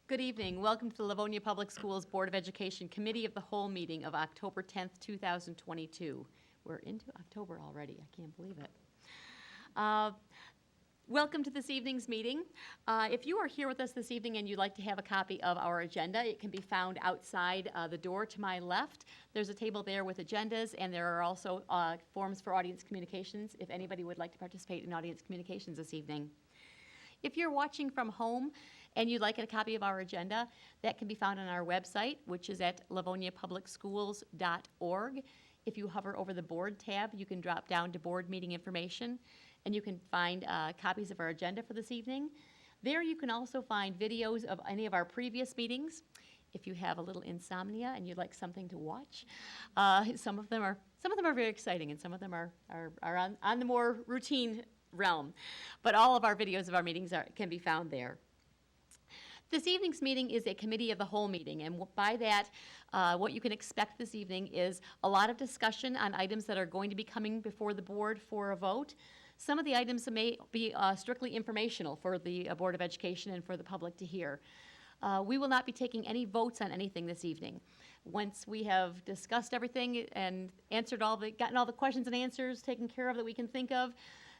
Good evening. Welcome to the Livonia Public Schools Board of Education Committee of the Whole meeting of October 10th, 2022. We're into October already. I can't believe it. Welcome to this evening's meeting. If you are here with us this evening and you'd like to have a copy of our agenda, it can be found outside the door to my left. There's a table there with agendas, and there are also forms for audience communications if anybody would like to participate in audience communications this evening. If you're watching from home and you'd like a copy of our agenda, that can be found on our website, which is at livoniapublicschools.org. If you hover over the board tab, you can drop down to board meeting information, and you can find copies of our agenda for this evening. There you can also find videos of any of our previous meetings. If you have a little insomnia and you'd like something to watch, some of them are very exciting, and some of them are on the more routine realm. But all of our videos of our meetings can be found there. This evening's meeting is a committee of the whole meeting, and by that, what you can expect this evening is a lot of discussion on items that are going to be coming before the board for a vote. Some of the items may be strictly informational for the Board of Education and for the public to hear. We will not be taking any votes on anything this evening. Once we have discussed everything and gotten all the questions and answers taken care of that we can think of,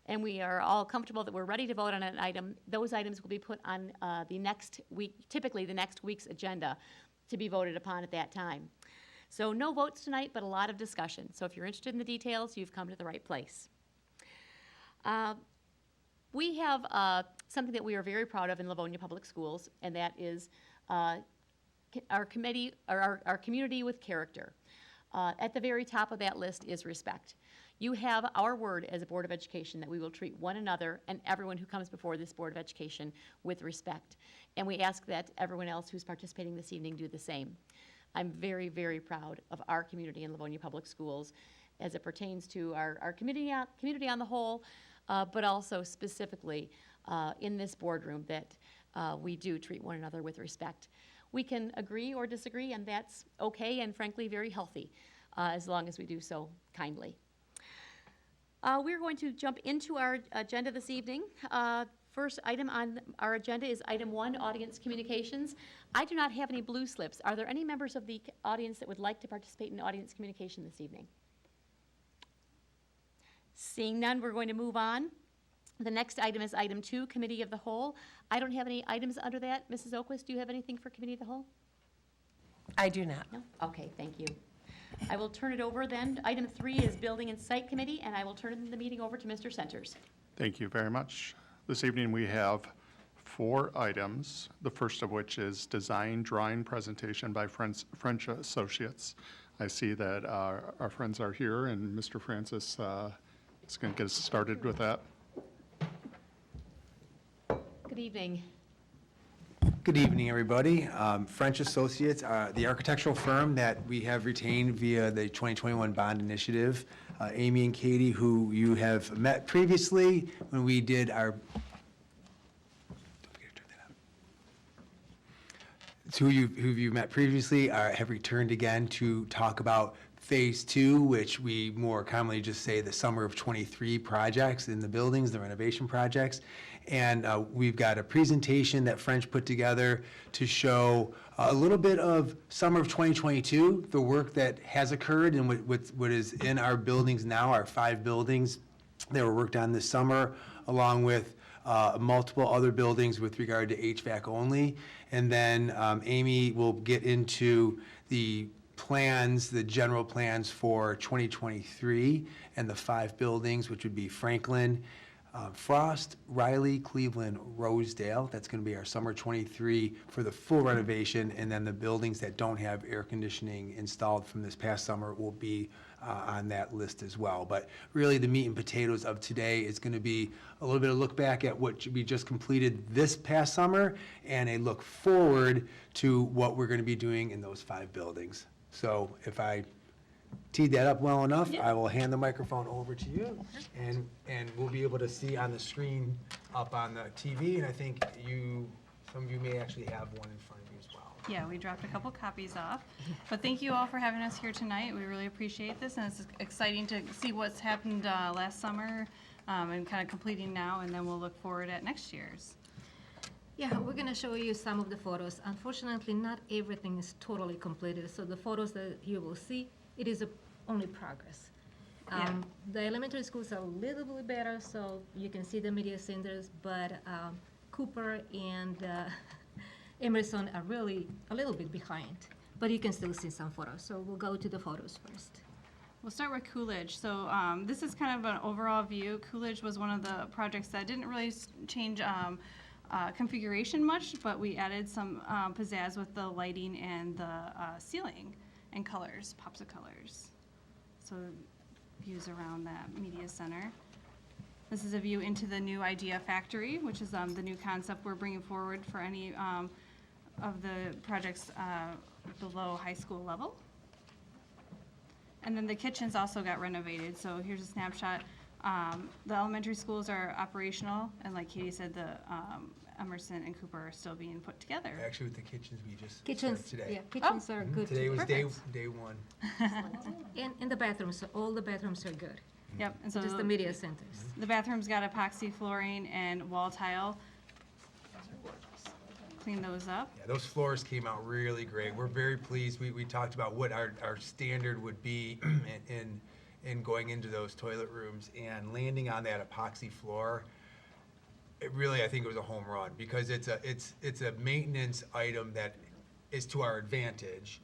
and we are all comfortable that we're ready to vote on an item, those items will be put on the next week, typically the next week's agenda, to be voted upon at that time. So no votes tonight, but a lot of discussion. So if you're interested in the details, you've come to the right place. We have something that we are very proud of in Livonia Public Schools, and that is our committee, or our community with character. At the very top of that list is respect. You have our word as a Board of Education that we will treat one another and everyone who comes before this Board of Education with respect. And we ask that everyone else who's participating this evening do the same. I'm very, very proud of our community in Livonia Public Schools as it pertains to our community on the whole, but also specifically in this boardroom that we do treat one another with respect. We can agree or disagree, and that's okay and frankly very healthy, as long as we do so kindly. We're going to jump into our agenda this evening. First item on our agenda is item 1, audience communications. I do not have any blue slips. Are there any members of the audience that would like to participate in audience communication this evening? Seeing none, we're going to move on. The next item is item 2, committee of the whole. I don't have any items under that. Mrs. Oquist, do you have anything for committee of the whole? I do not. No? Okay, thank you. I will turn it over then. Item 3 is Building and Site Committee, and I will turn the meeting over to Mr. Centers. Thank you very much. This evening we have 4 items, the first of which is design drawing presentation by French Associates. I see that our friends are here, and Mr. Francis is going to get us started with that. Good evening. Good evening, everybody. French Associates are the architectural firm that we have retained via the 2021 bond initiative. Amy and Katie, who you have met previously when we did our, don't forget to turn that up. Who you met previously have returned again to talk about Phase 2, which we more commonly just say the summer of 23 projects in the buildings, the renovation projects. And we've got a presentation that French put together to show a little bit of summer of 2022, the work that has occurred and what is in our buildings now, our 5 buildings that were worked on this summer, along with multiple other buildings with regard to HVAC only. And then Amy will get into the plans, the general plans for 2023 and the 5 buildings, which would be Franklin, Frost, Riley, Cleveland, Rosedale. That's going to be our summer 23 for the full renovation, and then the buildings that don't have air conditioning installed from this past summer will be on that list as well. But really the meat and potatoes of today is going to be a little bit of look back at what we just completed this past summer and a look forward to what we're going to be doing in those 5 buildings. So if I teed that up well enough, I will hand the microphone over to you, and we'll be able to see on the screen up on the TV, and I think some of you may actually have one in front of you as well. Yeah, we dropped a couple copies off, but thank you all for having us here tonight. We really appreciate this, and it's exciting to see what's happened last summer and kind of completing now, and then we'll look forward at next year's. Yeah, we're gonna show you some of the photos. Unfortunately, not everything is totally completed, so the photos that you will see, it is only progress. Yeah. The elementary schools are a little bit better, so you can see the media centers, but Cooper and Emerson are really a little bit behind. But you can still see some photos, so we'll go to the photos first. We'll start with Coolidge. So this is kind of an overall view. Coolidge was one of the projects that didn't really change configuration much, but we added some pizzazz with the lighting and the ceiling and colors, pops of colors. So views around that media center. This is a view into the new Idea Factory, which is the new concept we're bringing forward for any of the projects below high school level. And then the kitchens also got renovated, so here's a snapshot. The elementary schools are operational, and like Katie said, the Emerson and Cooper are still being put together. Actually, with the kitchens, we just Kitchens, started today. yeah, kitchens are good. Today too. was Perfect. day one. And the bathrooms, so all the bathrooms are good. Yep, and so Just the media centers. the bathroom's got epoxy flooring and wall tile. Clean those up. Yeah, those floors came out really great. We're very pleased. We talked about what our standard would be in going into those toilet rooms, and landing on that epoxy floor, it really, I think it was a home run, because it's a maintenance item that is to our advantage.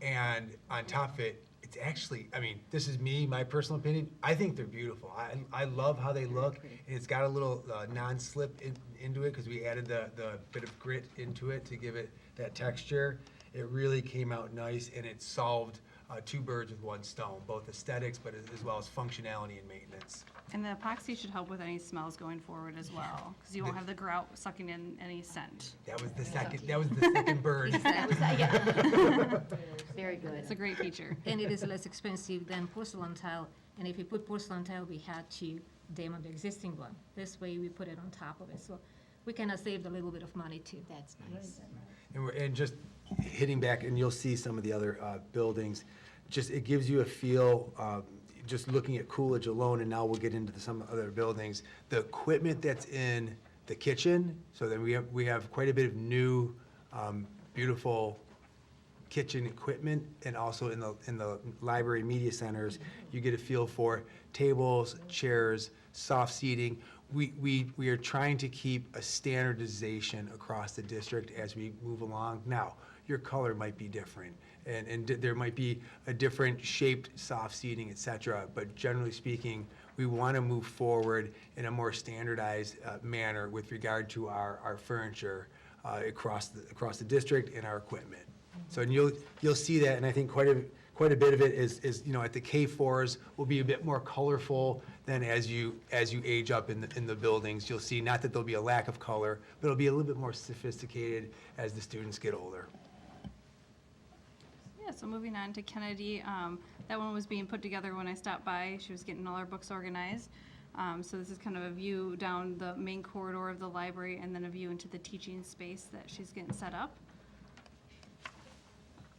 And on top of it, it's actually, I mean, this is me, my personal opinion, I think they're beautiful. I love how they look, and it's got a little non-slip into it, because we added the bit of grit into it to give it that texture. It really came out nice, and it solved two birds with one stone, both aesthetics, but as well as functionality and maintenance. And the epoxy should help with any smells going forward as well, because you won't have the grout sucking in any scent. That was the second bird. Very good. It's a great feature. And it is less expensive than porcelain tile. And if you put porcelain tile, we had to demo the existing one. This way, we put it on top of it. So we kind of saved a little bit of money too. That's nice. And just hitting back, and you'll see some of the other buildings, just, it gives you a feel, just looking at Coolidge alone, and now we'll get into some other buildings, the equipment that's in the kitchen, so then we have quite a bit of new, beautiful kitchen equipment, and also in the library media centers, you get a feel for tables, chairs, soft seating. We are trying to keep a standardization across the district as we move along. Now, your color might be different, and there might be a different shaped soft seating, et cetera, but generally speaking, we want to move forward in a more standardized manner with regard to our furniture across the district and our equipment. So, and you'll see that, and I think quite a bit of it is at the K4s will be a bit more colorful than as you age up in the buildings. You'll see, not that there'll be a lack of color, but it'll be a little bit more sophisticated as the students get older. Yeah, so moving on to Kennedy, that one was being put together when I stopped by. She was getting all our books organized. So this is kind of a view down the main corridor of the library, and then a view into the teaching space that she's getting set up.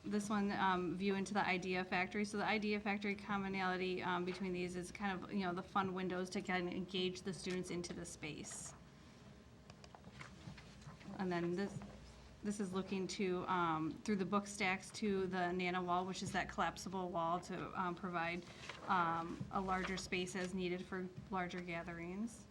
This one, view into the Idea Factory. So the Idea Factory commonality between these is kind of, the fun windows to kind of engage the students into the space. And then this is looking to, through the book stacks to the Nano wall, which is that collapsible wall to provide a larger space as needed for larger gatherings.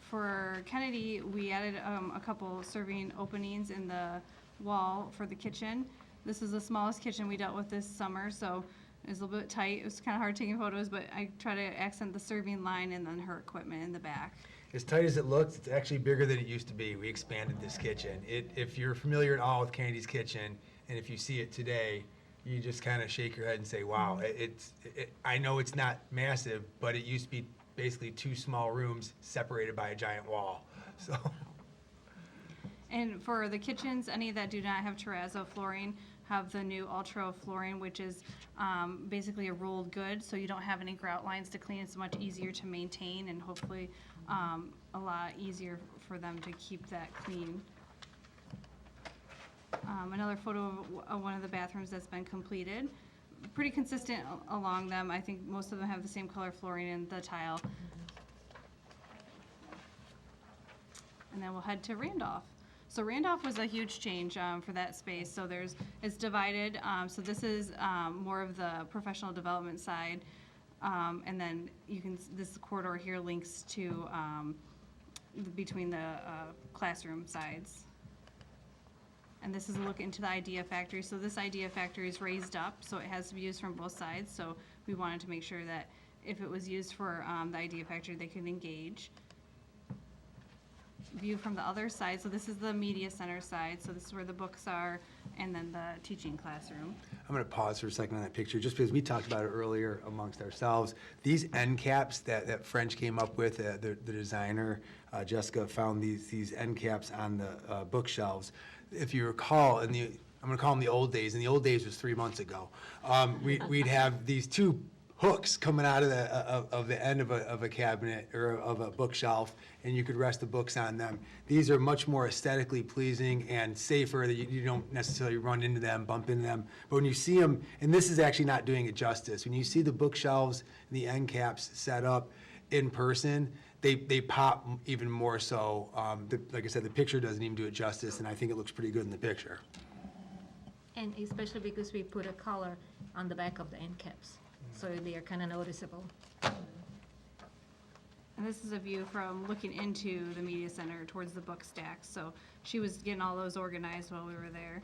For Kennedy, we added a couple serving openings in the wall for the kitchen. This is the smallest kitchen we dealt with this summer, so it was a little bit tight. It was kind of hard taking photos, but I try to accent the serving line and then her equipment in the back. As tight as it looks, it's actually bigger than it used to be. We expanded this kitchen. If you're familiar at all with Kennedy's kitchen, and if you see it today, you just kind of shake your head and say, wow, I know it's not massive, but it used to be basically two small rooms separated by a giant wall, so. And for the kitchens, any that do not have terrazzo flooring have the new Ultra flooring, which is basically a rolled good, so you don't have any grout lines to clean. It's much easier to maintain, and hopefully a lot easier for them to keep that clean. Another photo of one of the bathrooms that's been completed. Pretty consistent along them. I think most of them have the same color flooring and the tile. And then we'll head to Randolph. So Randolph was a huge change for that space. So it's divided. So this is more of the professional development side. And then this corridor here links to between the classroom sides. And this is a look into the Idea Factory. So this Idea Factory is raised up, so it has to be used from both sides. So we wanted to make sure that if it was used for the Idea Factory, they could engage. View from the other side. So this is the media center side. So this is where the books are, and then the teaching classroom. I'm going to pause for a second on that picture, just because we talked about it earlier amongst ourselves. These end caps that French came up with, the designer, Jessica, found these end caps on the bookshelves. If you recall, I'm going to call them the old days. In the old days was 3 months ago. We'd have these two hooks coming out of the end of a cabinet or of a bookshelf, and you could rest the books on them. These are much more aesthetically pleasing and safer, that you don't necessarily run into them, bump into them. But when you see them, and this is actually not doing it justice, when you see the bookshelves and the end caps set up in person, they pop even more so. Like I said, the picture doesn't even do it justice, and I think it looks pretty good in the picture. And especially because we put a color on the back of the end caps, so they are kind of noticeable. And this is a view from looking into the media center towards the book stacks. So she was getting all those organized while we were there.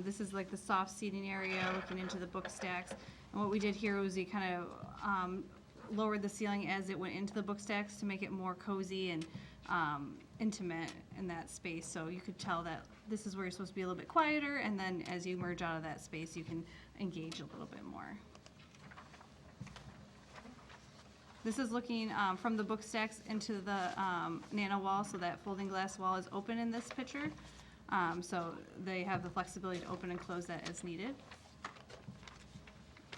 This is like the soft seating area, looking into the book stacks. And what we did here was we kind of lowered the ceiling as it went into the book stacks to make it more cozy and intimate in that space. So you could tell that this is where you're supposed to be a little bit quieter, and then as you merge out of that space, you can engage a little bit more. This is looking from the book stacks into the nano wall, so that folding glass wall is open in this picture. So they have the flexibility to open and close that as needed.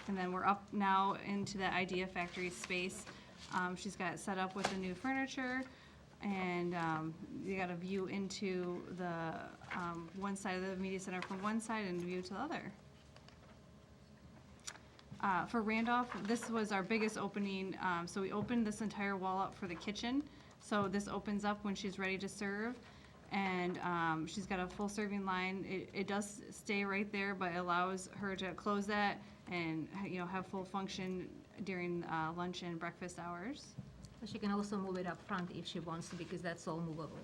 And then we're up now into the Idea Factory space. She's got it set up with the new furniture, and you got a view into the one side of the media center from one side and view to the other. For Randolph, this was our biggest opening. So we opened this entire wall up for the kitchen. So this opens up when she's ready to serve. And she's got a full serving line. It does stay right there, but it allows her to close that and have full function during lunch and breakfast hours. But she can also move it up front if she wants to, because that's all movable.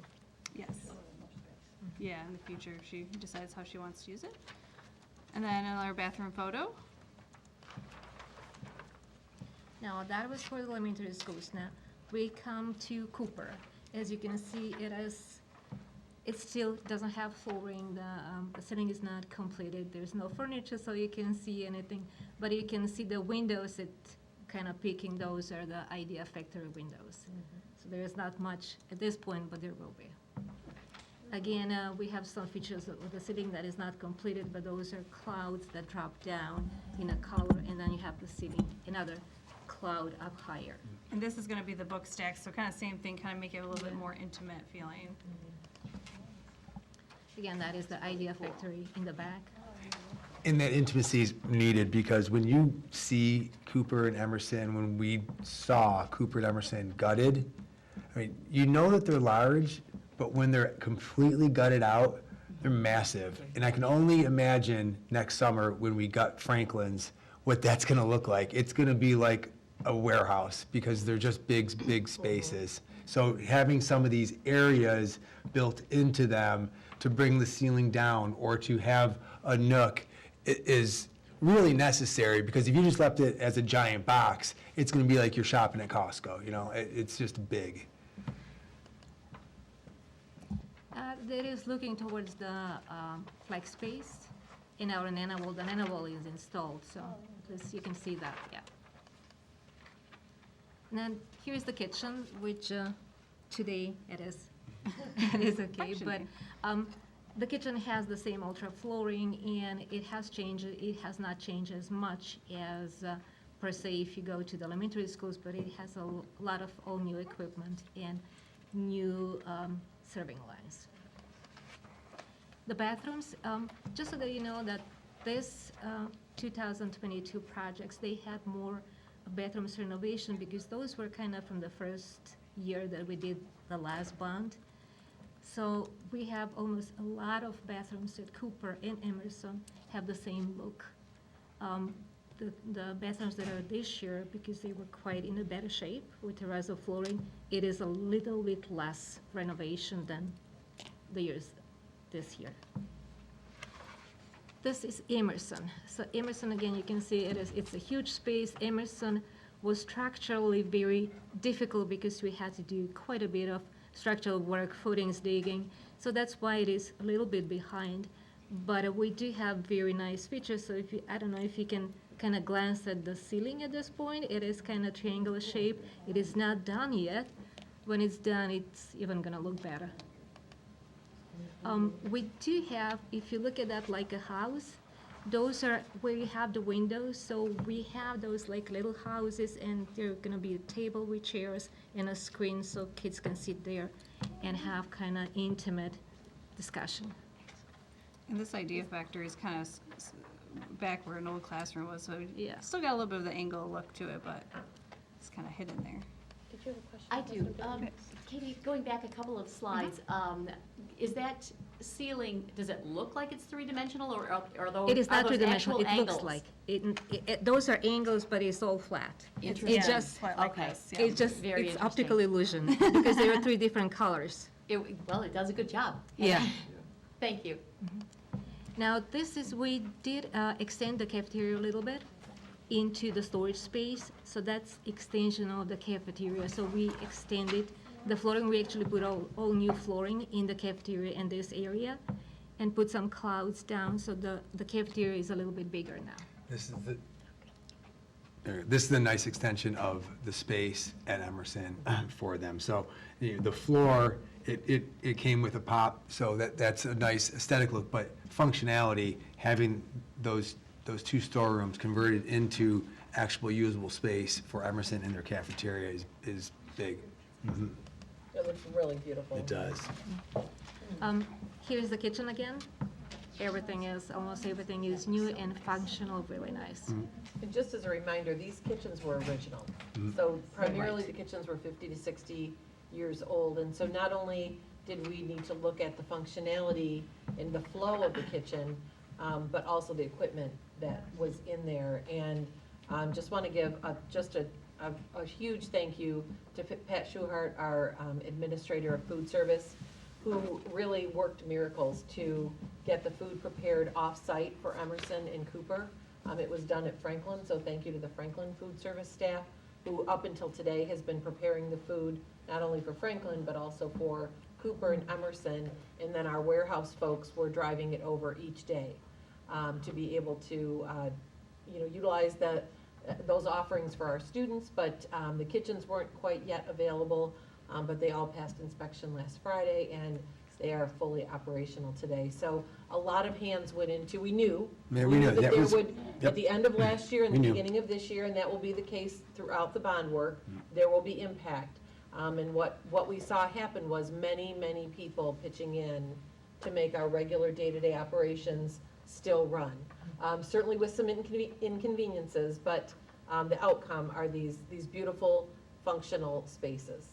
Yes. Yeah, in the future, she decides how she wants to use it. And then another bathroom photo. Now, that was for the elementary schools. Now, we come to Cooper. As you can see, it still doesn't have flooring. The ceiling is not completed. There's no furniture, so you can see anything. But you can see the windows that kind of peeking. Those are the Idea Factory windows. So there is not much at this point, but there will be. Again, we have some features of the ceiling that is not completed, but those are clouds that drop down in a color, and then you have the ceiling, another cloud up higher. And this is going to be the book stack, so kind of same thing, kind of make it a little bit more intimate feeling. Again, that is the Idea Factory in the back. And that intimacy is needed, because when you see Cooper and Emerson, when we saw Cooper and Emerson gutted, I mean, you know that they're large, but when they're completely gutted out, they're massive. And I can only imagine next summer when we gut Franklin's, what that's going to look like. It's going to be like a warehouse, because they're just big spaces. So having some of these areas built into them to bring the ceiling down, or to have a nook, is really necessary, because if you just left it as a giant box, it's going to be like you're shopping at Costco. It's just big. That is looking towards the flex space in our nano wall. The nano wall is installed, so you can see that, yeah. And then here's the kitchen, which today it is okay, but the kitchen has the same ultra flooring, and it has changed. It has not changed as much as per se if you go to the elementary schools, but it has a lot of all new equipment and new serving lines. The bathrooms, just so that you know that this 2022 projects, they had more bathrooms renovation, because those were kind of from the first year that we did the last bond. So we have almost a lot of bathrooms at Cooper and Emerson have the same look. The bathrooms that are this year, because they were quite in a better shape with terrazzo flooring, it is a little bit less renovation than the years this year. This is Emerson. So Emerson, again, you can see it's a huge space. Emerson was structurally very difficult because we had to do quite a bit of structural work, footings, digging. So that's why it is a little bit behind. But we do have very nice features. So if you, I don't know if you can kind of glance at the ceiling at this point. It is kind of triangular shape. It is not done yet. When it's done, it's even gonna look better. We do have, if you look at that like a house, those are where you have the windows. So we have those like little houses, and they're gonna be a table with chairs and a screen so kids can sit there and have kind of intimate discussion. And this idea factory is kind of back where an old classroom was, so Yeah. still got a little bit of the angle look to it, but it's kind of hidden there. Did you have a question? I do. Katie, going back a couple of slides, is that ceiling, does it look like it's three-dimensional, or are those It is not are those two-dimensional. actual It looks angles? like, those are angles, but it's all flat. Interesting. It's just, Flat like okay. this, yeah. it's just, Very it's interesting. optical illusion because there are three different colors. Well, it does a good job. Yeah. Thank you. Now, this is, we did extend the cafeteria a little bit into the storage space, so that's extension of the cafeteria. So we extended the flooring, we actually put all new flooring in the cafeteria in this area and put some clouds down, so the cafeteria is a little bit bigger now. This is the nice extension of the space at Emerson for them. So the floor, it came with a pop, so that's a nice aesthetic look, but functionality, having those two storerooms converted into actual usable space for Emerson and their cafeteria is big. It looks really beautiful. It does. Here's the kitchen again. Almost everything is new and functional, really nice. And just as a reminder, these kitchens were original. So primarily the kitchens were 50 to 60 years old. And so not only did we need to look at the functionality and the flow of the kitchen, but also the equipment that was in there. And just want to give a huge thank you to Pat Schuhart, our administrator of food service, who really worked miracles to get the food prepared off-site for Emerson and Cooper. It was done at Franklin, so thank you to the Franklin food service staff, who up until today has been preparing the food, not only for Franklin, but also for Cooper and Emerson. And then our warehouse folks were driving it over each day to be able to, utilize those offerings for our students. But the kitchens weren't quite yet available, but they all passed inspection last Friday, and they are fully operational today. So a lot of hands went into, we knew Yeah, that that there was- would, yep. at the end of last year and We the knew. beginning of this year, and that will be the case throughout the bond work, there will be impact. And what we saw happen was many, many people pitching in to make our regular day-to-day operations still run. Certainly with some inconveniences, but the outcome are these beautiful, functional spaces.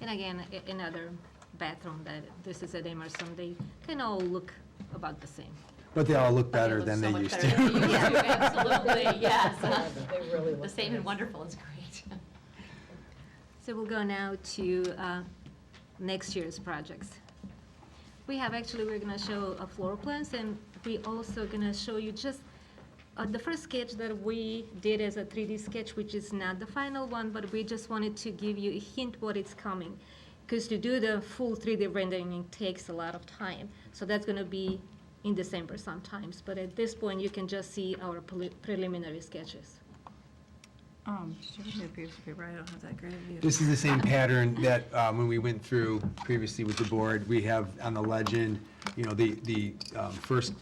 And again, another bathroom that this is at Emerson, they kind of all look about the same. But they all look better It looks than so they much used better to. than they used to, Absolutely, yes. They really look The same and nice. wonderful is great. So we'll go now to next year's projects. We're gonna show floor plans, and we also gonna show you just the first sketch that we did as a 3D sketch, which is not the final one, but we just wanted to give you a hint what is coming. Because to do the full 3D rendering takes a lot of time. So that's gonna be in December sometimes. But at this point, you can just see our preliminary sketches. Did you give me a piece of paper? I don't have that great of view. This is the same pattern that when we went through previously with the board, we have on the legend, the first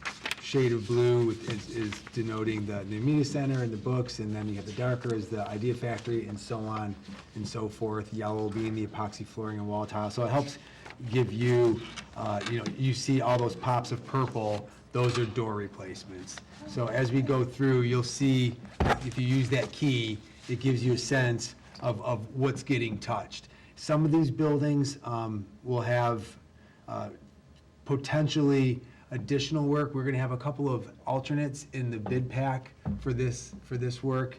shade of blue is denoting the media center and the books, and then you have the darker is the idea factory, and so on and so forth. Yellow being the epoxy flooring and wall tile. So it helps give you, you see all those pops of purple, those are door replacements. So as we go through, you'll see, if you use that key, it gives you a sense of what's getting touched. Some of these buildings will have potentially additional work. We're gonna have a couple of alternates in the bid pack for this work.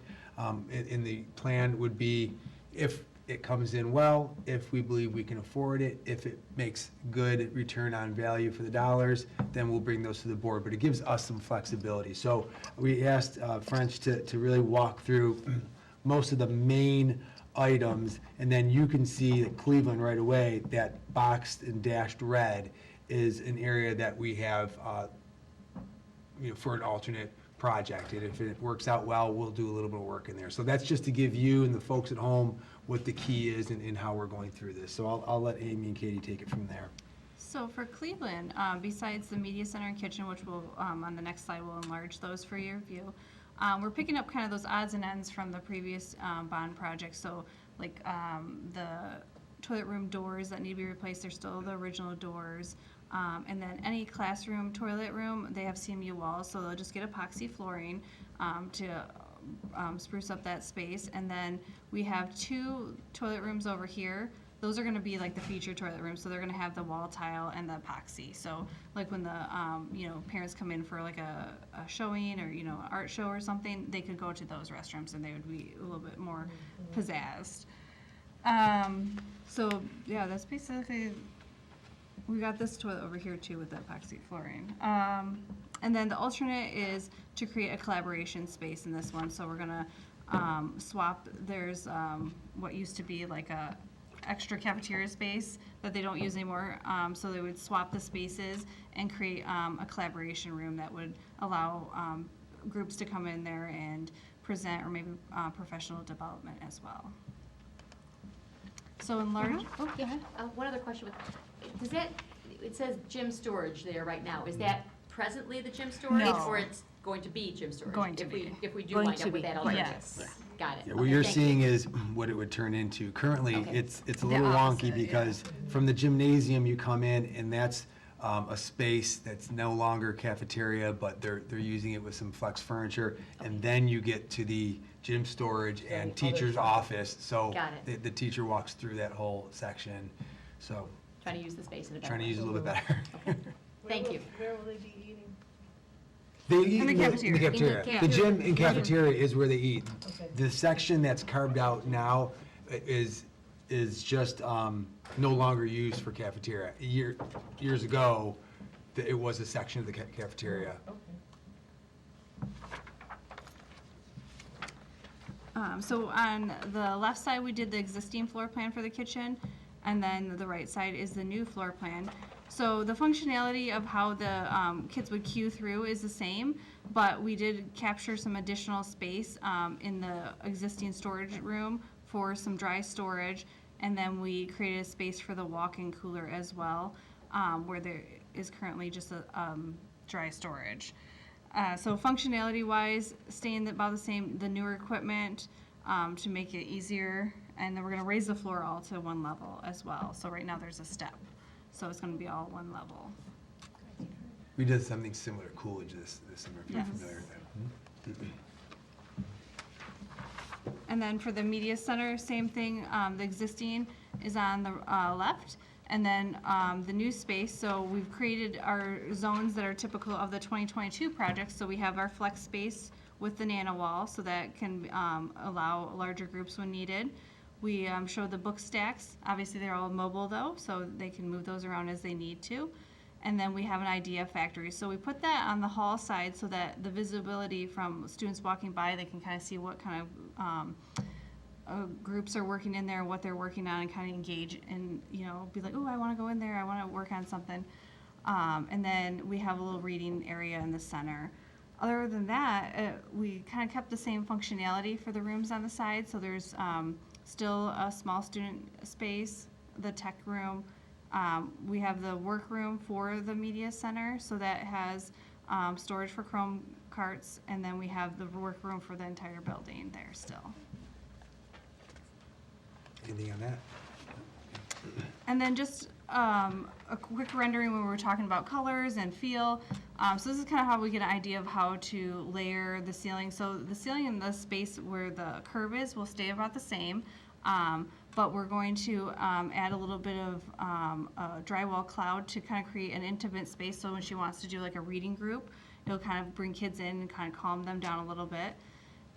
In the plan would be, if it comes in well, if we believe we can afford it, if it makes good return on value for the dollars, then we'll bring those to the board, but it gives us some flexibility. So we asked French to really walk through most of the main items, and then you can see that Cleveland right away, that boxed and dashed red is an area that we have, for an alternate project. And if it works out well, we'll do a little bit of work in there. So that's just to give you and the folks at home what the key is and how we're going through this. So I'll let Amy and Katie take it from there. So for Cleveland, besides the media center and kitchen, which will, on the next slide, we'll enlarge those for your view. We're picking up kind of those odds and ends from the previous bond projects. So like the toilet room doors that need to be replaced, they're still the original doors. And then any classroom, toilet room, they have CMU walls, so they'll just get epoxy flooring to spruce up that space. And then we have 2 toilet rooms over here. Those are gonna be like the featured toilet rooms, so they're gonna have the wall tile and the epoxy. So like when the, parents come in for like a showing or, an art show or something, they could go to those restrooms and they would be a little bit more pizzazzed. So yeah, that's basically, we got this toilet over here too with the epoxy flooring. And then the alternate is to create a collaboration space in this one. So we're gonna swap, there's what used to be like a extra cafeteria space that they don't use anymore. So they would swap the spaces and create a collaboration room that would allow groups to come in there and present, or maybe professional development as well. So enlarge, Oh, yeah, one other question. Does that, it says gym storage there right now. Is that presently the gym storage? No. Or it's going to be gym storage? Going to if be. If we do Going wind to up with be, that alternative? yes. Got it. Yeah, what Okay, you're thank you. seeing is what it would turn into. Currently, Okay. it's a The little opposite, wonky because from the gymnasium, you come in and that's a space that's no longer cafeteria, but they're using it with some flex furniture. And then you get to the gym storage and the other teacher's side. office. So Got it. the teacher walks through that whole section. So Trying to use the space in a better trying to way. use it a little bit better. Thank you. Where will they be eating? They eat In the cafeteria. In the cafeteria. In the The gym and cafeteria is where they eat. Okay. The section that's carved out now is just no longer used for cafeteria. Years ago, it was a section of the cafeteria. Okay. So on the left side, we did the existing floor plan for the kitchen, and then the right side is the new floor plan. So the functionality of how the kids would queue through is the same, but we did capture some additional space in the existing storage room for some dry storage, and then we created a space for the walk-in cooler as well, where there is currently just a dry storage. So functionality-wise, staying about the same, the newer equipment to make it easier, and then we're gonna raise the floor all to 1 level as well. So right now there's a step, so it's gonna be all 1 level. We did something similar to Coolidge this summer, if you're Yes. familiar with that. And then for the media center, same thing, the existing is on the left, and then the new space, so we've created our zones that are typical of the 2022 projects. So we have our flex space with the nano wall, so that can allow larger groups when needed. We show the book stacks. Obviously, they're all mobile though, so they can move those around as they need to. And then we have an idea factory. So we put that on the hall side so that the visibility from students walking by, they can kind of see what kind of groups are working in there, what they're working on, and kind of engage and, be like, oh, I want to go in there, I want to work on something. And then we have a little reading area in the center. Other than that, we kind of kept the same functionality for the rooms on the side. So there's still a small student space, the tech room. We have the workroom for the media center, so that has storage for Chrome carts, and then we have the workroom for the entire building there still. Anything on that? And then just a quick rendering when we were talking about colors and feel. So this is kind of how we get an idea of how to layer the ceiling. So the ceiling in the space where the curve is will stay about the same. But we're going to add a little bit of a drywall cloud to kind of create an intimate space, so when she wants to do like a reading group, it'll kind of bring kids in and kind of calm them down a little bit.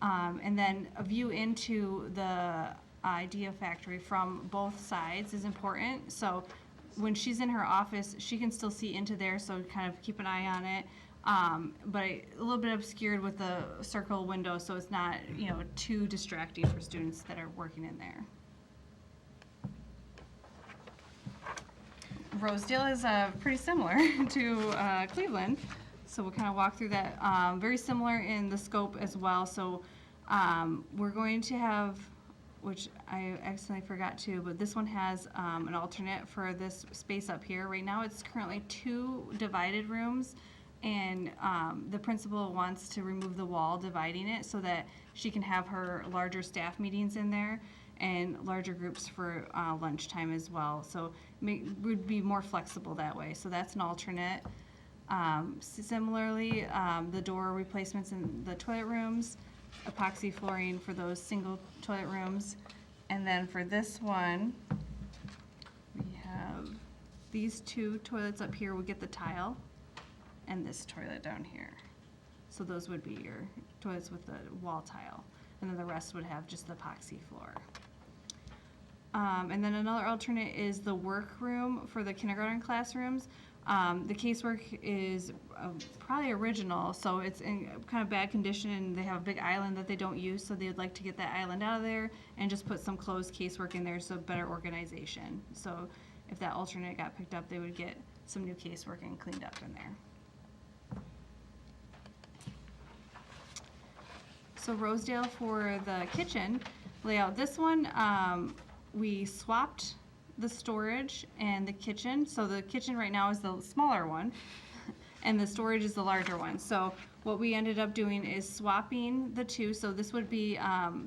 And then a view into the idea factory from both sides is important. So when she's in her office, she can still see into there, so kind of keep an eye on it. But a little bit obscured with the circle window, so it's not, too distracting for students that are working in there. Rosedale is pretty similar to Cleveland, so we'll kind of walk through that. Very similar in the scope as well. So we're going to have, which I accidentally forgot to, but this one has an alternate for this space up here. Right now it's currently 2 divided rooms, and the principal wants to remove the wall dividing it so that she can have her larger staff meetings in there and larger groups for lunchtime as well. So would be more flexible that way. So that's an alternate. Similarly, the door replacements in the toilet rooms, epoxy flooring for those single toilet rooms. And then for this one, we have these 2 toilets up here would get the tile, and this toilet down here. So those would be your toilets with the wall tile, and then the rest would have just the epoxy floor. And then another alternate is the workroom for the kindergarten classrooms. The casework is probably original, so it's in kind of bad condition, and they have a big island that they don't use, so they'd like to get that island out of there and just put some closed casework in there, so better organization. So if that alternate got picked up, they would get some new casework and cleaned up in there. So Rosedale for the kitchen layout, this one, we swapped the storage and the kitchen. So the kitchen right now is the smaller one, and the storage is the larger one. So what we ended up doing is swapping the 2. So this would be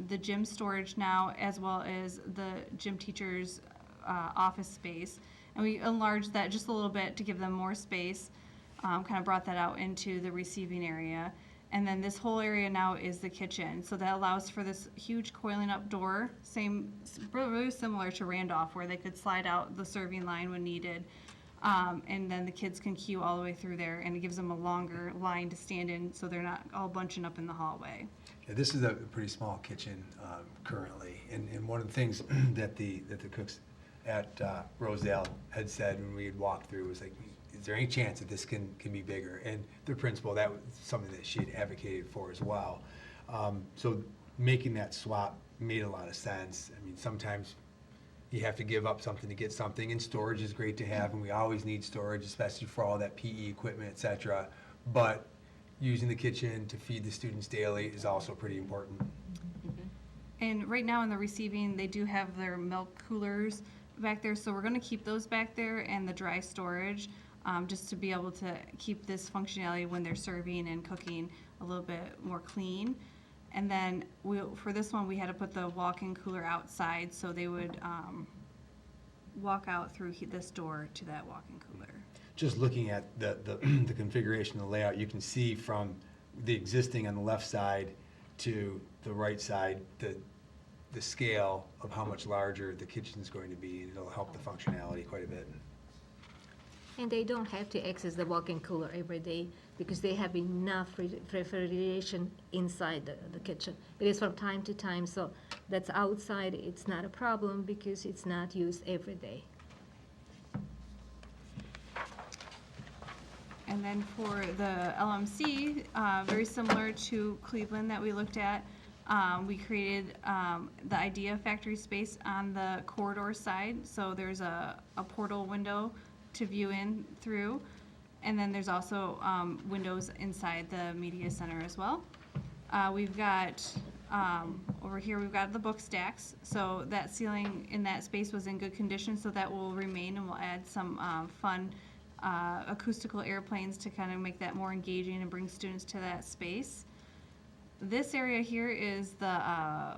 the gym storage now, as well as the gym teacher's office space. And we enlarged that just a little bit to give them more space, kind of brought that out into the receiving area. And then this whole area now is the kitchen. So that allows for this huge coiling up door, really similar to Randolph, where they could slide out the serving line when needed. And then the kids can queue all the way through there, and it gives them a longer line to stand in, so they're not all bunching up in the hallway. Yeah, this is a pretty small kitchen currently, and one of the things that the cooks at Rosedale had said when we had walked through was like, is there any chance that this can be bigger? And the principal, that was something that she had advocated for as well. So making that swap made a lot of sense. I mean, sometimes you have to give up something to get something, and storage is great to have, and we always need storage, especially for all that PE equipment, et cetera. But using the kitchen to feed the students daily is also pretty important. And right now in the receiving, they do have their milk coolers back there, so we're going to keep those back there, and the dry storage, just to be able to keep this functionality when they're serving and cooking a little bit more clean. And then for this one, we had to put the walk-in cooler outside, so they would walk out through this door to that walk-in cooler. Just looking at the configuration, the layout, you can see from the existing on the left side to the right side, the scale of how much larger the kitchen's going to be, and it'll help the functionality quite a bit. And they don't have to access the walk-in cooler every day because they have enough refrigeration inside the kitchen. It is from time to time, so that's outside. It's not a problem because it's not used every day. And then for the LMC, very similar to Cleveland that we looked at, we created the idea factory space on the corridor side. So there's a portal window to view in through. And then there's also windows inside the media center as well. We've got, over here, we've got the book stacks. So that ceiling in that space was in good condition, so that will remain, and we'll add some fun acoustical airplanes to kind of make that more engaging and bring students to that space. This area here is the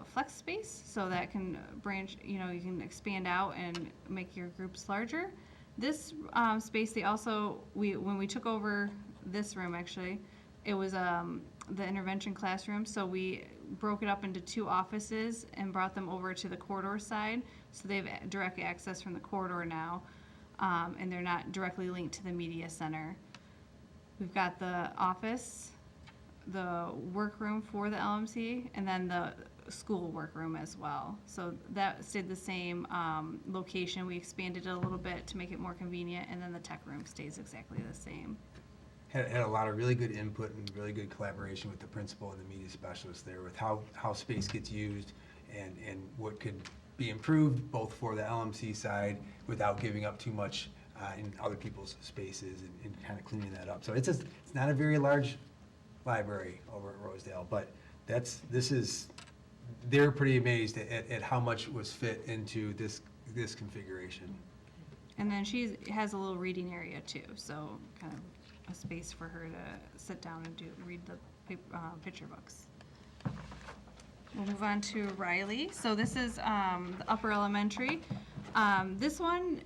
flex space, so that can branch, you can expand out and make your groups larger. This space, they also, when we took over this room actually, it was the intervention classroom, so we broke it up into 2 offices and brought them over to the corridor side, so they have direct access from the corridor now, and they're not directly linked to the media center. We've got the office, the workroom for the LMC, and then the school workroom as well. So that stayed the same location. We expanded it a little bit to make it more convenient, and then the tech room stays exactly the same. Had a lot of really good input and really good collaboration with the principal and the media specialist there with how space gets used and what could be improved both for the LMC side without giving up too much in other people's spaces and kind of cleaning that up. So it's not a very large library over at Rosedale, but they're pretty amazed at how much was fit into this configuration. And then she has a little reading area too, so kind of a space for her to sit down and read the picture books. We'll move on to Riley. So this is the upper elementary. This one,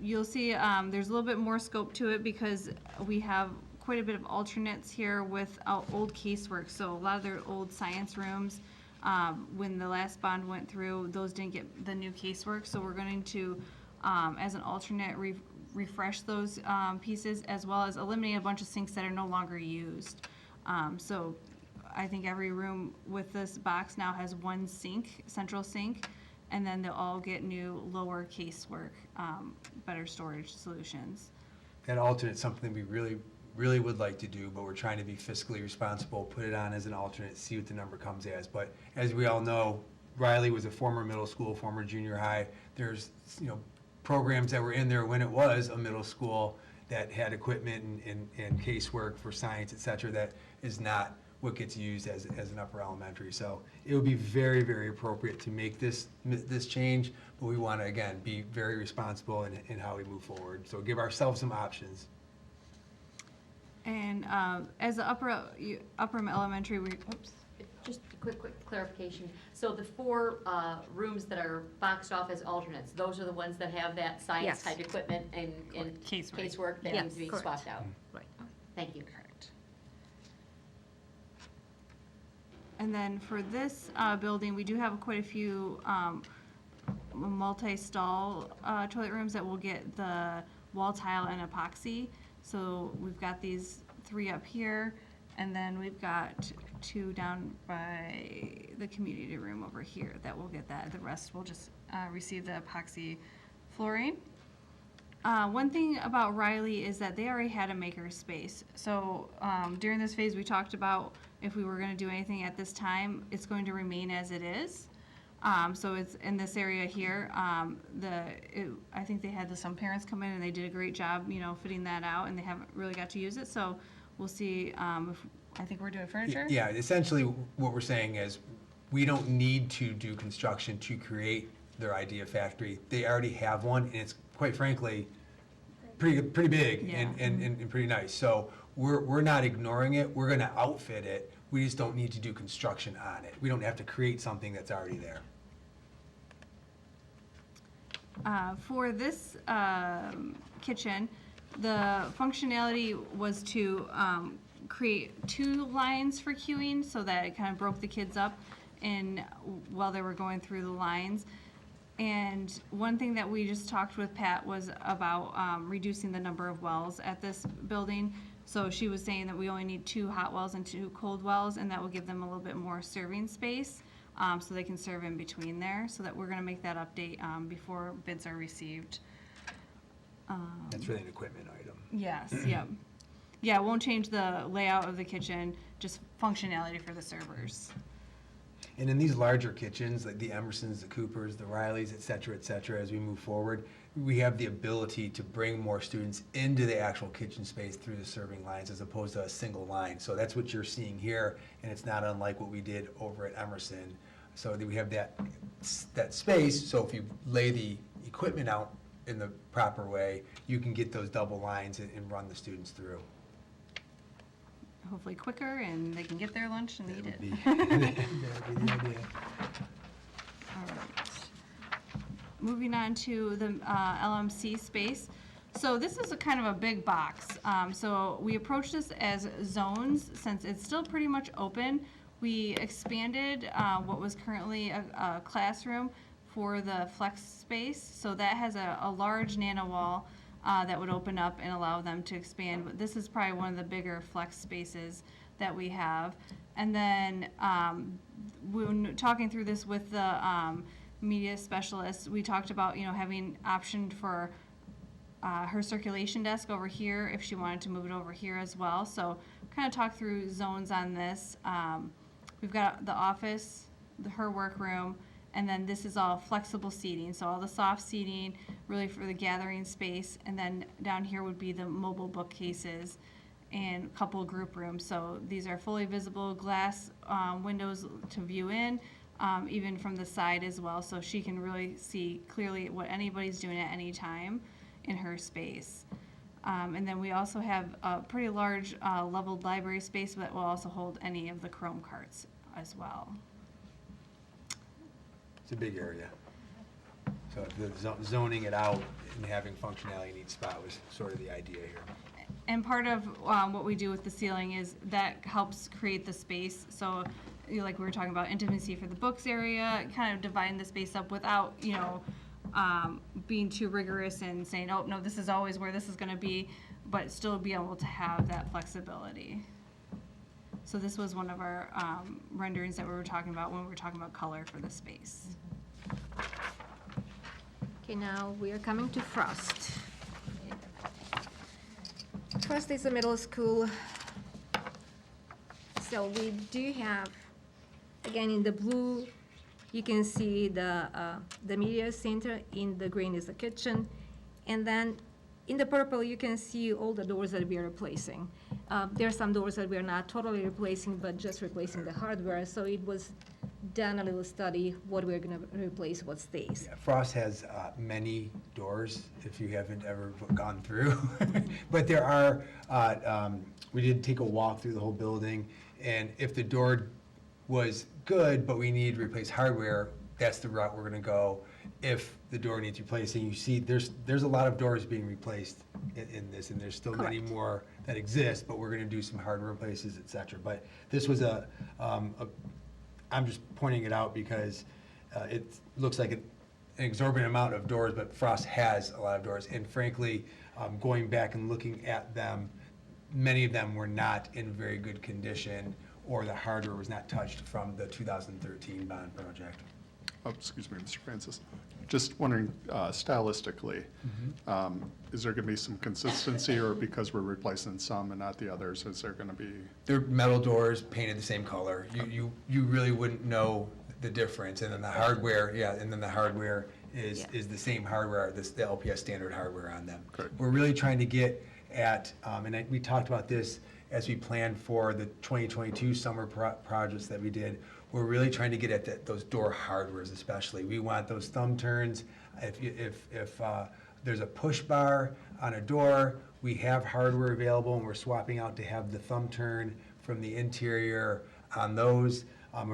you'll see there's a little bit more scope to it because we have quite a bit of alternates here with old casework. So a lot of their old science rooms, when the last bond went through, those didn't get the new casework. So we're going to, as an alternate, refresh those pieces, as well as eliminate a bunch of sinks that are no longer used. So I think every room with this box now has 1 sink, central sink, and then they'll all get new lower casework, better storage solutions. That alternate something we really would like to do, but we're trying to be fiscally responsible, put it on as an alternate, see what the number comes as. But as we all know, Riley was a former middle school, former junior high. There's, programs that were in there when it was a middle school that had equipment and casework for science, et cetera, that is not what gets used as an upper elementary. So it would be very, very appropriate to make this change, but we want to, again, be very responsible in how we move forward. So give ourselves some options. And as the upper elementary, Just a quick clarification. So the 4 rooms that are boxed off as alternates, those are the ones that have that science Yes. type equipment and casework that Yes, needs to be correct. swapped out? Right. Thank you. correct. And then for this building, we do have quite a few multi-stall toilet rooms that will get the wall tile and epoxy. So we've got these 3 up here, and then we've got 2 down by the community room over here that will get that. The rest will just receive the epoxy flooring. One thing about Riley is that they already had a maker space. So during this phase, we talked about if we were going to do anything at this time, it's going to remain as it is. So it's in this area here. I think they had some parents come in and they did a great job, fitting that out, and they haven't really got to use it. So we'll see if I think we're doing furniture. Yeah, essentially what we're saying is we don't need to do construction to create their idea factory. They already have one, and it's quite frankly pretty big Yeah. and pretty nice. So we're not ignoring it. We're going to outfit it. We just don't need to do construction on it. We don't have to create something that's already there. For this kitchen, the functionality was to create 2 lines for queuing so that it kind of broke the kids up while they were going through the lines. And one thing that we just talked with Pat was about reducing the number of wells at this building. So she was saying that we only need 2 hot wells and 2 cold wells, and that will give them a little bit more serving space, so they can serve in between there. So that we're going to make that update before bids are received. That's really an equipment item. Yes, yep. Yeah, it won't change the layout of the kitchen, just functionality for the servers. And in these larger kitchens, like the Emersons, the Coopers, the Rileys, et cetera, as we move forward, we have the ability to bring more students into the actual kitchen space through the serving lines as opposed to a single line. So that's what you're seeing here, and it's not unlike what we did over at Emerson. So we have that space, so if you lay the equipment out in the proper way, you can get those double lines and run the students through. Hopefully quicker, and they can get their lunch and eat it. That would be the idea. All right. Moving on to the LMC space. So this is a kind of a big box. So we approached this as zones, since it's still pretty much open. We expanded what was currently a classroom for the flex space. So that has a large nano wall that would open up and allow them to expand. But this is probably one of the bigger flex spaces that we have. And then when talking through this with the media specialist, we talked about, having optioned for her circulation desk over here if she wanted to move it over here as well. So kind of talk through zones on this. We've got the office, her workroom, and then this is all flexible seating. So all the soft seating really for the gathering space. And then down here would be the mobile bookcases and a couple group rooms. So these are fully visible glass windows to view in, even from the side as well. So she can really see clearly what anybody's doing at any time in her space. And then we also have a pretty large leveled library space that will also hold any of the Chrome carts as well. It's a big area. So the zoning it out and having functionality in each spot was sort of the idea here. And part of what we do with the ceiling is that helps create the space. So, like we were talking about intimacy for the books area, kind of dividing the space up without, being too rigorous and saying, oh, no, this is always where this is going to be, but still be able to have that flexibility. So this was one of our renderings that we were talking about when we were talking about color for the space. Okay, now we are coming to Frost. Frost is a middle school. So we do have, again, in the blue, you can see the media center. In the green is the kitchen. And then in the purple, you can see all the doors that we are replacing. There are some doors that we are not totally replacing, but just replacing the hardware. So it was done a little study, what we're gonna replace, what stays. Yeah, Frost has many doors, if you haven't ever gone through. But there are, we did take a walk through the whole building, and if the door was good, but we need to replace hardware, that's the route we're gonna go. If the door needs replacing, you see, there's a lot of doors being replaced in this, and there's still many Correct. more that exist, but we're gonna do some hardware replaces, et cetera. But this was I'm just pointing it out because it looks like an exorbitant amount of doors, but Frost has a lot of doors. And frankly, going back and looking at them, many of them were not in very good condition, or the hardware was not touched from the 2013 bond project. Oh, excuse me, Mr. Francis. Just wondering, stylistically, is there going to be some consistency, or because we're replacing some and not the others, is there going to be? They're metal doors painted the same color. You really wouldn't know the difference. And then the hardware, is the same hardware, the LPS standard hardware on them. Great. We're really trying to get at, we talked about this as we planned for the 2022 summer projects that we did. We're really trying to get at those door hardwares especially. We want those thumb turns. If there's a push bar on a door, we have hardware available, and we're swapping out to have the thumb turn from the interior on those.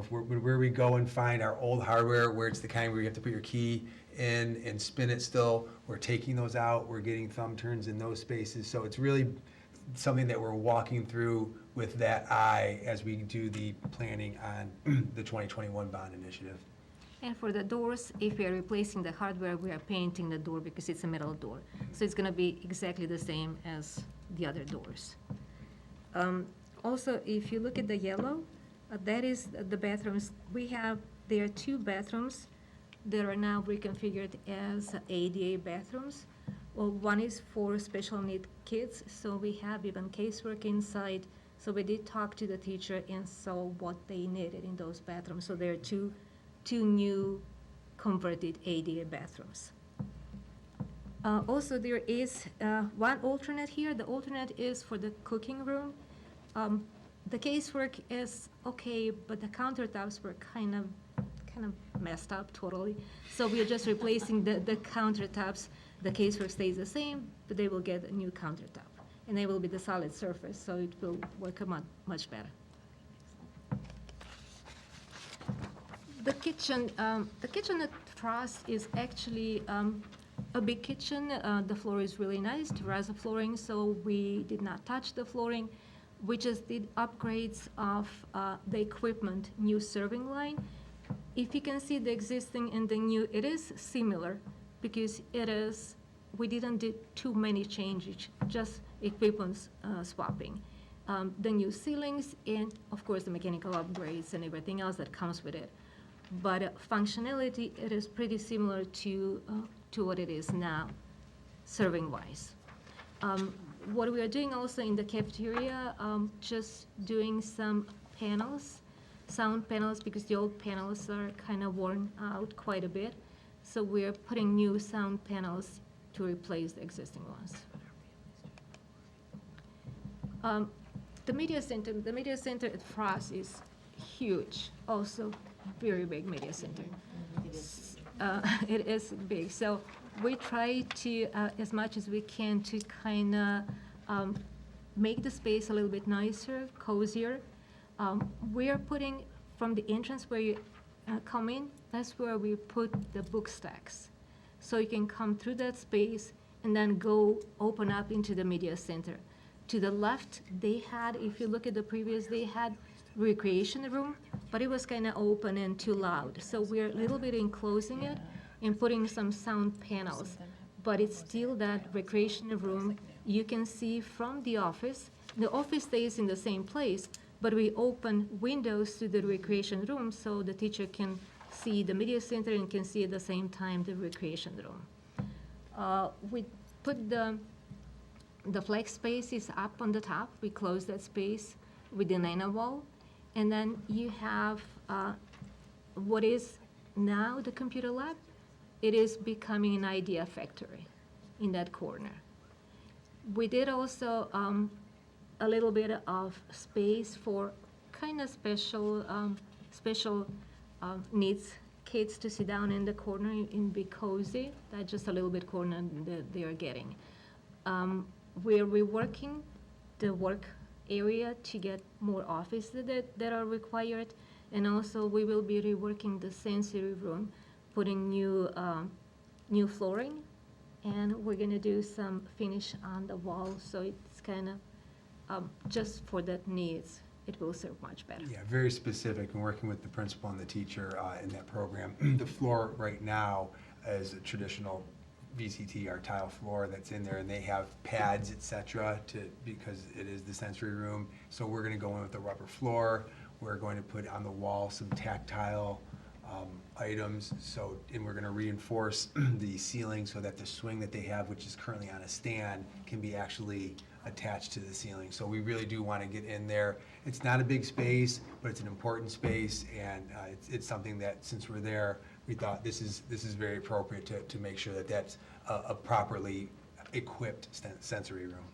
Where we go and find our old hardware, where it's the kind where you have to put your key in and spin it still, we're taking those out. We're getting thumb turns in those spaces. So it's really something that we're walking through with that eye as we do the planning on the 2021 bond initiative. And for the doors, if we are replacing the hardware, we are painting the door because it's a metal door. So it's gonna be exactly the same as the other doors. Also, if you look at the yellow, that is the bathrooms. There are 2 bathrooms that are now reconfigured as ADA bathrooms. Well, one is for special need kids, so we have even casework inside. So we did talk to the teacher and saw what they needed in those bathrooms. So there are two new converted ADA bathrooms. Also, there is one alternate here. The alternate is for the cooking room. The casework is okay, but the countertops were kind of messed up totally. So we are just replacing the countertops. The casework stays the same, but they will get a new countertop. And they will be the solid surface, so it will work much better. The kitchen at Frost is actually a big kitchen. The floor is really nice, terrazzo flooring, so we did not touch the flooring. We just did upgrades of the equipment, new serving line. If you can see the existing and the new, it is similar because we didn't do too many changes, just equipment swapping. The new ceilings and, of course, the mechanical upgrades and everything else that comes with it. But functionality, it is pretty similar to what it is now, serving-wise. What we are doing also in the cafeteria, just doing some panels, sound panels, because the old panels are kind of worn out quite a bit. So we're putting new sound panels to replace the existing ones. The media center at Frost is huge, also very big media center. It is big, so we try to, as much as we can, to kind of make the space a little bit nicer, cozier. We are putting, from the entrance where you come in, that's where we put the book stacks. So you can come through that space and then go open up into the media center. To the left, they had, if you look at the previous, they had recreation room, but it was kind of open and too loud. So we're a little bit enclosing it and putting some sound panels. But it's still that recreation room you can see from the office. The office stays in the same place, but we open windows to the recreation room so the teacher can see the media center and can see at the same time the recreation room. We put the flex space is up on the top. We close that space with the nano wall. And then you have what is now the computer lab. It is becoming an idea factory in that corner. We did also a little bit of space for kind of special needs kids to sit down in the corner and be cozy. That's just a little bit corner that they are getting. We're reworking the work area to get more offices that are required, and also we will be reworking the sensory room, putting new flooring, and we're gonna do some finish on the wall, so it's kind of just for that needs. It will serve much better. Yeah, very specific, and working with the principal and the teacher in that program. The floor right now is a traditional VCT, our tile floor that's in there, and they have pads, et cetera, because it is the sensory room. So we're gonna go in with a rubber floor. We're going to put on the wall some tactile items, and we're gonna reinforce the ceiling so that the swing that they have, which is currently on a stand, can be actually attached to the ceiling. So we really do want to get in there. It's not a big space, but it's an important space, and it's something that, since we're there, we thought this is very appropriate to make sure that that's a properly equipped sensory room.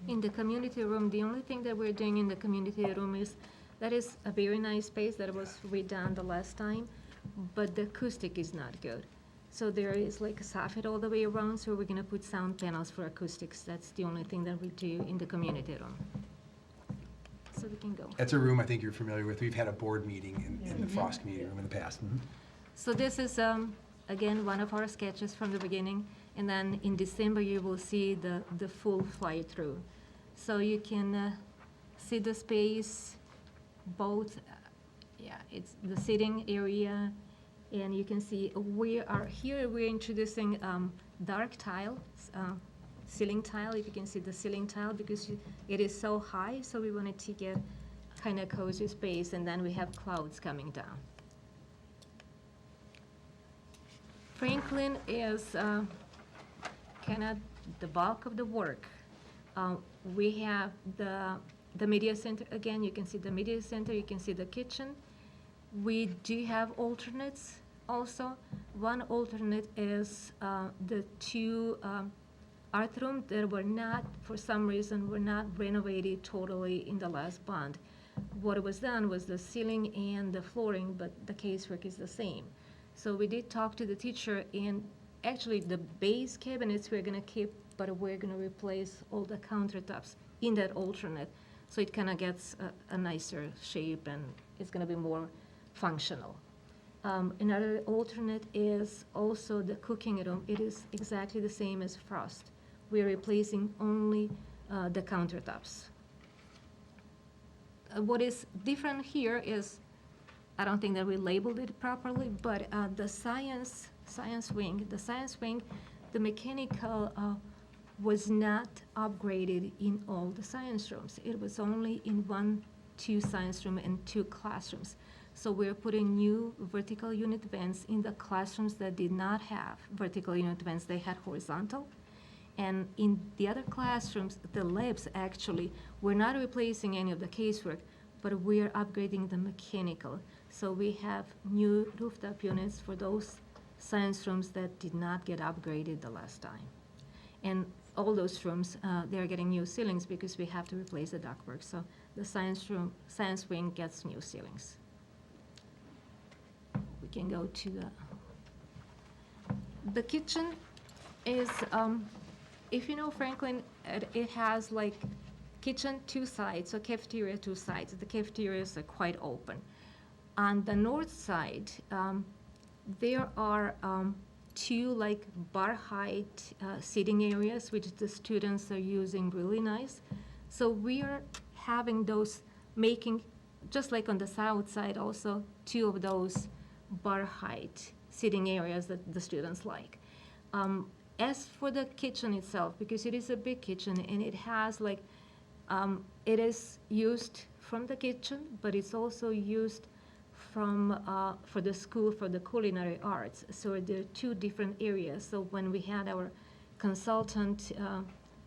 In the community room, the only thing that we're doing in the community room is, that is a very nice space that was redone the last time, but the acoustic is not good. So there is like a soffit all the way around, so we're gonna put sound panels for acoustics. That's the only thing that we do in the community room. So we can go. That's a room I think you're familiar with. We've had a board meeting in the Frost community room in the past. Mm-hmm. So this is, again, one of our sketches from the beginning, and then in December you will see the full fly-through. So you can see the space, both, it's the sitting area, and you can see we're introducing dark tile, ceiling tile, if you can see the ceiling tile, because it is so high, so we wanted to get kind of cozy space, and then we have clouds coming down. Franklin is kind of the bulk of the work. We have the media center, again, you can see the media center, you can see the kitchen. We do have alternates also. One alternate is the two art rooms that were not, for some reason, were not renovated totally in the last bond. What was done was the ceiling and the flooring, but the casework is the same. So we did talk to the teacher, and actually the base cabinets we're gonna keep, but we're gonna replace all the countertops in that alternate. So it kind of gets a nicer shape, and it's gonna be more functional. Another alternate is also the cooking room. It is exactly the same as Frost. We're replacing only the countertops. What is different here is, I don't think that we labeled it properly, but the science wing, the mechanical was not upgraded in all the science rooms. It was only in 2 science room and 2 classrooms. So we're putting new vertical unit vents in the classrooms that did not have vertical unit vents, they had horizontal. And in the other classrooms, the labs actually, we're not replacing any of the casework, but we're upgrading the mechanical. So we have new rooftop units for those science rooms that did not get upgraded the last time. And all those rooms, they're getting new ceilings because we have to replace the ductwork. So the science wing gets new ceilings. We can go to the kitchen is, if you know Franklin, it has like kitchen 2 sides, so cafeteria 2 sides. The cafeterias are quite open. On the north side, there are 2 like bar height seating areas, which the students are using really nice. So we are having those, making, just like on the south side also, 2 of those bar height seating areas that the students like. As for the kitchen itself, because it is a big kitchen and it has like, it is used from the kitchen, but it's also used from, for the school for the culinary arts. So there are 2 different areas. So when we had our consultant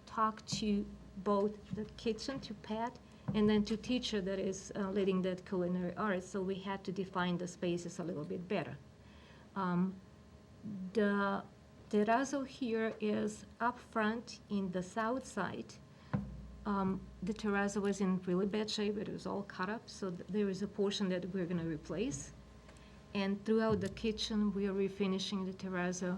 talk to both the kitchen, to Pat, and then to teacher that is leading that culinary arts, so we had to define the spaces a little bit better. The terrazzo here is up front in the south side. The terrazzo was in really bad shape. It was all cut up, so there is a portion that we're going to replace. And throughout the kitchen, we are refinishing the terrazzo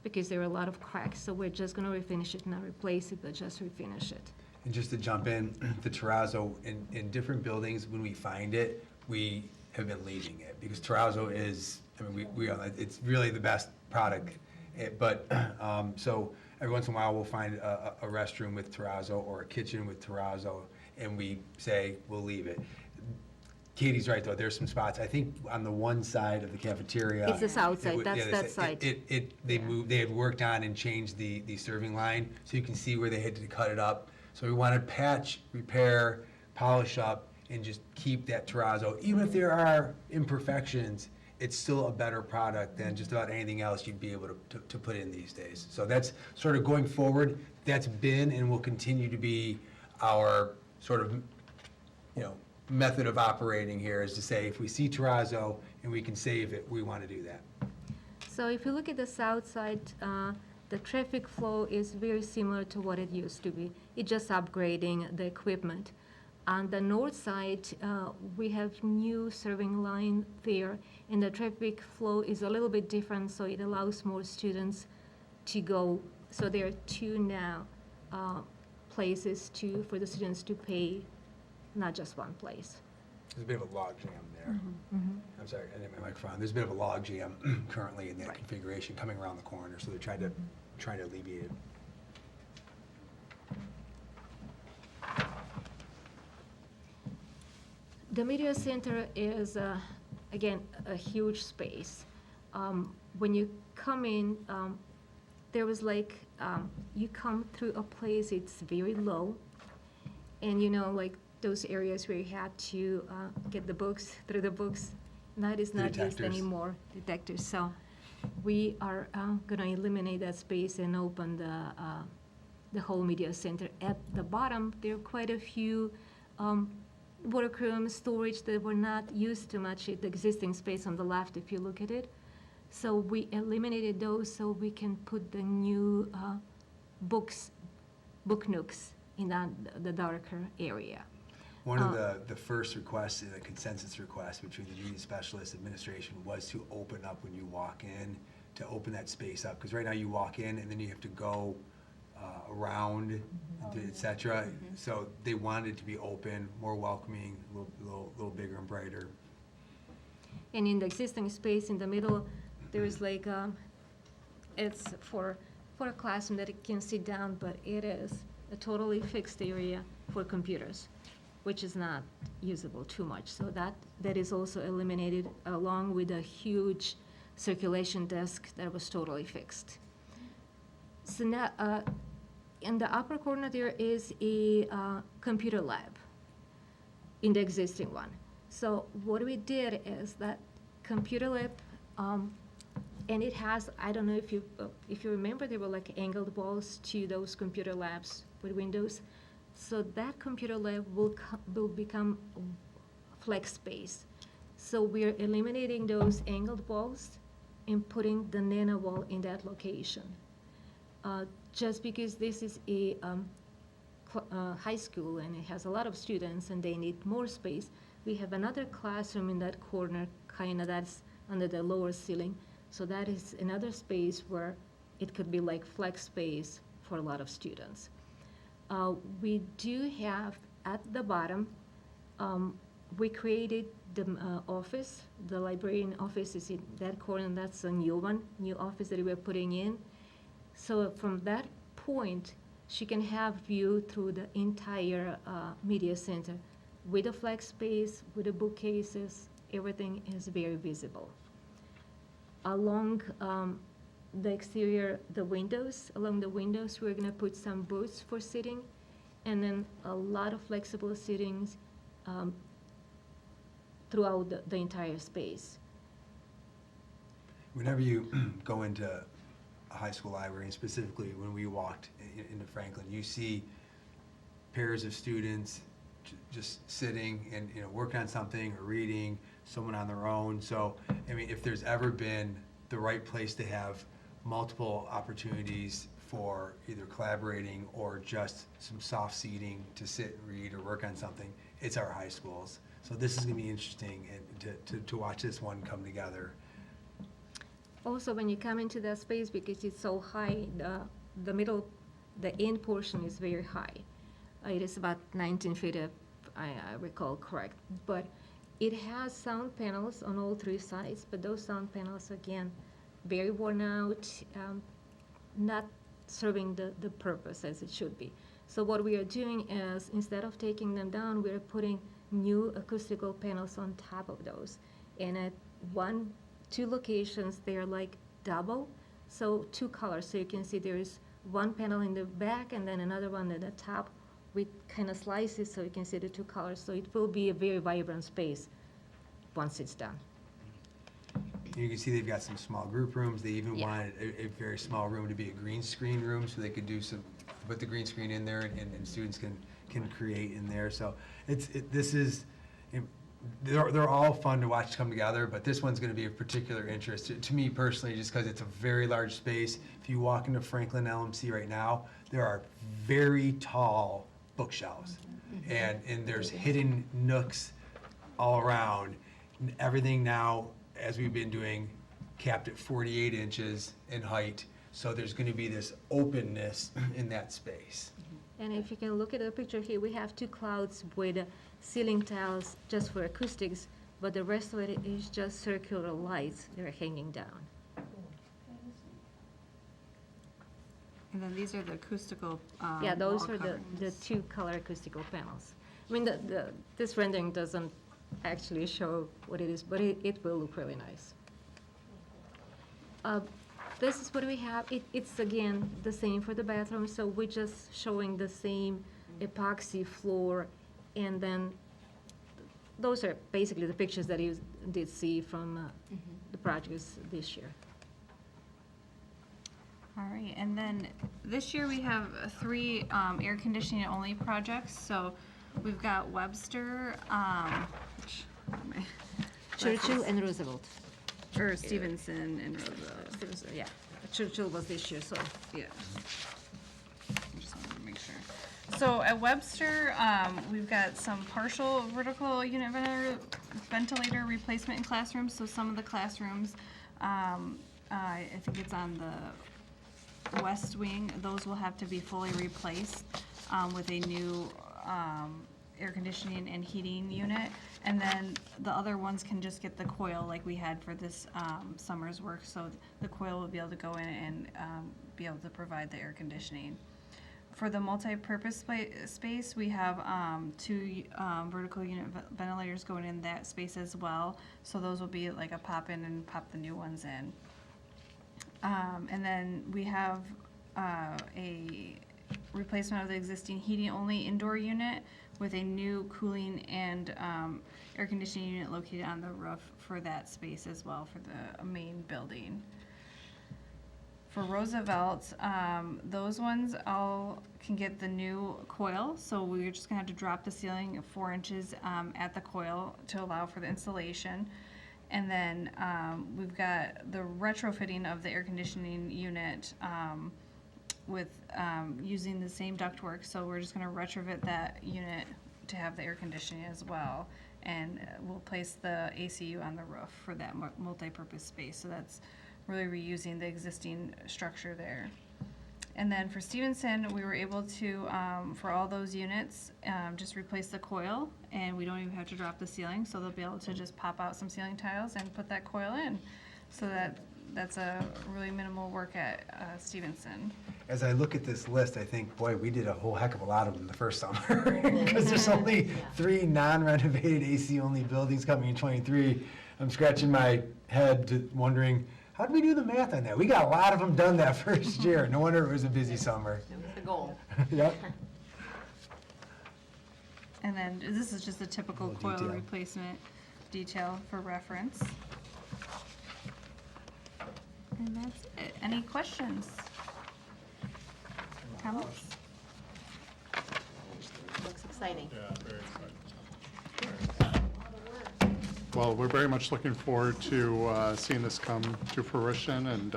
because there are a lot of cracks, so we're just going to refinish it, not replace it, but just refinish it. And just to jump in, the terrazzo, in different buildings, when we find it, we have been leaving it, because terrazzo is, I mean, it's really the best product. So every once in a while, we'll find a restroom with terrazzo or a kitchen with terrazzo, and we say, we'll leave it. Katie's right, though, there's some spots, I think on the one side of the cafeteria. It's the south side, it would- that's yeah, that side. They had worked on and changed the serving line, so you can see where they had to cut it up. So we wanted patch, repair, polish up, and just keep that terrazzo. Even if there are imperfections, it's still a better product than just about anything else you'd be able to put in these days. So that's sort of going forward, that's been and will continue to be our sort of, method of operating here, is to say, if we see terrazzo and we can save it, we want to do that. So if you look at the south side, the traffic flow is very similar to what it used to be. It's just upgrading the equipment. On the north side, we have new serving line there, and the traffic flow is a little bit different, so it allows more students to go. So there are 2 now places for the students to pay, not just one place. There's a bit of a log jam there. I'm sorry, I didn't have my microphone. There's a bit of a log jam currently in that configuration coming around the corner, so they're trying to alleviate it. The media center is, again, a huge space. When you come in, there was like, you come through a place, it's very low, and like those areas where you had to get the books, through the books, that is not used detectors. anymore, detectors. So we are going to eliminate that space and open the whole media center. At the bottom, there are quite a few workroom storage that were not used too much in the existing space on the left, if you look at it. So we eliminated those so we can put the new book nooks in the darker area. One of the first requests, the consensus request between the union specialist administration, was to open up when you walk in, to open that space up. Because right now you walk in and then you have to go around, et cetera. So they wanted it to be open, more welcoming, a little bigger and brighter. And in the existing space in the middle, there is like, it's for a classroom that it can sit down, but it is a totally fixed area for computers, which is not usable too much. So that is also eliminated, along with a huge circulation desk that was totally fixed. So now, in the upper corner, there is a computer lab in the existing one. So what we did is that computer lab, and it has, I don't know if you remember, there were like angled walls to those computer labs with windows. So that computer lab will become flex space. So we're eliminating those angled walls and putting the nano wall in that location. Just because this is a high school and it has a lot of students and they need more space, we have another classroom in that corner, kind of that's under the lower ceiling. So that is another space where it could be like flex space for a lot of students. We do have at the bottom, we created the office. The librarian office is in that corner, and that's a new office that we're putting in. So from that point, she can have view through the entire media center with a flex space, with the bookcases. Everything is very visible. Along the exterior, along the windows, we're gonna put some booths for sitting, and then a lot of flexible sittings throughout the entire space. Whenever you go into a high school library, and specifically when we walked into Franklin, you see pairs of students just sitting and, working on something or reading, someone on their own. So, I mean, if there's ever been the right place to have multiple opportunities for either collaborating or just some soft seating to sit and read or work on something, it's our high schools. So this is gonna be interesting and to watch this one come together. Also, when you come into that space, because it's so high, the end portion is very high. It is about 19 feet up, I recall correct. But it has sound panels on all three sides, but those sound panels, again, very worn out, not serving the purpose as it should be. So what we are doing is, instead of taking them down, we are putting new acoustical panels on top of those. And at two locations, they are like double, so two colors. So you can see there is one panel in the back and then another one at the top with kind of slices, so you can see the two colors. So it will be a very vibrant space once it's done. You can see they've got some small group rooms. They even Yeah. wanted a very small room to be a green screen room, so they could put the green screen in there and students can create in there. So they're all fun to watch come together, but this one's gonna be of particular interest to me personally, just because it's a very large space. If you walk into Franklin LMC right now, there are very tall bookshelves, and there's hidden nooks all around. And everything now, as we've been doing, capped at 48 inches in height, so there's gonna be this openness in that space. And if you can look at the picture here, we have two clouds with ceiling tiles just for acoustics, but the rest of it is just circular lights that are hanging down. And then these are the acoustical Yeah, those wall are the coverings. two color acoustical panels. I mean, this rendering doesn't actually show what it is, but it will look really nice. This is what we have. It's again the same for the bathroom, so we're just showing the same epoxy floor, and then those are basically the pictures that you did see from the projects this year. All right, and then this year we have 3 air conditioning only projects. So we've got Webster, Churchill and Roosevelt. or Stevenson and Roosevelt. Yeah, Churchill was this year, so. Yeah. I just wanted to make sure. So at Webster, we've got some partial vertical unit ventilator replacement in classrooms. So some of the classrooms, I think it's on the west wing, those will have to be fully replaced with a new air conditioning and heating unit. And then the other ones can just get the coil like we had for this summer's work. So the coil will be able to go in and be able to provide the air conditioning. For the multi-purpose space, we have 2 vertical unit ventilators going in that space as well. So those will be like a pop in and pop the new ones in. And then we have a replacement of the existing heating-only indoor unit with a new cooling and air conditioning unit located on the roof for that space as well for the main building. For Roosevelt, those ones all can get the new coil, so we're just gonna have to drop the ceiling 4 inches at the coil to allow for the installation. And then we've got the retrofitting of the air conditioning unit with using the same ductwork, so we're just gonna retrofit that unit to have the air conditioning as well. And we'll place the ACU on the roof for that multi-purpose space, so that's really reusing the existing structure there. And then for Stevenson, we were able to, for all those units, just replace the coil, and we don't even have to drop the ceiling, so they'll be able to just pop out some ceiling tiles and put that coil in. So that's a really minimal work at Stevenson. As I look at this list, I think, boy, we did a whole heck of a lot of them the first summer. Because there's only 3 non-renovated AC-only buildings coming in '23. I'm scratching my head wondering, how did we do the math on that? We got a lot of them done that first year. No wonder it was a busy summer. That was the goal. Yep. And then this is just a typical Little coil detail. replacement detail for reference. And that's it. Any questions? Comments? Looks exciting. Well, we're very much looking forward to seeing this come to fruition, and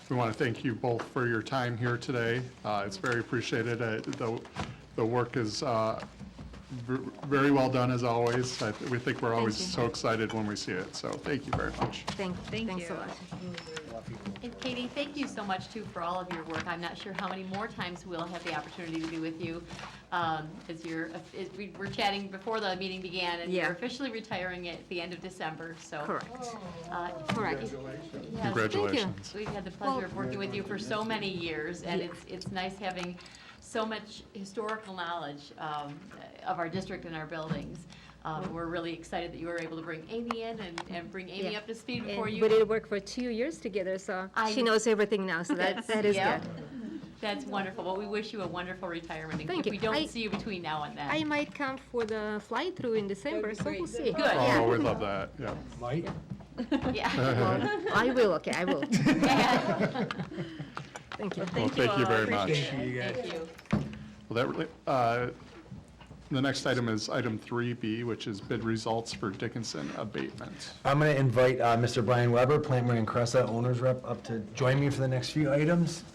we want to thank you both for your time here today. It's very appreciated. The work is very well done, as always. We think we're always so excited when we see it, so thank you very much. Thanks a lot. And Katie, thank you so much too for all of your work. I'm not sure how many more times we'll have the opportunity to be with you. We were chatting before the meeting began, and you're Yeah. officially retiring at the end of December, so. Correct. Correct. Congratulations. We've had the pleasure of working with you for so many years, and it's nice having so much historical knowledge of our district and our buildings. We're really excited that you were able to bring Amy in and bring Amy up to speed before And you. we did work for 2 years together, so I- she knows everything now, so that is Yeah. good. That's wonderful. Well, we wish you a wonderful retirement. Thank If you. we don't see you between now and then. I might come for the fly-through in December, so we'll see. Good. Oh, we love that, yeah. Mike? Yeah. Well, I will, okay, I will. Yeah. Thank you. Well, thank you very much. Thank you, guys. Thank you. Well, that really, the next item is item 3B, which is bid results for Dickinson abatement. I'm going to invite Mr. Brian Weber, Plant Moran Cressa Owners Rep, up to join me for the next few items.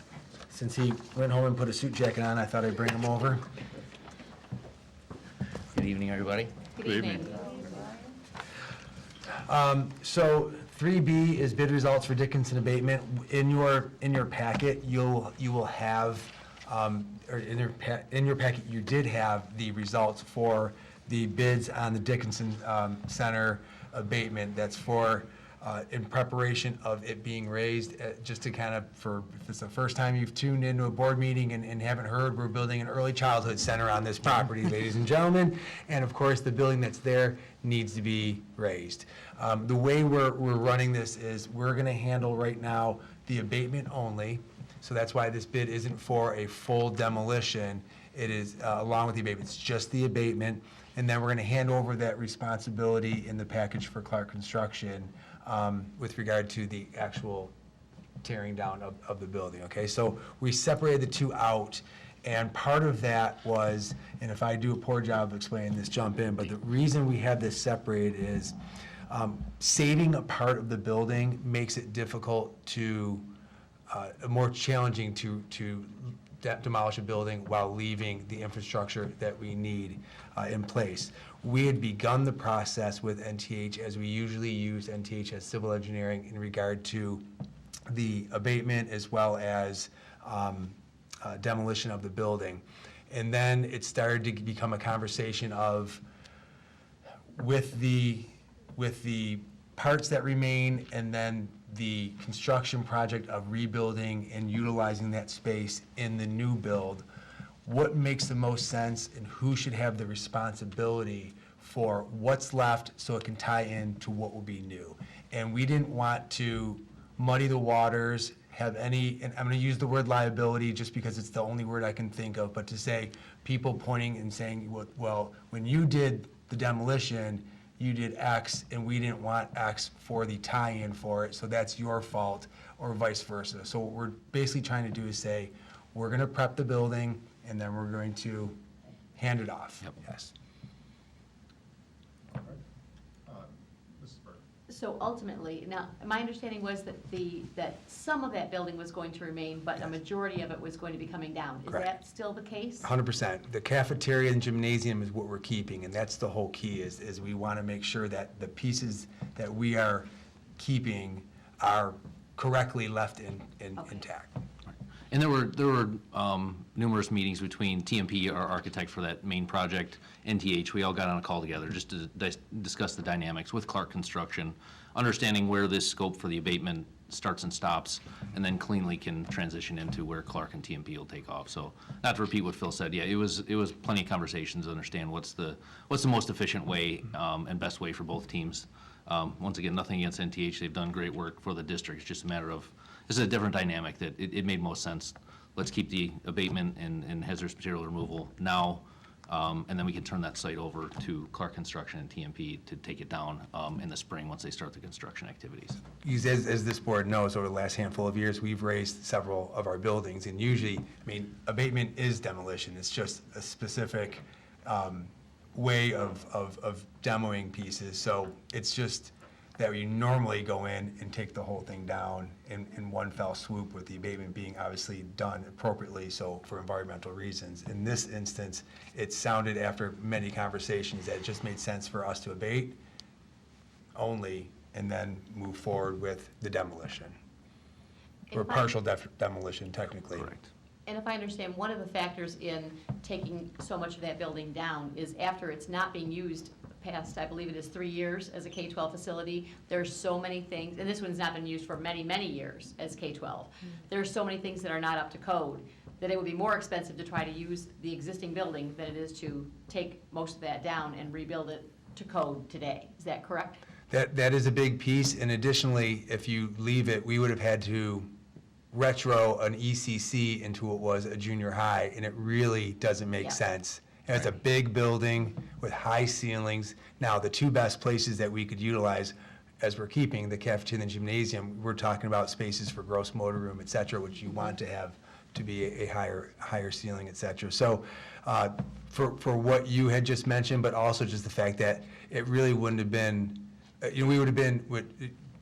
Since he went home and put a suit jacket on, I thought I'd bring him over. Good evening, everybody. Good Good evening. evening. So 3B is bid results for Dickinson abatement. In your packet, you will have, or in your packet, you did have the results for the bids on the Dickinson Center abatement. That's for, in preparation of it being raised, just to kind of, if it's the first time you've tuned into a board meeting and haven't heard, we're building an early childhood center on this property, ladies and gentlemen. And of course, the building that's there needs to be raised. The way we're running this is we're going to handle right now the abatement only. So that's why this bid isn't for a full demolition. It is, along with the abatement, it's just the abatement. And then we're going to hand over that responsibility in the package for Clark Construction with regard to the actual tearing down of the building, okay? So we separated the two out, and part of that was, and if I do a poor job of explaining this, jump in, but the reason we have this separated is saving a part of the building makes it difficult to, more challenging to demolish a building while leaving the infrastructure that we need in place. We had begun the process with NTH, as we usually use NTH as civil engineering in regard to the abatement as well as demolition of the building. And then it started to become a conversation of, with the parts that remain, and then the construction project of rebuilding and utilizing that space in the new build, what makes the most sense and who should have the responsibility for what's left so it can tie in to what will be new. And we didn't want to muddy the waters, have any, and I'm gonna use the word liability just because it's the only word I can think of, but to say, people pointing and saying, well, when you did the demolition, you did X, and we didn't want X for the tie-in for it, so that's your fault, or vice versa. So what we're basically trying to do is say, we're gonna prep the building, and then we're going to hand it off. Yep. Yes. Mrs. Burke. So ultimately, now, my understanding was that that some of that building was going to remain, but a majority of it was going to be coming down. Is Correct. that still the case? 100%. The cafeteria and gymnasium is what we're keeping, and that's the whole key, is we want to make sure that the pieces that we are keeping are correctly left intact. And there were numerous meetings between TMP, our architect for that main project, NTH. We all got on a call together just to discuss the dynamics with Clark Construction, understanding where this scope for the abatement starts and stops, and then cleanly can transition into where Clark and TMP will take off. So not to repeat what Phil said, yeah, it was plenty of conversations to understand what's the most efficient way and best way for both teams. Once again, nothing against NTH. They've done great work for the district. It's just a matter of, this is a different dynamic that it made most sense. Let's keep the abatement and hazardous material removal now, and then we can turn that site over to Clark Construction and TMP to take it down in the spring once they start the construction activities. As this board knows, over the last handful of years, we've raised several of our buildings, and usually, I mean, abatement is demolition. It's just a specific way of demoing pieces. So it's just that we normally go in and take the whole thing down in one fell swoop, with the abatement being obviously done appropriately, so for environmental reasons. In this instance, it sounded, after many conversations, that it just made sense for us to abate only and then move forward with the demolition. Or If I- partial demolition, technically. Correct. And if I understand, one of the factors in taking so much of that building down is after it's not being used past, I believe it is 3 years as a K-12 facility, there's so many things, and this one's not been used for many, many years as K-12. There's so many things that are not up to code, that it would be more expensive to try to use the existing building than it is to take most of that down and rebuild it to code today. Is that correct? That is a big piece, and additionally, if you leave it, we would have had to retro an ECC into what was a junior high, and it really doesn't make Yeah. sense. And it's a big building with high ceilings. Now, the two best places that we could utilize, as we're keeping the cafeteria and gymnasium, we're talking about spaces for gross motor room, et cetera, which you want to have to be a higher ceiling, et cetera. So for what you had just mentioned, but also just the fact that it really wouldn't have been, we would have been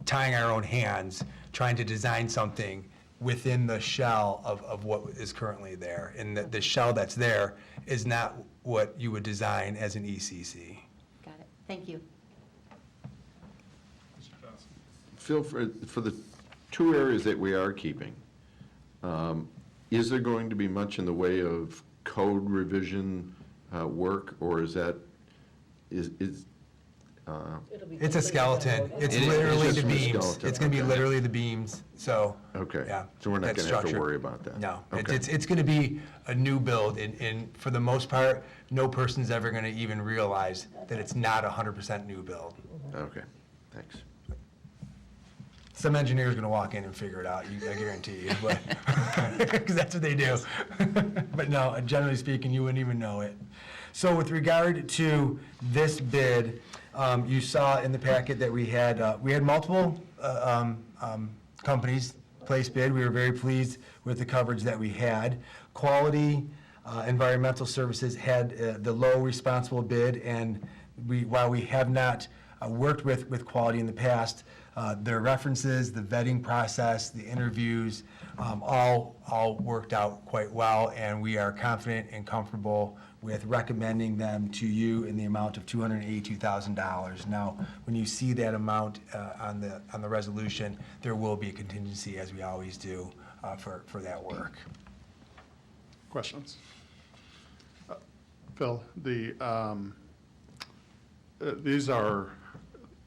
tying our own hands, trying to design something within the shell of what is currently there. And the shell that's there is not what you would design as an ECC. Got it. Thank you. Mr. Johnson. Phil, for the two areas that we are keeping, is there going to be much in the way of code revision work, or is that, It'll be It's a completely skeleton. demoed. It's It is literally just the a beams. skeleton, It's gonna be okay. literally the beams, so. okay, Yeah. so we're not that's going to have to structure. worry about that? No, Okay. it's gonna be a new build, and for the most part, no person's ever gonna even realize that it's not 100% new build. Okay, thanks. Some engineer's gonna walk in and figure it out, I guarantee you, but, because that's what they do. But no, generally speaking, you wouldn't even know it. So with regard to this bid, you saw in the packet that we had multiple companies place bid. We were very pleased with the coverage that we had. Quality Environmental Services had the low responsible bid, and while we have not worked with Quality in the past, their references, the vetting process, the interviews, all worked out quite well, and we are confident and comfortable with recommending them to you in the amount of $282,000. Now, when you see that amount on the resolution, there will be a contingency, as we always do, for that work. Questions? Phil,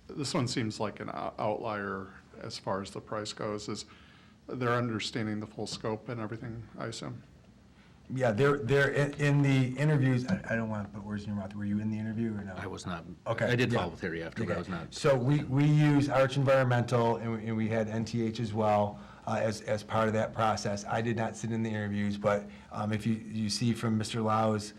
this one seems like an outlier as far as the price goes. Is they're understanding the full scope and everything, I assume? Yeah, they're in the interviews, I don't want to put words in your mouth. Were you in the interview or no? I was not. Okay, I did yeah. follow with Harry after, but I was not. So we use Arch Environmental, and we had NTH as well, as part of that process. I did not sit in the interviews, but if you see from Mr. Lau's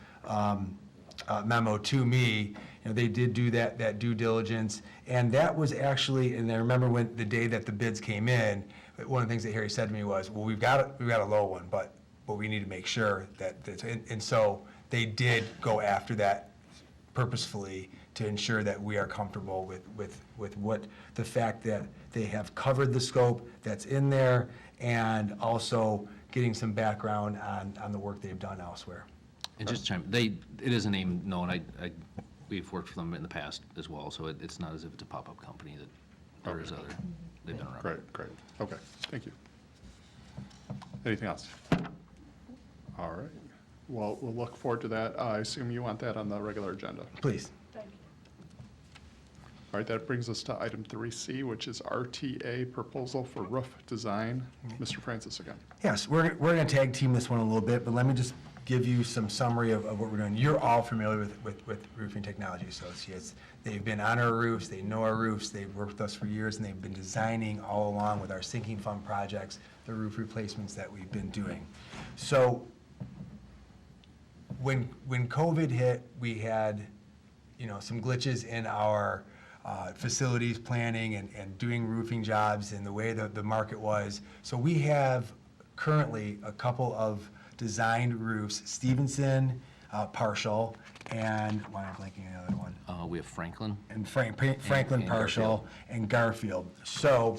memo to me, they did do that due diligence, and that was actually, and I remember when the day that the bids came in, one of the things that Harry said to me was, well, we've got a low one, but we need to make sure that, and so they did go after that purposefully to ensure that we are comfortable with what the fact that they have covered the scope that's in there, and also getting some background on the work they've done elsewhere. And just chime, it is a name known, we've worked for them in the past as well, so it's not as if it's a pop-up company that there is other, they've been around. Great. Okay, thank you. Anything else? All right. Well, we'll look forward to that. I assume you want that on the regular agenda. Please. All right, that brings us to item 3C, which is RTA proposal for roof design. Mr. Francis again. Yes, we're going to tag team this one a little bit, but let me just give you some summary of what we're doing. You're all familiar with Roofing Technology Associates. They've been on our roofs, they know our roofs, they've worked with us for years, and they've been designing all along with our sinking fund projects, the roof replacements that we've been doing. So when COVID hit, we had, some glitches in our facilities planning and doing roofing jobs and the way that the market was. So we have currently a couple of designed roofs, Stevenson, partial, and why am I blanking on the other one? We have Franklin. And Franklin and partial and Garfield. So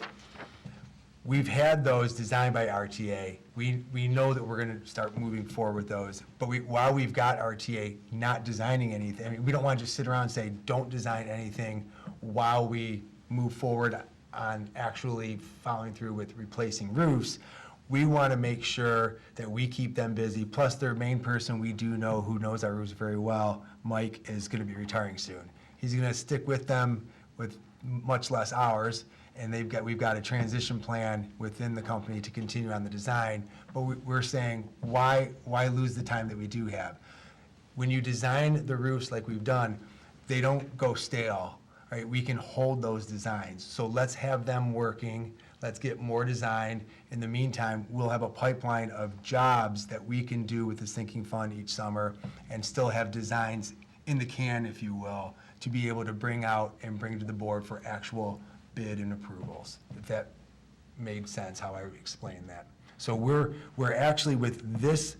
we've had those designed by RTA. We know that we're going to start moving forward with those. But while we've got RTA not designing anything, we don't want to just sit around and say, don't design anything while we move forward on actually following through with replacing roofs. We want to make sure that we keep them busy. Plus, their main person we do know who knows our roofs very well, Mike, is going to be retiring soon. He's going to stick with them with much less hours, and we've got a transition plan within the company to continue on the design. But we're saying, why lose the time that we do have? When you design the roofs like we've done, they don't go stale, right? We can hold those designs. So let's have them working. Let's get more designed. In the meantime, we'll have a pipeline of jobs that we can do with the sinking fund each summer and still have designs in the can, if you will, to be able to bring out and bring to the board for actual bid and approvals, if that made sense how I explained that. So we're actually with this,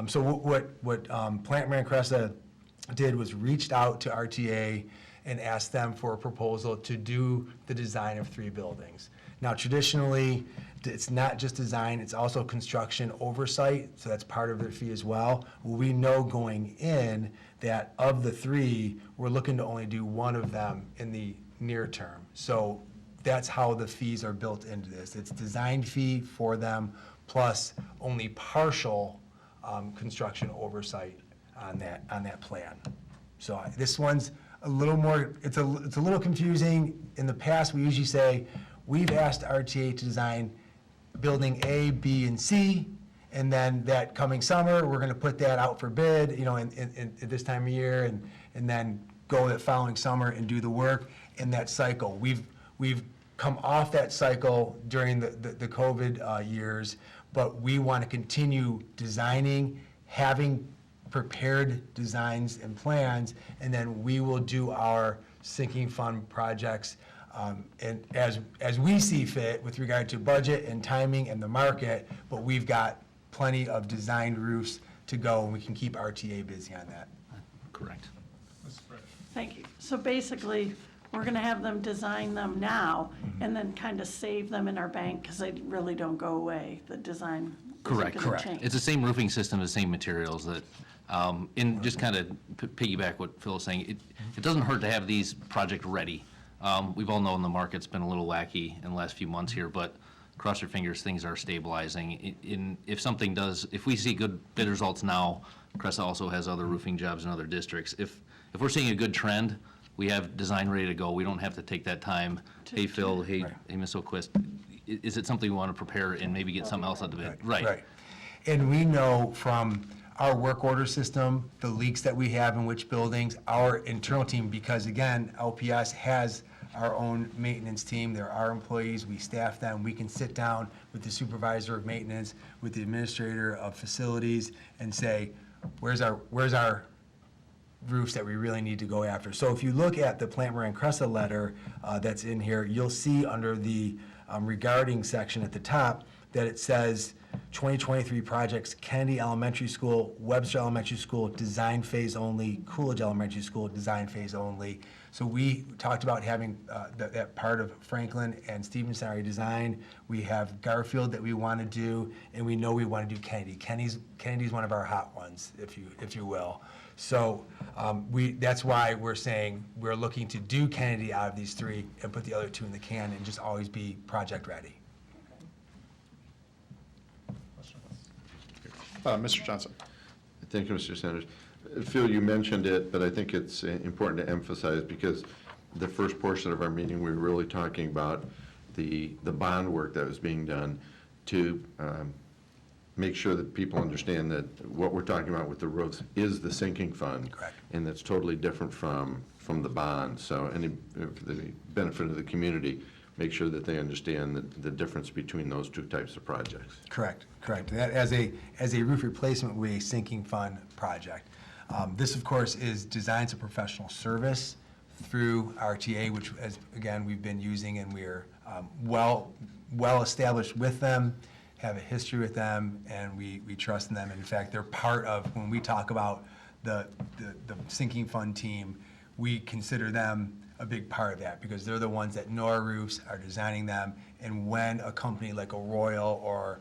so what Plant Moran Cressa did was reached out to RTA and asked them for a proposal to do the design of 3 buildings. Now, traditionally, it's not just design, it's also construction oversight, so that's part of their fee as well. We know going in that of the 3, we're looking to only do 1 of them in the near term. So that's how the fees are built into this. It's design fee for them, plus only partial construction oversight on that plan. So this one's a little more, it's a little confusing. In the past, we usually say, we've asked RTA to design building A, B, and C, and then that coming summer, we're gonna put that out for bid, at this time of year, and then go that following summer and do the work in that cycle. We've come off that cycle during the COVID years, but we want to continue designing, having prepared designs and plans, and then we will do our sinking fund projects and as we see fit with regard to budget and timing and the market, but we've got plenty of designed roofs to go, and we can keep RTA busy on that. Correct. Thank you. So basically, we're going to have them design them now and then kind of save them in our bank because they really don't go away. The design Correct. isn't going to change. It's the same roofing system, the same materials that, and just kind of piggyback what Phil is saying, it doesn't hurt to have these project ready. We've all known the market's been a little wacky in the last few months here, but cross your fingers, things are stabilizing. If we see good bid results now, Cressa also has other roofing jobs in other districts. If we're seeing a good trend, we have design ready to go. We don't have to take that time. Hey, Phil, hey, Ms. O'Quist, is it something we want to prepare and maybe get something else out of it? Right. And we know from our work order system, the leaks that we have in which buildings, our internal team, because again, LPS has our own maintenance team, they're our employees, we staff them, we can sit down with the supervisor of maintenance, with the administrator of facilities, and say, where's our roofs that we really need to go after? So if you look at the Plant Moran Cressa letter that's in here, you'll see under the regarding section at the top that it says 2023 projects, Kennedy Elementary School, Webster Elementary School, design phase only, Coolidge Elementary School, design phase only. So we talked about having that part of Franklin and Stevenson already designed. We have Garfield that we want to do, and we know we want to do Kennedy. Kennedy's one of our hot ones, if you will. So that's why we're saying we're looking to do Kennedy out of these three and put the other two in the can and just always be project ready. Mr. Johnson. Thank you, Mr. Sanders. Phil, you mentioned it, but I think it's important to emphasize because the first portion of our meeting, we were really talking about the bond work that was being done to make sure that people understand that what we're talking about with the roofs is the sinking fund. Correct. And that's totally different from the bond. So for the benefit of the community, make sure that they understand the difference between those two types of projects. Correct. That as a roof replacement with a sinking fund project. This, of course, is designed as a professional service through RTA, which, again, we've been using, and we're well established with them, have a history with them, and we trust in them. And in fact, they're part of, when we talk about the sinking fund team, we consider them a big part of that because they're the ones that know our roofs, are designing them, and when a company like a Royal or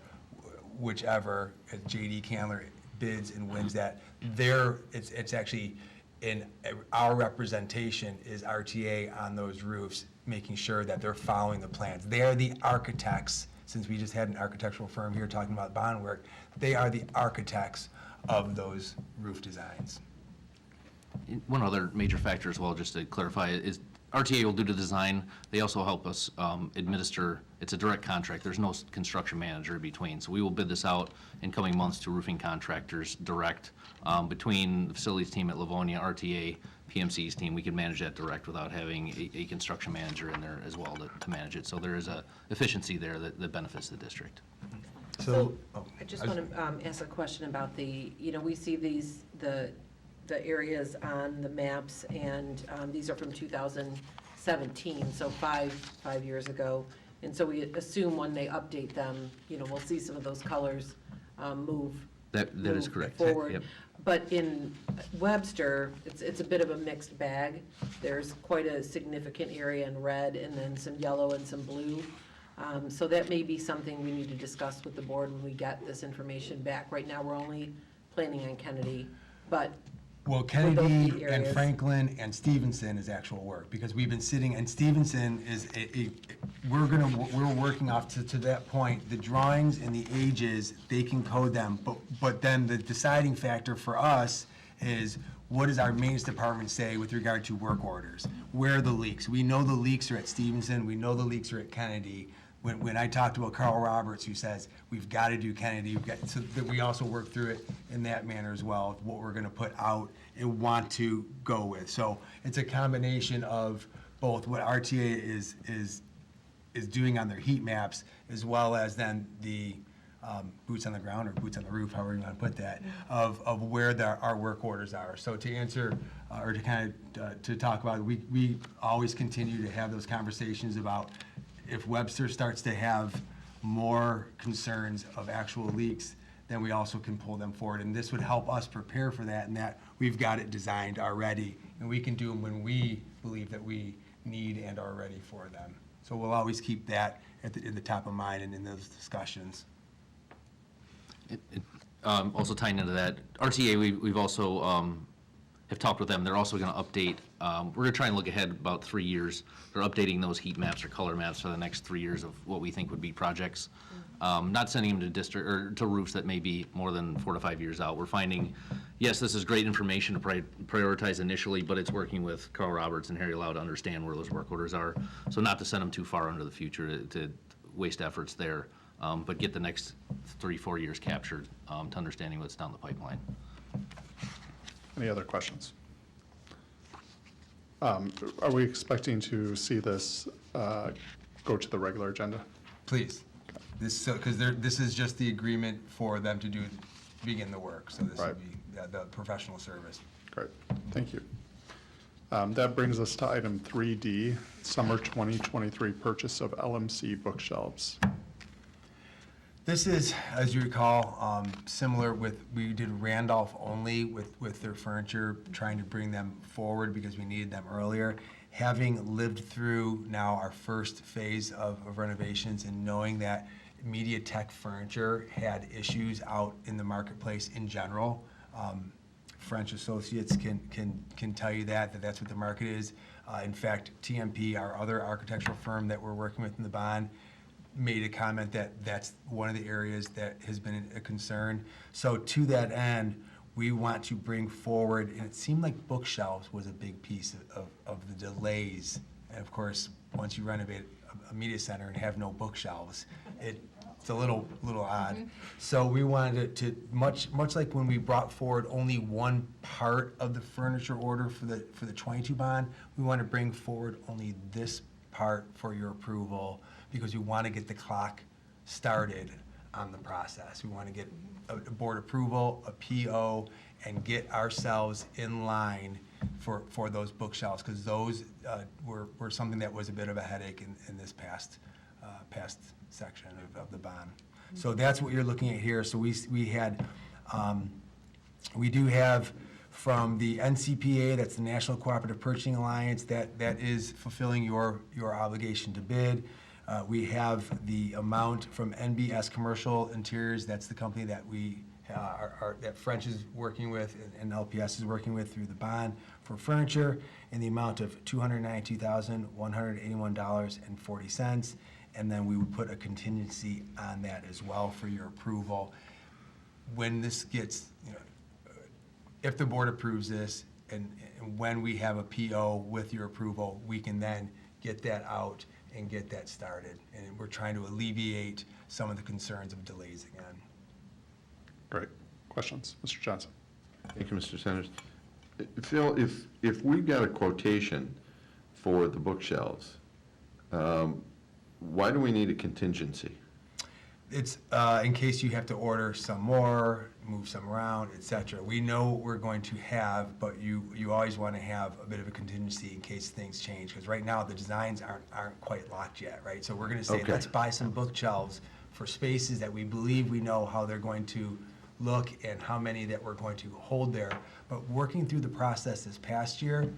whichever, J.D. Candler bids and wins that, it's actually in our representation is RTA on those roofs, making sure that they're following the plans. They are the architects, since we just had an architectural firm here talking about bond work, they are the architects of those roof designs. One other major factor as well, just to clarify, is RTA will do the design. They also help us administer. It's a direct contract. There's no construction manager in between. So we will bid this out in coming months to roofing contractors direct. Between the facilities team at Livonia, RTA, PMC's team, we can manage that direct without having a construction manager in there as well to manage it. So there is a efficiency there that benefits the district. So I just want to ask a question about we see the areas on the maps, and these are from 2017, so five years ago. And so we assume when they update them, we'll see some of those colors move. That is correct. Forward. Yep. But in Webster, it's a bit of a mixed bag. There's quite a significant area in red, and then some yellow and some blue. So that may be something we need to discuss with the board when we get this information back. Right now, we're only planning on Kennedy, but well, Kennedy and Franklin and Stevenson is actual work, because we've been sitting, and Stevenson is we're working off to that point. The drawings and the ages, they can code them, but then the deciding factor for us is what does our maintenance department say with regard to work orders? Where are the leaks? We know the leaks are at Stevenson, we know the leaks are at Kennedy. When I talked about Carl Roberts, who says, we've got to do Kennedy, so that we also work through it in that manner as well, of what we're going to put out and want to go with. So it's a combination of both what RTA is doing on their heat maps, as well as then the boots on the ground or boots on the roof, however you want to put that, of where our work orders are. So to answer, or to kind of to talk about, we always continue to have those conversations about if Webster starts to have more concerns of actual leaks, then we also can pull them forward. And this would help us prepare for that, and that we've got it designed already, and we can do them when we believe that we need and are ready for them. So we'll always keep that at the top of mind and in those discussions. Also tying into that, RTA, we've also have talked with them. They're also going to update, we're going to try and look ahead about 3 years. They're updating those heat maps or color maps for the next 3 years of what we think would be projects. Not sending them to district, or to roofs that may be more than 4 to 5 years out. We're finding, yes, this is great information to prioritize initially, but it's working with Carl Roberts and Harry Lau to understand where those work orders are. So not to send them too far into the future to waste efforts there, but get the next 3-4 years captured to understanding what's down the pipeline. Any other questions? Are we expecting to see this go to the regular agenda? Please. Because this is just the agreement for them to begin the work, so this Right. would be the professional service. Great, thank you. That brings us to item 3D, summer 2023 purchase of LMC bookshelves. This is, as you recall, similar we did Randolph only with their furniture, trying to bring them forward because we needed them earlier. Having lived through now our first phase of renovations and knowing that MediaTek furniture had issues out in the marketplace in general, French Associates can tell you that's what the market is. In fact, TMP, our other architectural firm that we're working with in the bond, made a comment that that's one of the areas that has been a concern. So to that end, we want to bring forward, and it seemed like bookshelves was a big piece of the delays. And of course, once you renovate a media center and have no bookshelves, it's a little odd. So we wanted to much like when we brought forward only one part of the furniture order for the 22 bond, we want to bring forward only this part for your approval because we want to get the clock started on the process. We want to get a board approval, a PO, and get ourselves in line for those bookshelves, because those were something that was a bit of a headache in this past section of the bond. So that's what you're looking at here. So we do have from the NCPA, that's the National Cooperative Purchasing Alliance, that is fulfilling your obligation to bid. We have the amount from NBS Commercial Interiors, that's the company that that French is working with and LPS is working with through the bond for furniture, in the amount of $292,181.40. And then we would put a contingency on that as well for your approval. When this gets, if the board approves this, and when we have a PO with your approval, we can then get that out and get that started. And we're trying to alleviate some of the concerns of delays again. Great. Questions? Mr. Johnson? Thank you, Mr. Sanders. Phil, if we got a quotation for the bookshelves, why do we need a contingency? It's in case you have to order some more, move some around, et cetera. We know what we're going to have, but you always want to have a bit of a contingency in case things change, because right now the designs aren't quite locked yet, right? So we're going to say, Okay. let's buy some bookshelves for spaces that we believe we know how they're going to look and how many that we're going to hold there. But working through the process this past year,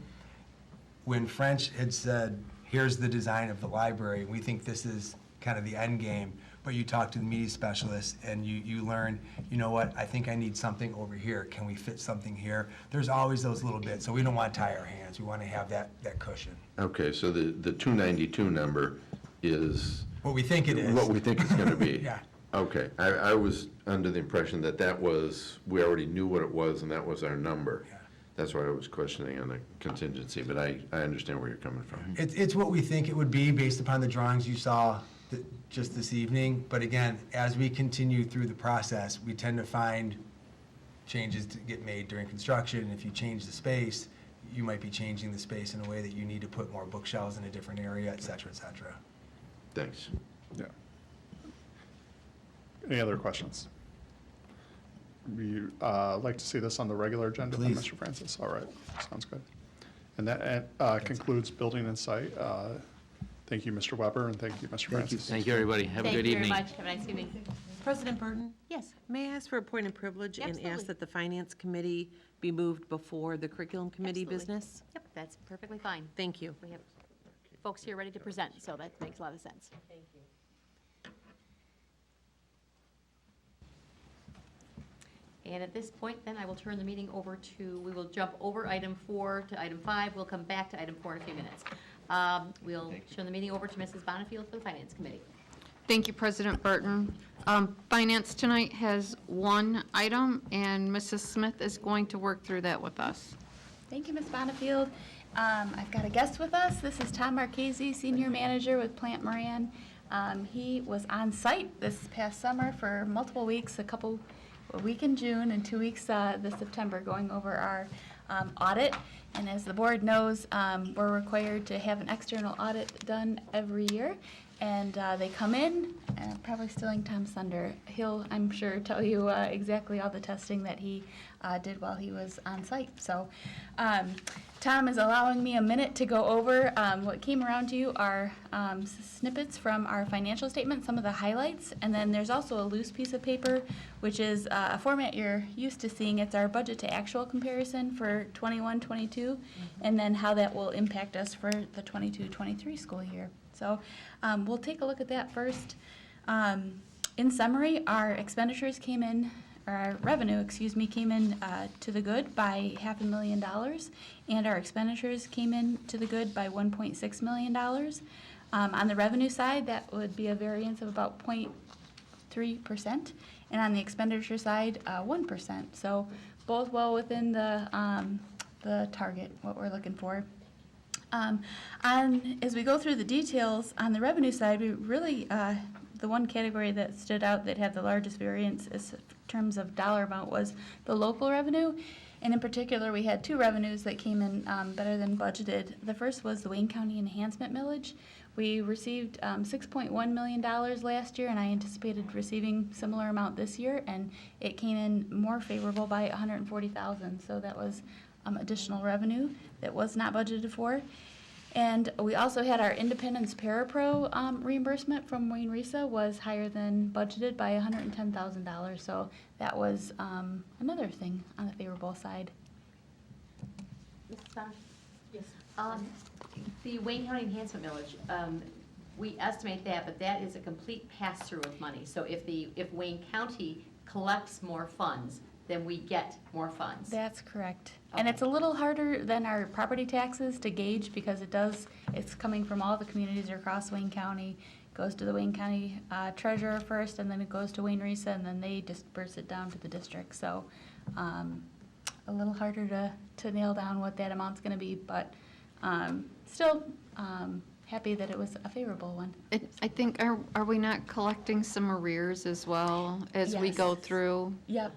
when French had said, here's the design of the library, we think this is kind of the end game, but you talk to the media specialist and you learn, you know what, I think I need something over here. Can we fit something here? There's always those little bits, so we don't want to tie our hands. We want to have that cushion. Okay, so the 292 number is What we think it is. what we think it's going to be? Yeah. Okay, I was under the impression that was, we already knew what it was and that was our number. Yeah. That's why I was questioning on the contingency, but I understand where you're coming from. It's what we think it would be based upon the drawings you saw just this evening. But again, as we continue through the process, we tend to find changes to get made during construction. If you change the space, you might be changing the space in a way that you need to put more bookshelves in a different area, et cetera, et cetera. Thanks. Yeah. Any other questions? Would you like to see this on the regular agenda, then, Please. Mr. Francis? All right, sounds good. And that concludes building and site. Thank you, Mr. Weber, and thank you, Mr. Francis. Thank you, everybody. Have a good evening. Thank you very much. Have a nice evening. President Burton, Yes. may I ask for a point of privilege and Absolutely. ask that the Finance Committee be moved before the Curriculum Committee Absolutely. business? Yep, that's perfectly fine. Thank you. We have folks here ready to present, so that makes a lot of sense. Thank you. And at this point, then, I will turn the meeting over to, we will jump over item 4 to item 5. We'll come back to item 4 in a few minutes. We'll turn the meeting over to Mrs. Bonnefield for the Finance Committee. Thank you, President Burton. Finance tonight has one item, and Mrs. Smith is going to work through that with us. Thank you, Ms. Bonnefield. I've got a guest with us. This is Tom Marchese, Senior Manager with Plant Moran. He was on site this past summer for multiple weeks, a week in June and 2 weeks this September, going over our audit. And as the board knows, we're required to have an external audit done every year. And they come in, probably stealing Tom's thunder. He'll, I'm sure, tell you exactly all the testing that he did while he was on site. So Tom is allowing me a minute to go over what came around to you are snippets from our financial statement, some of the highlights, and then there's also a loose piece of paper, which is a format you're used to seeing. It's our budget to actual comparison for 21-22, and then how that will impact us for the 22-23 school year. So we'll take a look at that first. In summary, our expenditures came in, or our revenue, came in to the good by $500,000, and our expenditures came in to the good by $1.6 million. On the revenue side, that would be a variance of about 0.3%, and on the expenditure side, 1%. So both well within the target, what we're looking for. As we go through the details, on the revenue side, we really, the one category that stood out that had the largest variance in terms of dollar amount was the local revenue. And in particular, we had two revenues that came in better than budgeted. The first was the Wayne County Enhancement Millage. We received $6.1 million last year, and I anticipated receiving similar amount this year, and it came in more favorable by $140,000. So that was additional revenue that was not budgeted for. And we also had our Independence Parapro reimbursement from Wayne Risa was higher than budgeted by $110,000. So that was another thing on the favorable side. Mrs. Bonner? Yes. The Wayne County Enhancement Millage, we estimate that, but that is a complete pass-through of money. So if Wayne County collects more funds, then we get more funds. That's correct. And it's a little harder than our property taxes to gauge because it's coming from all the communities across Wayne County. It goes to the Wayne County treasurer first, and then it goes to Wayne Risa, and then they disperse it down to the district. So a little harder to nail down what that amount's going to be, but still happy that it was a favorable one. I think, are we not collecting some arrears as well as we Yes. go through? Yep.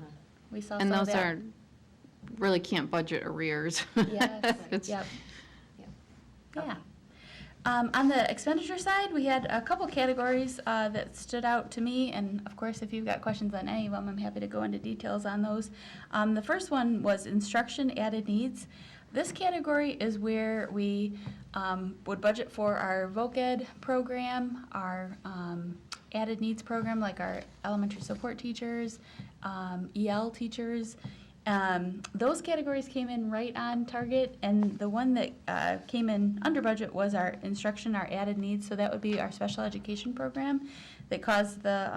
We saw And some of those that. are, really can't budget arrears. Yes, It's- yep. Yep. Yeah. On the expenditure side, we had a couple categories that stood out to me, and of course, if you've got questions on any of them, I'm happy to go into details on those. The first one was instruction added needs. This category is where we would budget for our voc ed program, our added needs program, like our elementary support teachers, EL teachers. Those categories came in right on target, and the one that came in under budget was our instruction, our added needs. So that would be our special education program that caused the,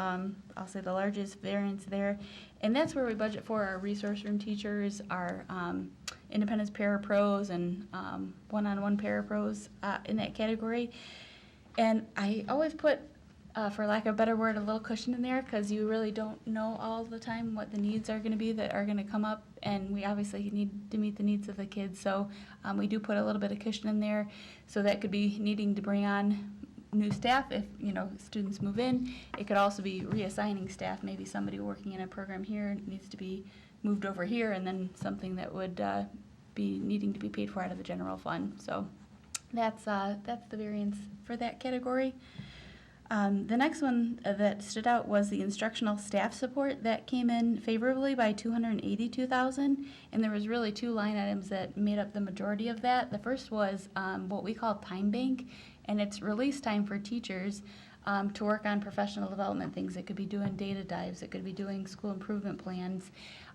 I'll say the largest variance there. And that's where we budget for our resource room teachers, our independence parapros, and one-on-one parapros in that category. And I always put, for lack of a better word, a little cushion in there, because you really don't know all the time what the needs are going to be that are going to come up, and we obviously need to meet the needs of the kids. So we do put a little bit of cushion in there. So that could be needing to bring on new staff if, students move in. It could also be reassigning staff. Maybe somebody working in a program here needs to be moved over here, and then something that would be needing to be paid for out of the general fund. So that's the variance for that category. The next one that stood out was the instructional staff support. That came in favorably by $282,000, and there was really two line items that made up the majority of that. The first was what we call time bank, and it's release time for teachers to work on professional development things. It could be doing data dives, it could be doing school improvement plans,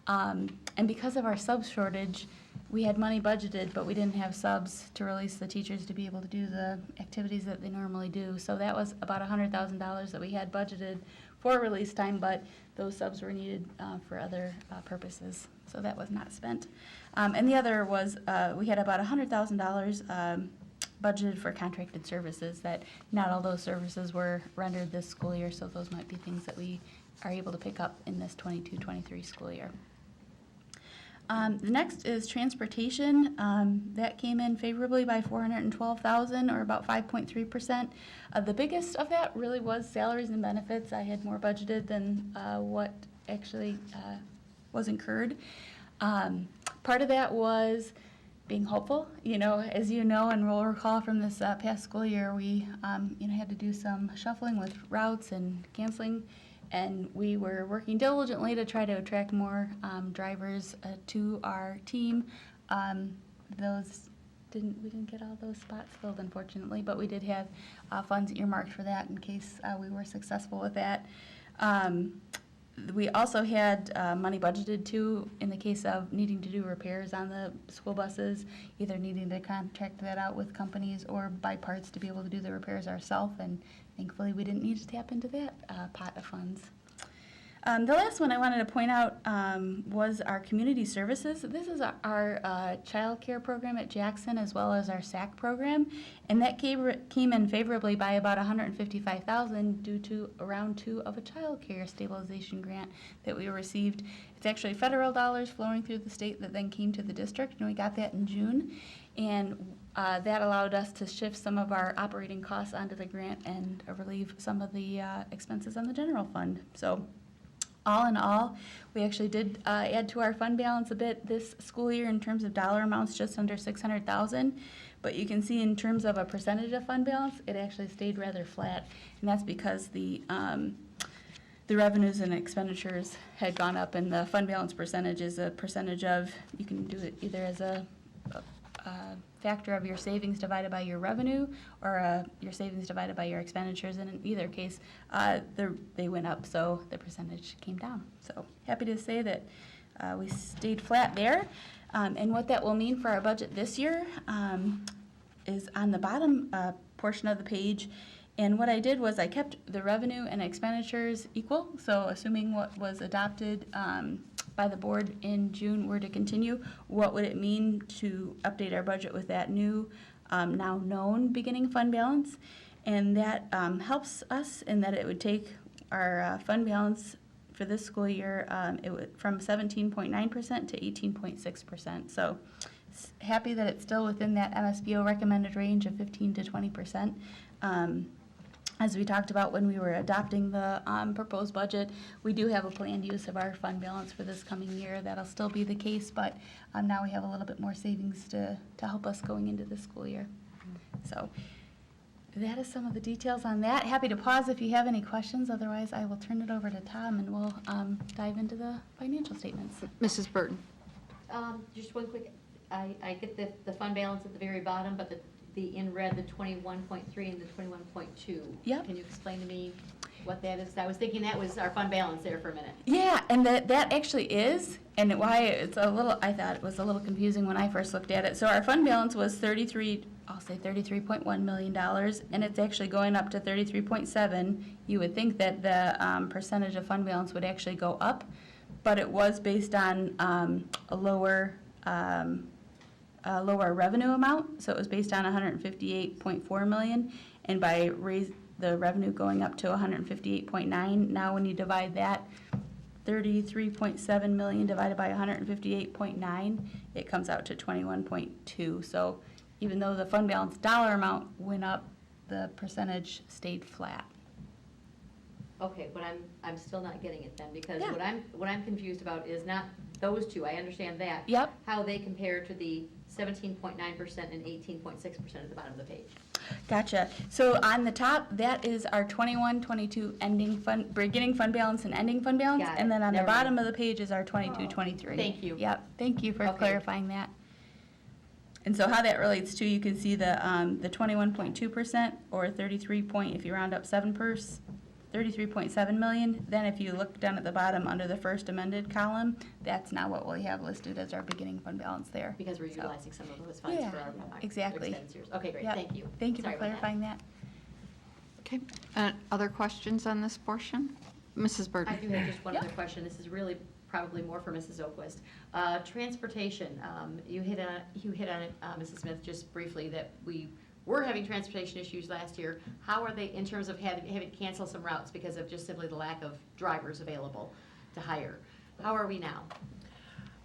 and because of our sub shortage, we had money budgeted, but we didn't have subs to release the teachers to be able to do the activities that they normally do. So that was about $100,000 that we had budgeted for release time, but those subs were needed for other purposes. So that was not spent. And the other was, we had about $100,000 budgeted for contracted services, that not all those services were rendered this school year, so those might be things that we are able to pick up in this 22-23 school year. The next is transportation. That came in favorably by $412,000, or about 5.3%. The biggest of that really was salaries and benefits. I had more budgeted than what actually was incurred. Part of that was being hopeful. As you know, and will recall from this past school year, we had to do some shuffling with routes and canceling. And we were working diligently to try to attract more drivers to our team. We didn't get all those spots filled, unfortunately, but we did have funds earmarked for that in case we were successful with that. We also had money budgeted too in the case of needing to do repairs on the school buses, either needing to contract that out with companies or buy parts to be able to do the repairs ourselves, and thankfully we didn't need to tap into that pot of funds. The last one I wanted to point out was our community services. This is our child care program at Jackson, as well as our SAC program, and that came in favorably by about $155,000 due to round 2 of a child care stabilization grant that we received. It's actually federal dollars flowing through the state that then came to the district, and we got that in June, and that allowed us to shift some of our operating costs onto the grant and relieve some of the expenses on the general fund. So, all in all, we actually did add to our fund balance a bit this school year in terms of dollar amounts, just under $600,000. But you can see in terms of a percentage of fund balance, it actually stayed rather flat, and that's because the revenues and expenditures had gone up, and the fund balance percentage is a percentage of, you can do it either as a factor of your savings divided by your revenue, or your savings divided by your expenditures, and in either case, they went up, so the percentage came down. So happy to say that we stayed flat there. And what that will mean for our budget this year is on the bottom portion of the page. And what I did was I kept the revenue and expenditures equal, so assuming what was adopted by the board in June were to continue, what would it mean to update our budget with that new, now known beginning fund balance? And that helps us in that it would take our fund balance for this school year from 17.9% to 18.6%. So happy that it's still within that MSBO recommended range of 15 to 20%. As we talked about when we were adopting the proposed budget, we do have a planned use of our fund balance for this coming year. That'll still be the case, but now we have a little bit more savings to help us going into the school year. So that is some of the details on that. Happy to pause if you have any questions. Otherwise, I will turn it over to Tom, and we'll dive into the financial statements. Mrs. Burton. Just one quick, I get the fund balance at the very bottom, but in red, the 21.3 and the 21.2. Yep. Can you explain to me what that is? I was thinking that was our fund balance there for a minute. Yeah, and that actually is, and why it's a little, I thought it was a little confusing when I first looked at it. So our fund balance was $33.1 million, and it's actually going up to 33.7. You would think that the percentage of fund balance would actually go up, but it was based on a lower revenue amount, so it was based on 158.4 million, and by the revenue going up to 158.9, now when you divide that 33.7 million divided by 158.9, it comes out to 21.2. So even though the fund balance dollar amount went up, the percentage stayed flat. Okay, but I'm still not getting it then, because Yeah. what I'm confused about is not those two, I understand that. Yep. How they compare to the 17.9% and 18.6% at the bottom of the page. Gotcha. So on the top, that is our 21-22 beginning fund balance and ending fund balance. Got it. And then on the Never mind. bottom of the page is our 22-23. Thank you. Yep, thank you for Okay. clarifying that. And so how that relates to, you can see the 21.2% or 33 point, if you round up 7%, 33.7 million. Then if you look down at the bottom under the first amended column, that's now what we have listed as our beginning fund balance there. Because we're So- utilizing some of those funds Yeah, for our exactly. expenditures. Okay, great, Yep. thank you. Thank you for Sorry about that. clarifying that. Okay, other questions on this portion? Mrs. Burton? I do have just one Yep. other question. This is really probably more for Mrs. Oquist. Transportation, you hit on it, Mrs. Smith, just briefly, that we were having transportation issues last year. How are they in terms of having to cancel some routes because of just simply the lack of drivers available to hire? How are we now?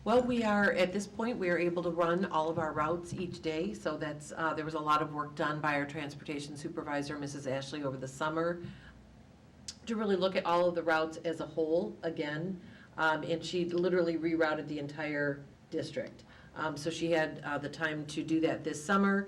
Well, we are, at this point, we are able to run all of our routes each day, so that's, there was a lot of work done by our transportation supervisor, Mrs. Ashley, over the summer, to really look at all of the routes as a whole again, and she literally rerouted the entire district. So she had the time to do that this summer,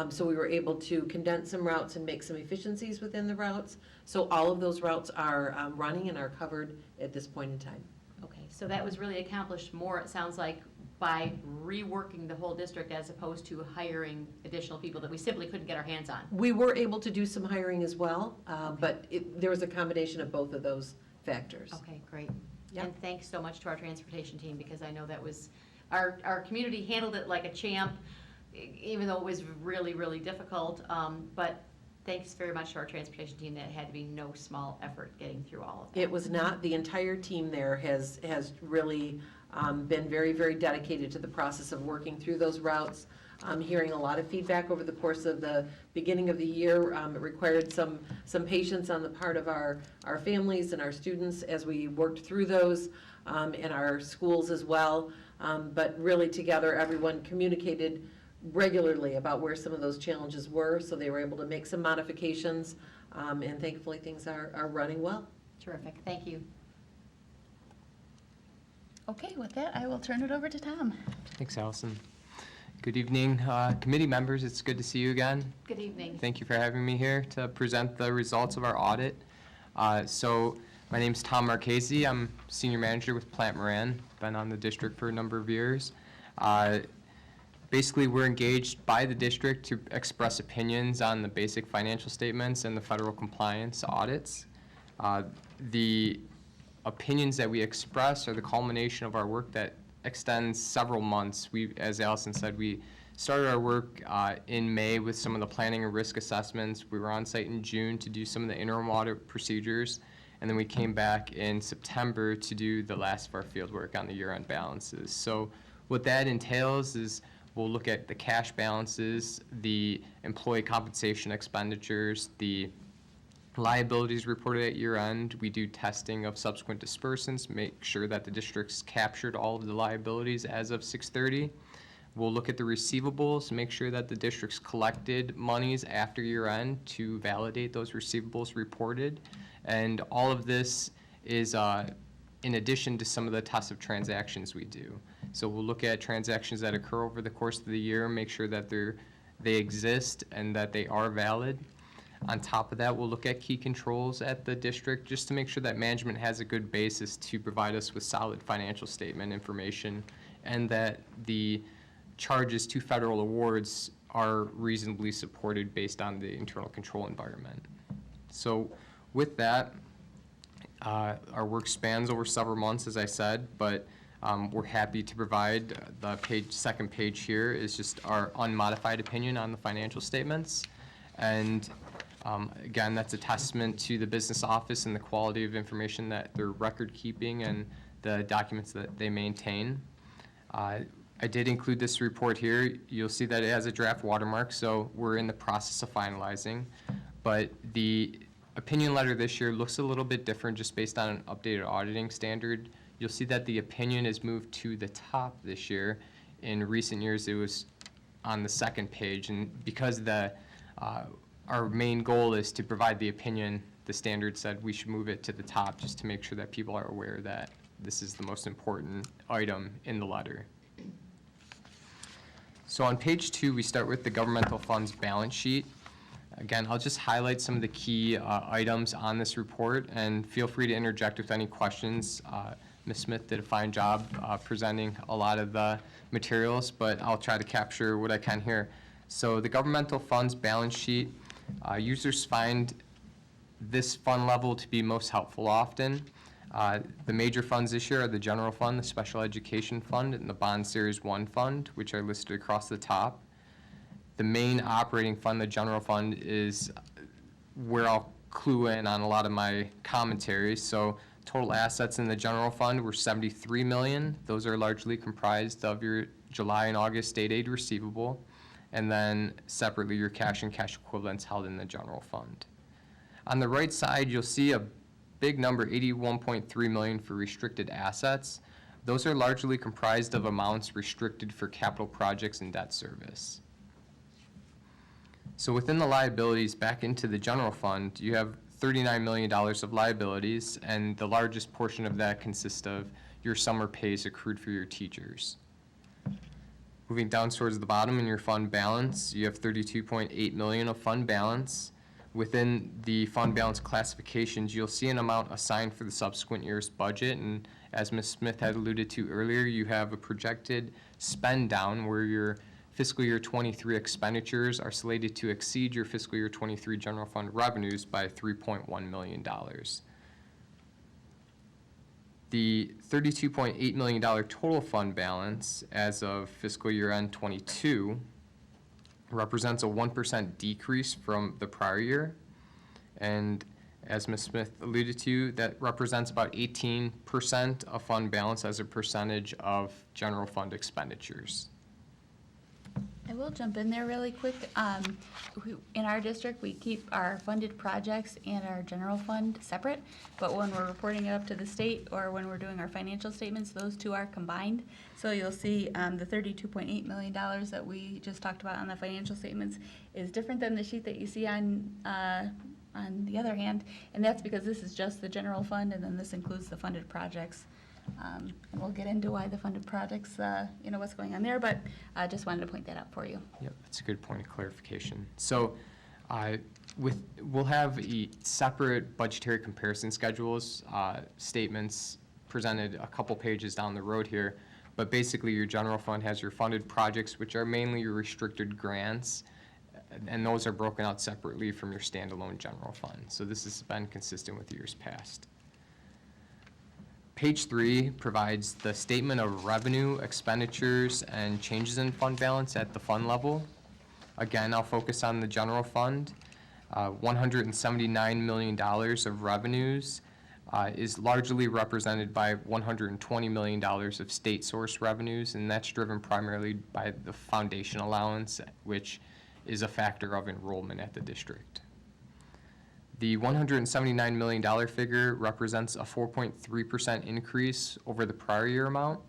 so we were able to condense some routes and make some efficiencies within the routes. So all of those routes are running and are covered at this point in time. Okay, so that was really accomplished more, it sounds like, by reworking the whole district as opposed to hiring additional people that we simply couldn't get our hands on. We were able to do some hiring as well, but there was a combination of both of those factors. Okay, great. Yep. And thanks so much to our transportation team, because I know that was, our community handled it like a champ, even though it was really, really difficult. But thanks very much to our transportation team. That had to be no small effort getting through all of that. It was not, the entire team there has really been very, very dedicated to the process of working through those routes. Hearing a lot of feedback over the course of the beginning of the year. It required some patience on the part of our families and our students as we worked through those, and our schools as well. But really together, everyone communicated regularly about where some of those challenges were, so they were able to make some modifications, and thankfully things are running well. Terrific, thank you. Okay, with that, I will turn it over to Tom. Thanks, Allison. Good evening, committee members. It's good to see you again. Good evening. Thank you for having me here to present the results of our audit. So my name's Tom Marchese. I'm senior manager with Plant Moran. Been on the district for a number of years. Basically, we're engaged by the district to express opinions on the basic financial statements and the federal compliance audits. The opinions that we express are the culmination of our work that extends several months. As Allison said, we started our work in May with some of the planning and risk assessments. We were on site in June to do some of the interim audit procedures, and then we came back in September to do the last of our field work on the year-end balances. So what that entails is we'll look at the cash balances, the employee compensation expenditures, the liabilities reported at year-end. We do testing of subsequent disbursements, make sure that the district's captured all of the liabilities as of 6/30. We'll look at the receivables, make sure that the district's collected monies after year-end to validate those receivables reported. And all of this is in addition to some of the tests of transactions we do. So we'll look at transactions that occur over the course of the year, make sure that they exist and that they are valid. On top of that, we'll look at key controls at the district just to make sure that management has a good basis to provide us with solid financial statement information and that the charges to federal awards are reasonably supported based on the internal control environment. So with that, our work spans over several months, as I said, but we're happy to provide the second page here is just our unmodified opinion on the financial statements. And again, that's a testament to the business office and the quality of information that they're record keeping and the documents that they maintain. I did include this report here. You'll see that it has a draft watermark, so we're in the process of finalizing. But the opinion letter this year looks a little bit different just based on an updated auditing standard. You'll see that the opinion is moved to the top this year. In recent years, it was on the second page, and because our main goal is to provide the opinion, the standard said we should move it to the top just to make sure that people are aware that this is the most important item in the letter. So on page 2, we start with the governmental funds balance sheet. Again, I'll just highlight some of the key items on this report, and feel free to interject with any questions. Ms. Smith did a fine job presenting a lot of the materials, but I'll try to capture what I can here. So the governmental funds balance sheet, users find this fund level to be most helpful often. The major funds this year are the general fund, the special education fund, and the bond series 1 fund, which are listed across the top. The main operating fund, the general fund, is where I'll clue in on a lot of my commentaries. So total assets in the general fund were $73 million. Those are largely comprised of your July and August state aid receivable, and then separately your cash and cash equivalents held in the general fund. On the right side, you'll see a big number, $81.3 million for restricted assets. Those are largely comprised of amounts restricted for capital projects and debt service. So within the liabilities back into the general fund, you have $39 million of liabilities, and the largest portion of that consists of your summer pays accrued for your teachers. Moving down towards the bottom in your fund balance, you have $32.8 million of fund balance. Within the fund balance classifications, you'll see an amount assigned for the subsequent year's budget, and as Ms. Smith had alluded to earlier, you have a projected spend down where your fiscal year 23 expenditures are slated to exceed your fiscal year 23 general fund revenues by $3.1 million. The $32.8 million total fund balance as of fiscal year end 22 represents a 1% decrease from the prior year. And as Ms. Smith alluded to, that represents about 18% of fund balance as a percentage of general fund expenditures. I will jump in there really quick. In our district, we keep our funded projects and our general fund separate, but when we're reporting it up to the state or when we're doing our financial statements, those two are combined. So you'll see the $32.8 million that we just talked about on the financial statements is different than the sheet that you see on the other hand, and that's because this is just the general fund, and then this includes the funded projects. And we'll get into why the funded projects, what's going on there, but I just wanted to point that out for you. Yep, that's a good point of clarification. So we'll have separate budgetary comparison schedules, statements presented a couple pages down the road here, but basically your general fund has your funded projects, which are mainly your restricted grants, and those are broken out separately from your standalone general fund. So this has been consistent with years past. Page 3 provides the statement of revenue, expenditures, and changes in fund balance at the fund level. Again, I'll focus on the general fund. $179 million of revenues is largely represented by $120 million of state source revenues, and that's driven primarily by the foundation allowance, which is a factor of enrollment at the district. The $179 million figure represents a 4.3% increase over the prior year amount,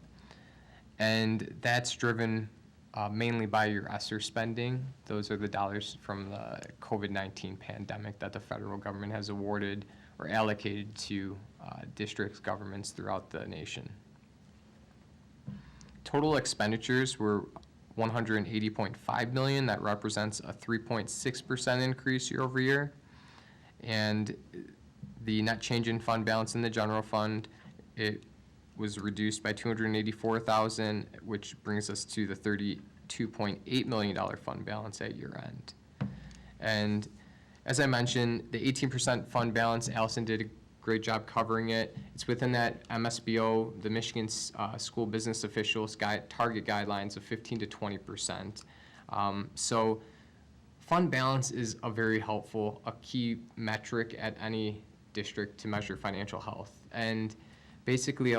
and that's driven mainly by your ESSER spending. Those are the dollars from the COVID-19 pandemic that the federal government has awarded or allocated to districts, governments throughout the nation. Total expenditures were $180.5 million. That represents a 3.6% increase year over year. And the net change in fund balance in the general fund, it was reduced by $284,000, which brings us to the $32.8 million fund balance at year end. And as I mentioned, the 18% fund balance, Allison did a great job covering it. It's within that MSBO, the Michigan School Business Officials target guidelines of 15 to 20%. So fund balance is a very helpful, a key metric at any district to measure financial health, and basically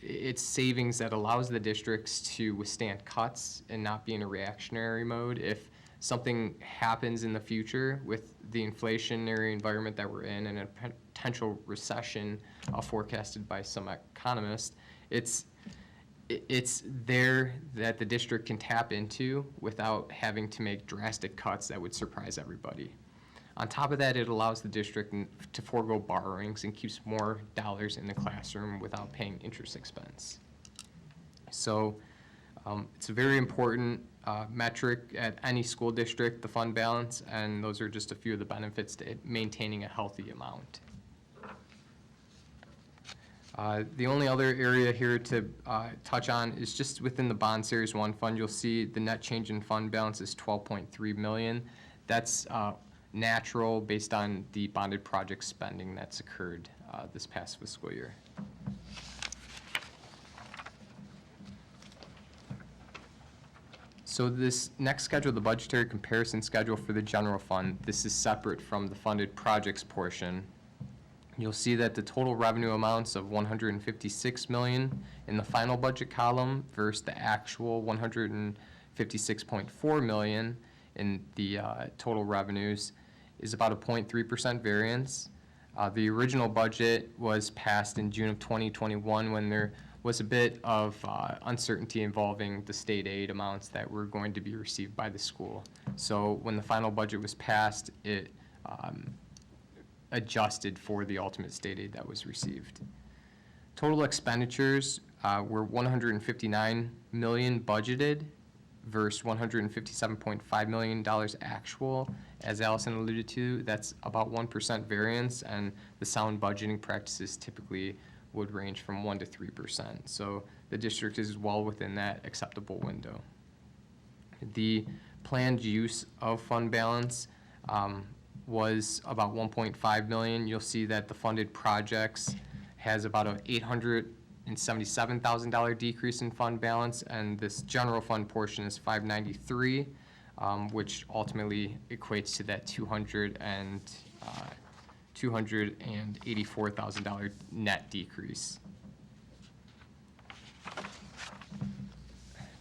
it's savings that allows the districts to withstand cuts and not be in a reactionary mode. If something happens in the future with the inflationary environment that we're in and a potential recession forecasted by some economists, it's there that the district can tap into without having to make drastic cuts that would surprise everybody. On top of that, it allows the district to forego borrowings and keeps more dollars in the classroom without paying interest expense. So it's a very important metric at any school district, the fund balance, and those are just a few of the benefits to maintaining a healthy amount. The only other area here to touch on is just within the bond series 1 fund. You'll see the net change in fund balance is $12.3 million. That's natural based on the bonded project spending that's occurred this past fiscal year. So this next schedule, the budgetary comparison schedule for the general fund, this is separate from the funded projects portion. You'll see that the total revenue amounts of $156 million in the final budget column versus the actual $156.4 million in the total revenues is about a 0.3% variance. The original budget was passed in June of 2021 when there was a bit of uncertainty involving the state aid amounts that were going to be received by the school. So when the final budget was passed, it adjusted for the ultimate state aid that was received. Total expenditures were $159 million budgeted versus $157.5 million actual. As Allison alluded to, that's about 1% variance, and the sound budgeting practices typically would range from 1% to 3%. So the district is well within that acceptable window. The planned use of fund balance was about $1.5 million. You'll see that the funded projects has about an $877,000 decrease in fund balance, and this general fund portion is $593, which ultimately equates to that $284,000 net decrease.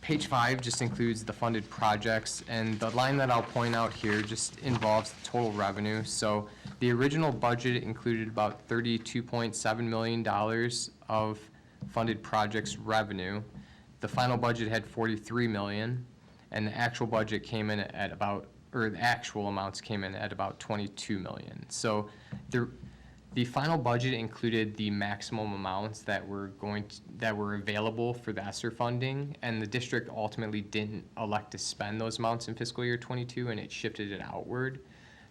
Page 5 just includes the funded projects, and the line that I'll point out here just involves the total revenue. So the original budget included about $32.7 million of funded projects revenue. The final budget had $43 million, and the actual budget came in at about, or the actual amounts came in at about $22 million. So the final budget included the maximum amounts that were available for the ESSER funding, and the district ultimately didn't elect to spend those amounts in fiscal year 22, and it shifted it outward.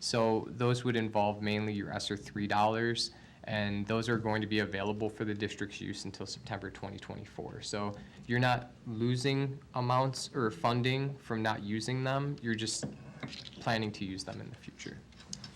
So those would involve mainly your ESSER $3, and those are going to be available for the district's use until September 2024. So you're not losing amounts or funding from not using them, you're just planning to use them in the future.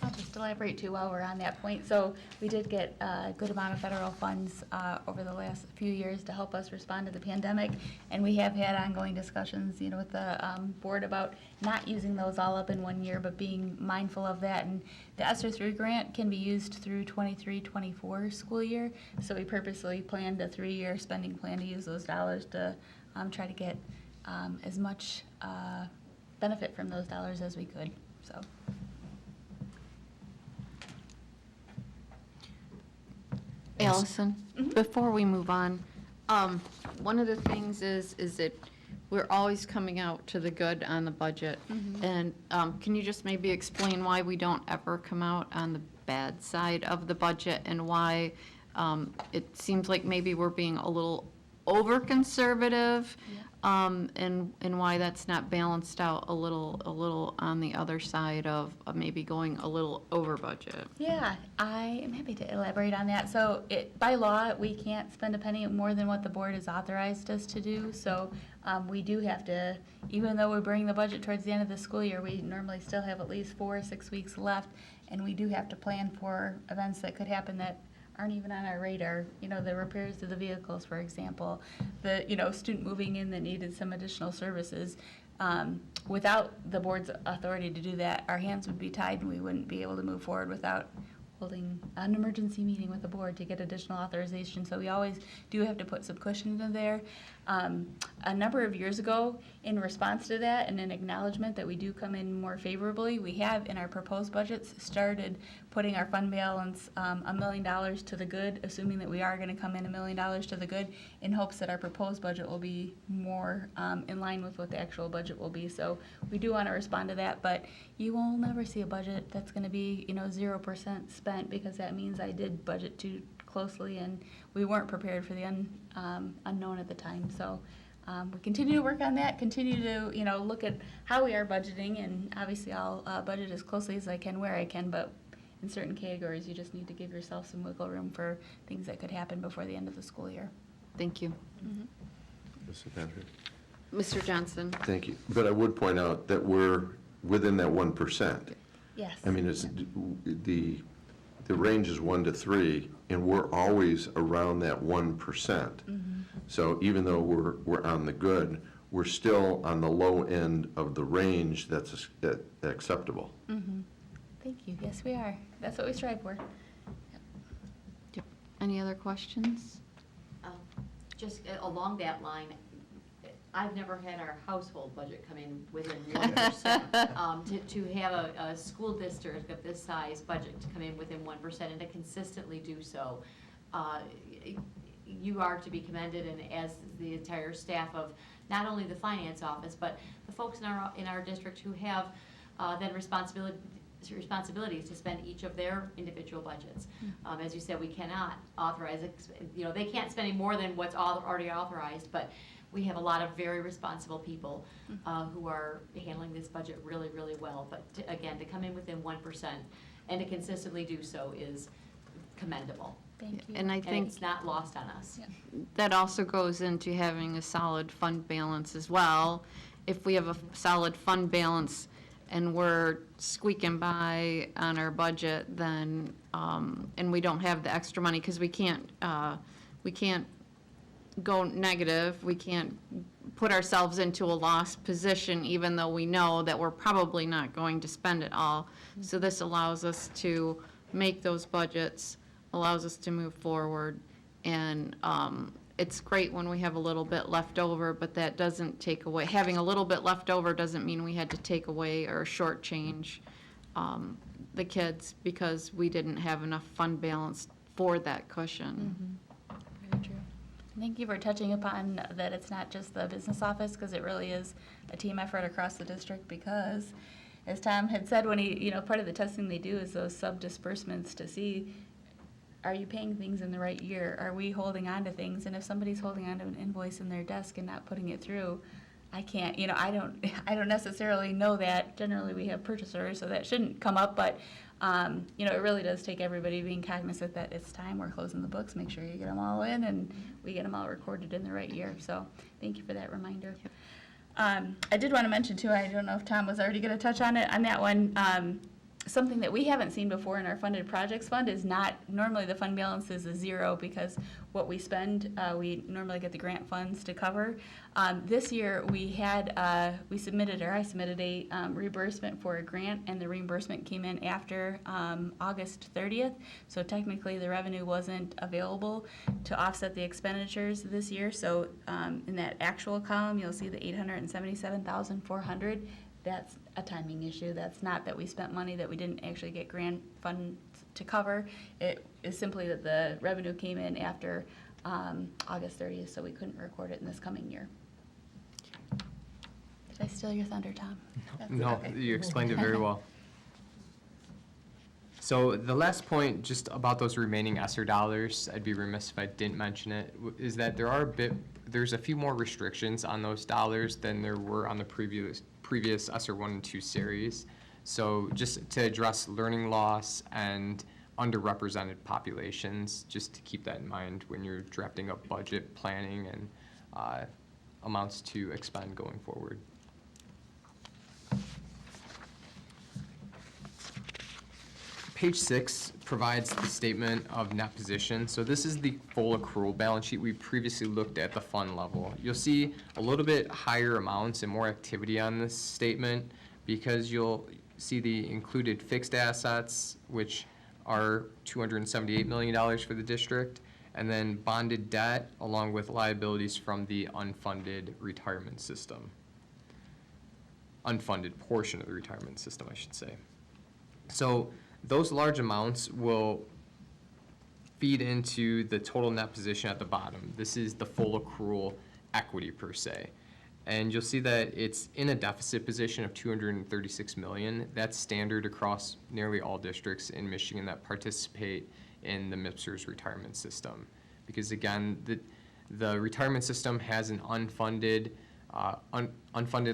I'll just elaborate too while we're on that point. So we did get a good amount of federal funds over the last few years to help us respond to the pandemic, and we have had ongoing discussions, with the board about not using those all up in one year, but being mindful of that. And the ESSER 3 grant can be used through 23-24 school year, so we purposely planned a 3-year spending plan to use those dollars to try to get as much benefit from those dollars as we could. So. Allison, before we move on, one of the things is that we're always coming out to the good on the budget. And can you just maybe explain why we don't ever come out on the bad side of the budget, and why it seems like maybe we're being a little over-conservative, and why that's not balanced out a little on the other side of maybe going a little over budget? Yeah, I am happy to elaborate on that. So by law, we can't spend a penny more than what the board has authorized us to do. So we do have to, even though we bring the budget towards the end of the school year, we normally still have at least 4 or 6 weeks left, and we do have to plan for events that could happen that aren't even on our radar. The repairs to the vehicles, for example, the, student moving in that needed some additional services. Without the board's authority to do that, our hands would be tied and we wouldn't be able to move forward without holding an emergency meeting with the board to get additional authorization. So we always do have to put some cushion in there. A number of years ago, in response to that and in acknowledgement that we do come in more favorably, we have in our proposed budgets started putting our fund balance $1 million to the good, assuming that we are going to come in $1 million to the good, in hopes that our proposed budget will be more in line with what the actual budget will be. So we do want to respond to that, but you will never see a budget that's going to be 0% spent, because that means I did budget too closely and we weren't prepared for the unknown at the time. So we continue to work on that, continue to look at how we are budgeting, and obviously I'll budget as closely as I can where I can, but in certain categories you just need to give yourself some wiggle room for things that could happen before the end of the school year. Thank you. Mr. Patrick? Mr. Johnson? Thank you. But I would point out that we're within that 1%. Yes. I mean, it's, the range is 1 to 3, and we're always around that 1%. So even though we're on the good, we're still on the low end of the range that's acceptable. Thank you. Yes, we are. That's what we strive for. Any other questions? Just along that line, I've never had our household budget come in within 1%. To have a school district of this size budget to come in within 1% and to consistently do so, you are to be commended, and as the entire staff of not only the finance office, but the folks in our district who have then responsibilities to spend each of their individual budgets. As you said, we cannot authorize, they can't spend any more than what's already authorized, but we have a lot of very responsible people who are handling this budget really, really well. But again, to come in within 1% and to consistently do so is commendable. Thank you. And I And think it's not lost on us. that also goes into having a solid fund balance as well. If we have a solid fund balance and we're squeaking by on our budget, then, and we don't have the extra money, because we can't go negative, we can't put ourselves into a loss position, even though we know that we're probably not going to spend it all. So this allows us to make those budgets, allows us to move forward, and it's great when we have a little bit left over, but that doesn't take away, having a little bit left over doesn't mean we had to take away or shortchange the kids because we didn't have enough fund balance for that cushion. Very true. Thank you for touching upon that it's not just the business office, because it really is a team effort across the district, because as Tom had said, when he, part of the testing they do is those sub-disbursements to see, are you paying things in the right year? Are we holding on to things? And if somebody's holding on to an invoice in their desk and not putting it through, I can't, I don't necessarily know that. Generally, we have purchasers, so that shouldn't come up, but it really does take everybody being cognizant that it's time, we're closing the books, make sure you get them all in, and we get them all recorded in the right year. So thank you for that reminder. I did want to mention too, I don't know if Tom was already going to touch on it, on that one, something that we haven't seen before in our funded projects fund is not, normally the fund balance is a 0 because what we spend, we normally get the grant funds to cover. This year I submitted a reimbursement for a grant, and the reimbursement came in after August 30th. So technically the revenue wasn't available to offset the expenditures this year. So in that actual column, you'll see the $877,400. That's a timing issue. That's not that we spent money that we didn't actually get grant funds to cover. It is simply that the revenue came in after August 30th, so we couldn't record it in this coming year. Did I steal your thunder, Tom? No, Okay. you explained it very well. So the last point, just about those remaining ESSER dollars, I'd be remiss if I didn't mention it, is that there's a few more restrictions on those dollars than there were on the previous ESSER 1 and 2 series. So just to address learning loss and underrepresented populations, just to keep that in mind when you're drafting up budget planning and amounts to expend going forward. Page 6 provides the statement of net position. So this is the full accrual balance sheet. We previously looked at the fund level. You'll see a little bit higher amounts and more activity on this statement because you'll see the included fixed assets, which are $278 million for the district, and then bonded debt along with liabilities from the unfunded retirement system. Unfunded portion of the retirement system, I should say. So those large amounts will feed into the total net position at the bottom. This is the full accrual equity per se. And you'll see that it's in a deficit position of $236 million. That's standard across nearly all districts in Michigan that participate in the MIPSR's retirement system. Because again, the retirement system has an unfunded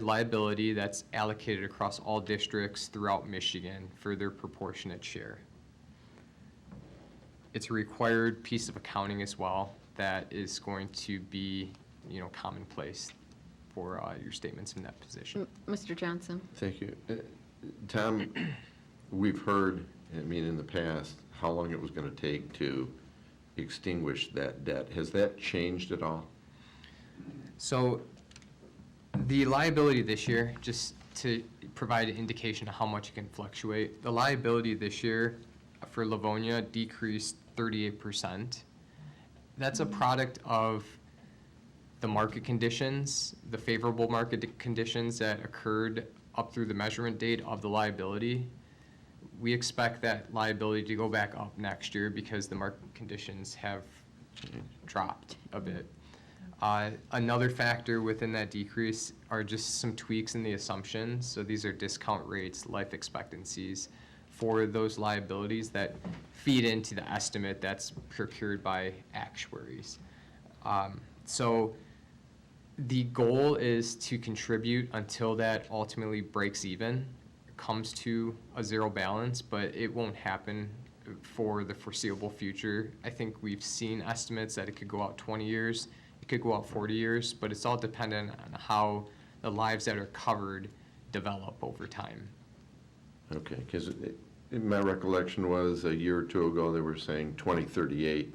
liability that's allocated across all districts throughout Michigan for their proportionate share. It's a required piece of accounting as well that is going to be, commonplace for your statements in that position. Mr. Johnson? Thank you. Tom, we've heard, I mean, in the past, how long it was going to take to extinguish that debt. Has that changed at all? So the liability this year, just to provide an indication of how much it can fluctuate, the liability this year for Livonia decreased 38%. That's a product of the market conditions, the favorable market conditions that occurred up through the measurement date of the liability. We expect that liability to go back up next year because the market conditions have dropped a bit. Another factor within that decrease are just some tweaks in the assumptions. So these are discount rates, life expectancies for those liabilities that feed into the estimate that's procured by actuaries. So the goal is to contribute until that ultimately breaks even, comes to a zero balance, but it won't happen for the foreseeable future. I think we've seen estimates that it could go out 20 years, it could go out 40 years, but it's all dependent on how the lives that are covered develop over time. Okay, because my recollection was a year or two ago, they were saying 2038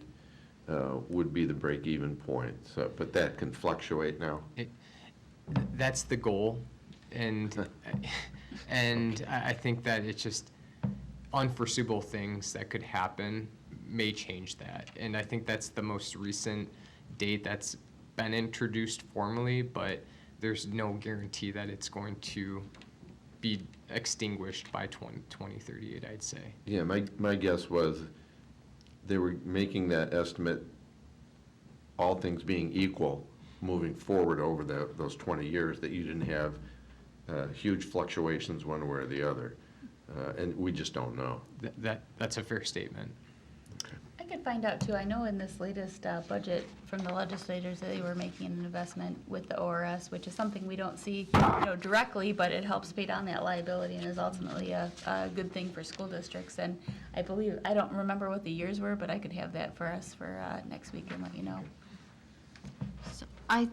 would be the break-even point, so, but that can fluctuate now. That's the goal, and I think that it's just unforeseeable things that could happen may change that, and I think that's the most recent date that's been introduced formally, but there's no guarantee that it's going to be extinguished by 2038, I'd say. Yeah, my guess was they were making that estimate, all things being equal, moving forward over those 20 years, that you didn't have huge fluctuations one way or the other. And we just don't know. That's a fair statement. I could find out too, I know in this latest budget from the legislators, they were making an investment with the ORS, which is something we don't see, directly, but it helps pay down that liability and is ultimately a good thing for school districts. And I believe, I don't remember what the years were, but I could have that for us for next week and let you know. So I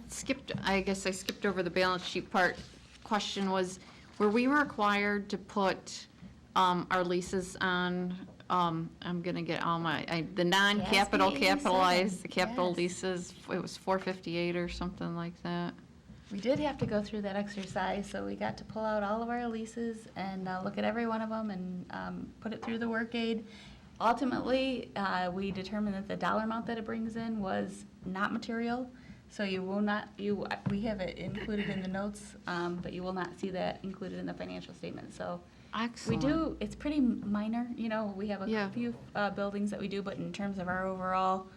guess I skipped over the balance sheet part. Question was, were we required to put our leases on, I'm gonna get all the non-capital Yes, capitalized, the capital yes. leases, it was 458 or something like that? We did have to go through that exercise, so we got to pull out all of our leases and look at every one of them and put it through the work aid. Ultimately, we determined that the dollar amount that it brings in was not material, so you will not, we have it included in the notes, but you will not see that included in the financial statement, so. Excellent. We do, it's pretty minor, we have Yeah. a few buildings that we do, but in terms of our overall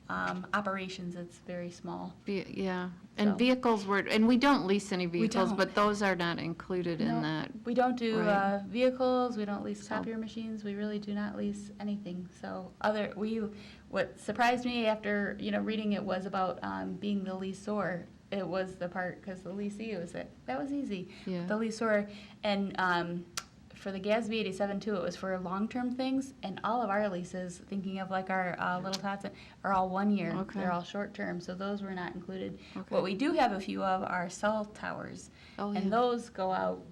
operations, it's very small. Yeah, and So- vehicles and we don't lease any vehicles, don't. but those are not included in No, that. We don't do Right. vehicles, we don't lease So- copier machines, we really do not lease anything. So what surprised me after, reading it was about being the leaseor. It was the part, because the leasee that was easy. Yeah. The leaseor, and for the GASB 87 too, it was for long-term things, and all of our leases, thinking of like our Little Tots, are all 1 year. Okay. They're all short-term, so those were not included. Okay. What we do have a few of are cell towers. Oh, yeah. And those go out,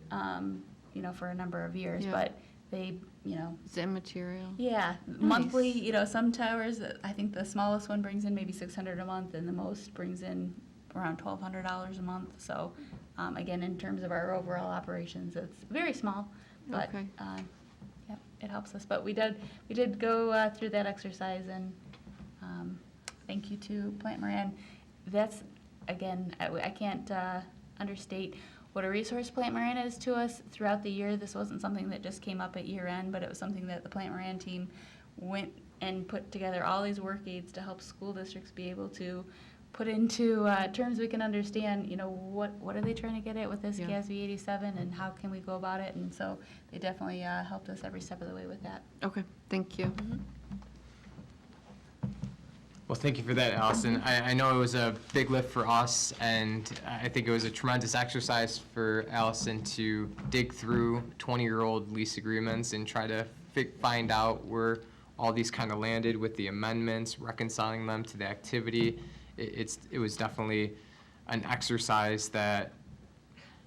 for a number of years, Yeah. but they, It's immaterial. yeah, monthly, some towers, I think the smallest one brings in maybe $600 a month, and the most brings in around $1,200 a month. So, again, in terms of our overall operations, it's very small, but, Okay. yep, it helps us. But we did go through that exercise, and thank you to Plant Moran. That's, again, I can't understate what a resource Plant Moran is to us throughout the year. This wasn't something that just came up at year end, but it was something that the Plant Moran team went and put together all these work aids to help school districts be able to put into terms we can understand, what are they trying to get at with this Yeah. GASB 87 and how can we go about it? And so they definitely helped us every step of the way with that. Okay, thank you. Well, thank you for that, Allison. I know it was a big lift for us, and I think it was a tremendous exercise for Allison to dig through 20-year-old lease agreements and try to find out where all these kind of landed with the amendments, reconciling them to the activity. It was definitely an exercise that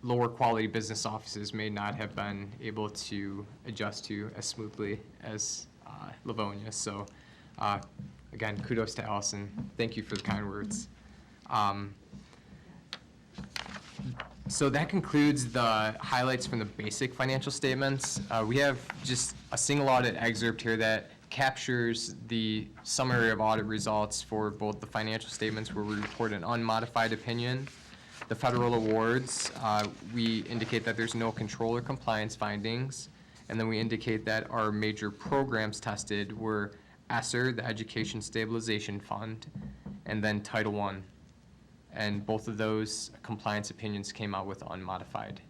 lower quality business offices may not have been able to adjust to as smoothly as Livonia. So again, kudos to Allison. Thank you for the kind words. So that concludes the highlights from the basic financial statements. We have just a single audit excerpt here that captures the summary of audit results for both the financial statements where we report an unmodified opinion. The federal awards, we indicate that there's no control or compliance findings. And then we indicate that our major programs tested were ESSER, the Education Stabilization Fund, and then Title I. And both of those compliance opinions came out with unmodified.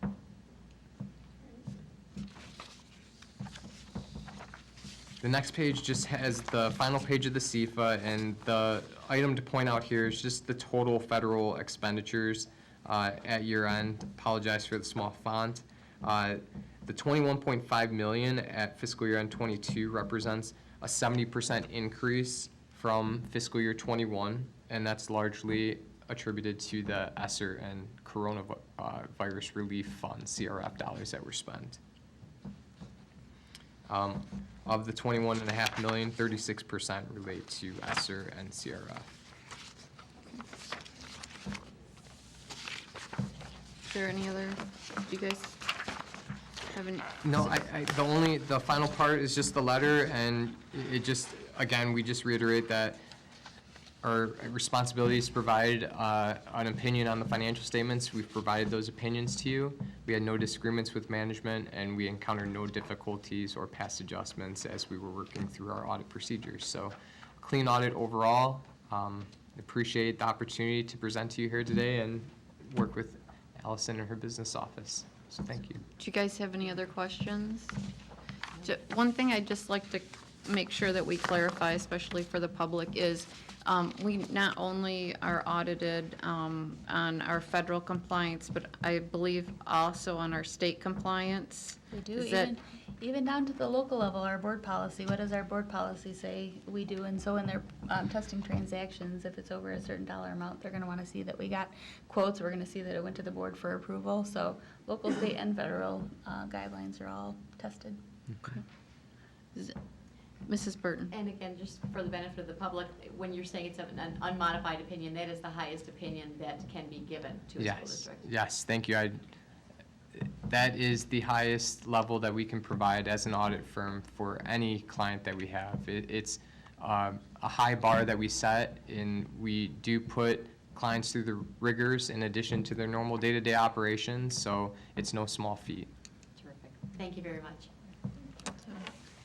The next page just has the final page of the CFA, and the item to point out here is just the total federal expenditures at year end. Apologize for the small font. The 21.5 million at fiscal year end 22 represents a 70% increase from fiscal year 21, and that's largely attributed to the ESSER and coronavirus relief fund, CRF dollars that were spent. Of the 21.5 million, 36% relate to ESSER and CRF. Is there any other, do you guys have any? No, the final part is just the letter, and it just, again, we just reiterate that our responsibility is to provide an opinion on the financial statements. We've provided those opinions to you. We had no disagreements with management, and we encountered no difficulties or past adjustments as we were working through our audit procedures. So, clean audit overall. Appreciate the opportunity to present to you here today and work with Allison and her business office. So thank you. Do you guys have any other questions? One thing I'd just like to make sure that we clarify, especially for the public, is we not only are audited on our federal compliance, but I believe also on our state compliance. We do, Is that- even down to the local level, our board policy. What does our board policy say we do? And so when they're testing transactions, if it's over a certain dollar amount, they're going to want to see that we got quotes. We're going to see that it went to the board for approval. So local, state, and federal guidelines are all tested. Mrs. Burton? And again, just for the benefit of the public, when you're saying it's an unmodified opinion, that is the highest opinion that can be given to a school district. Yes, thank you. That is the highest level that we can provide as an audit firm for any client that we have. It's a high bar that we set, and we do put clients through the rigors in addition to their normal day-to-day operations, so it's no small feat. Terrific. Thank you very much.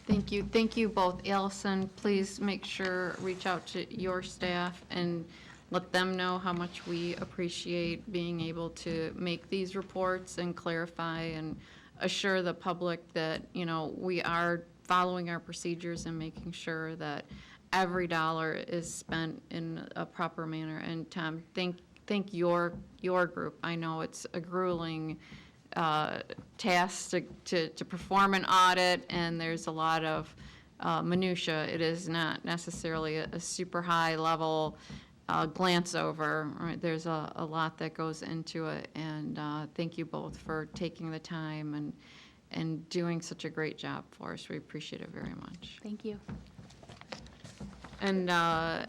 Thank you. Thank you both. Allison, please make sure, reach out to your staff and let them know how much we appreciate being able to make these reports and clarify and assure the public that, you know, we are following our procedures and making sure that every dollar is spent in a proper manner. And Tom, thank your group. I know it's a grueling task to perform an audit, and there's a lot of minutia. It is not necessarily a super high level glance over. Right? There's a lot that goes into it, and thank you both for taking the time and doing such a great job for us. We appreciate it very much. Thank you. And No,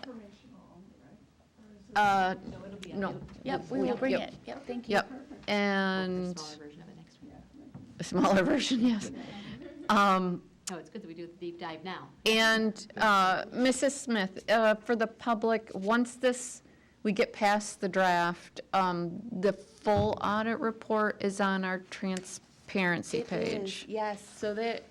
it'll be. no. Yep, we will bring Yep. it. Yep, thank you. Yep, and Smaller version of it next week. a smaller version, yes. Oh, it's good that we do the deep dive now. And Mrs. Smith, for the public, once we get past the draft, the full audit report is on our transparency It page. is, yes, so that,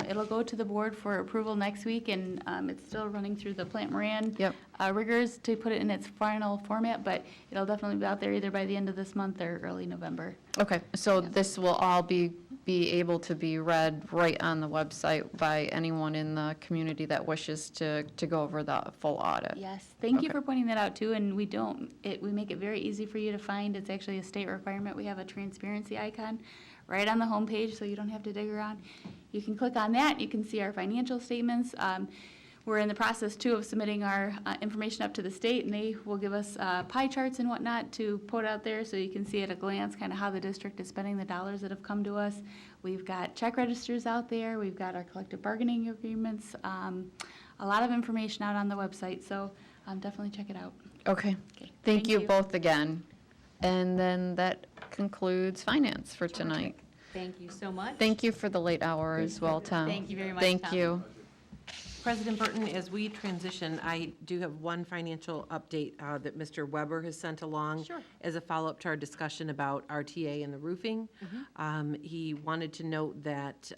it'll go to the board for approval next week, and it's still running through the Plant Moran Yep. rigors to put it in its final format, but it'll definitely be out there either by the end of this month or early November. Okay, so this will all be able to be read right on the website by anyone in the community that wishes to go over the full audit. Yes, thank you Okay. for pointing that out too, and we make it very easy for you to find. It's actually a state requirement. We have a transparency icon right on the homepage, so you don't have to dig around. You can click on that, you can see our financial statements. we're in the process too of submitting our information up to the state, and they will give us pie charts and whatnot to put out there so you can see at a glance kind of how the district is spending the dollars that have come to us. We've got check registers out there, we've got our collective bargaining agreements, a lot of information out on the website, so definitely check it out. Okay. Okay, Thank you both again. And then that concludes finance for tonight. Thank you so much. Thank you for the late hour as well, Tom. Thank you very much, Thank Tom. you. President Burton, as we transition, I do have one financial update that Mr. Weber has sent along. Sure. As a follow-up to our discussion about RTA and the roofing. He wanted to note that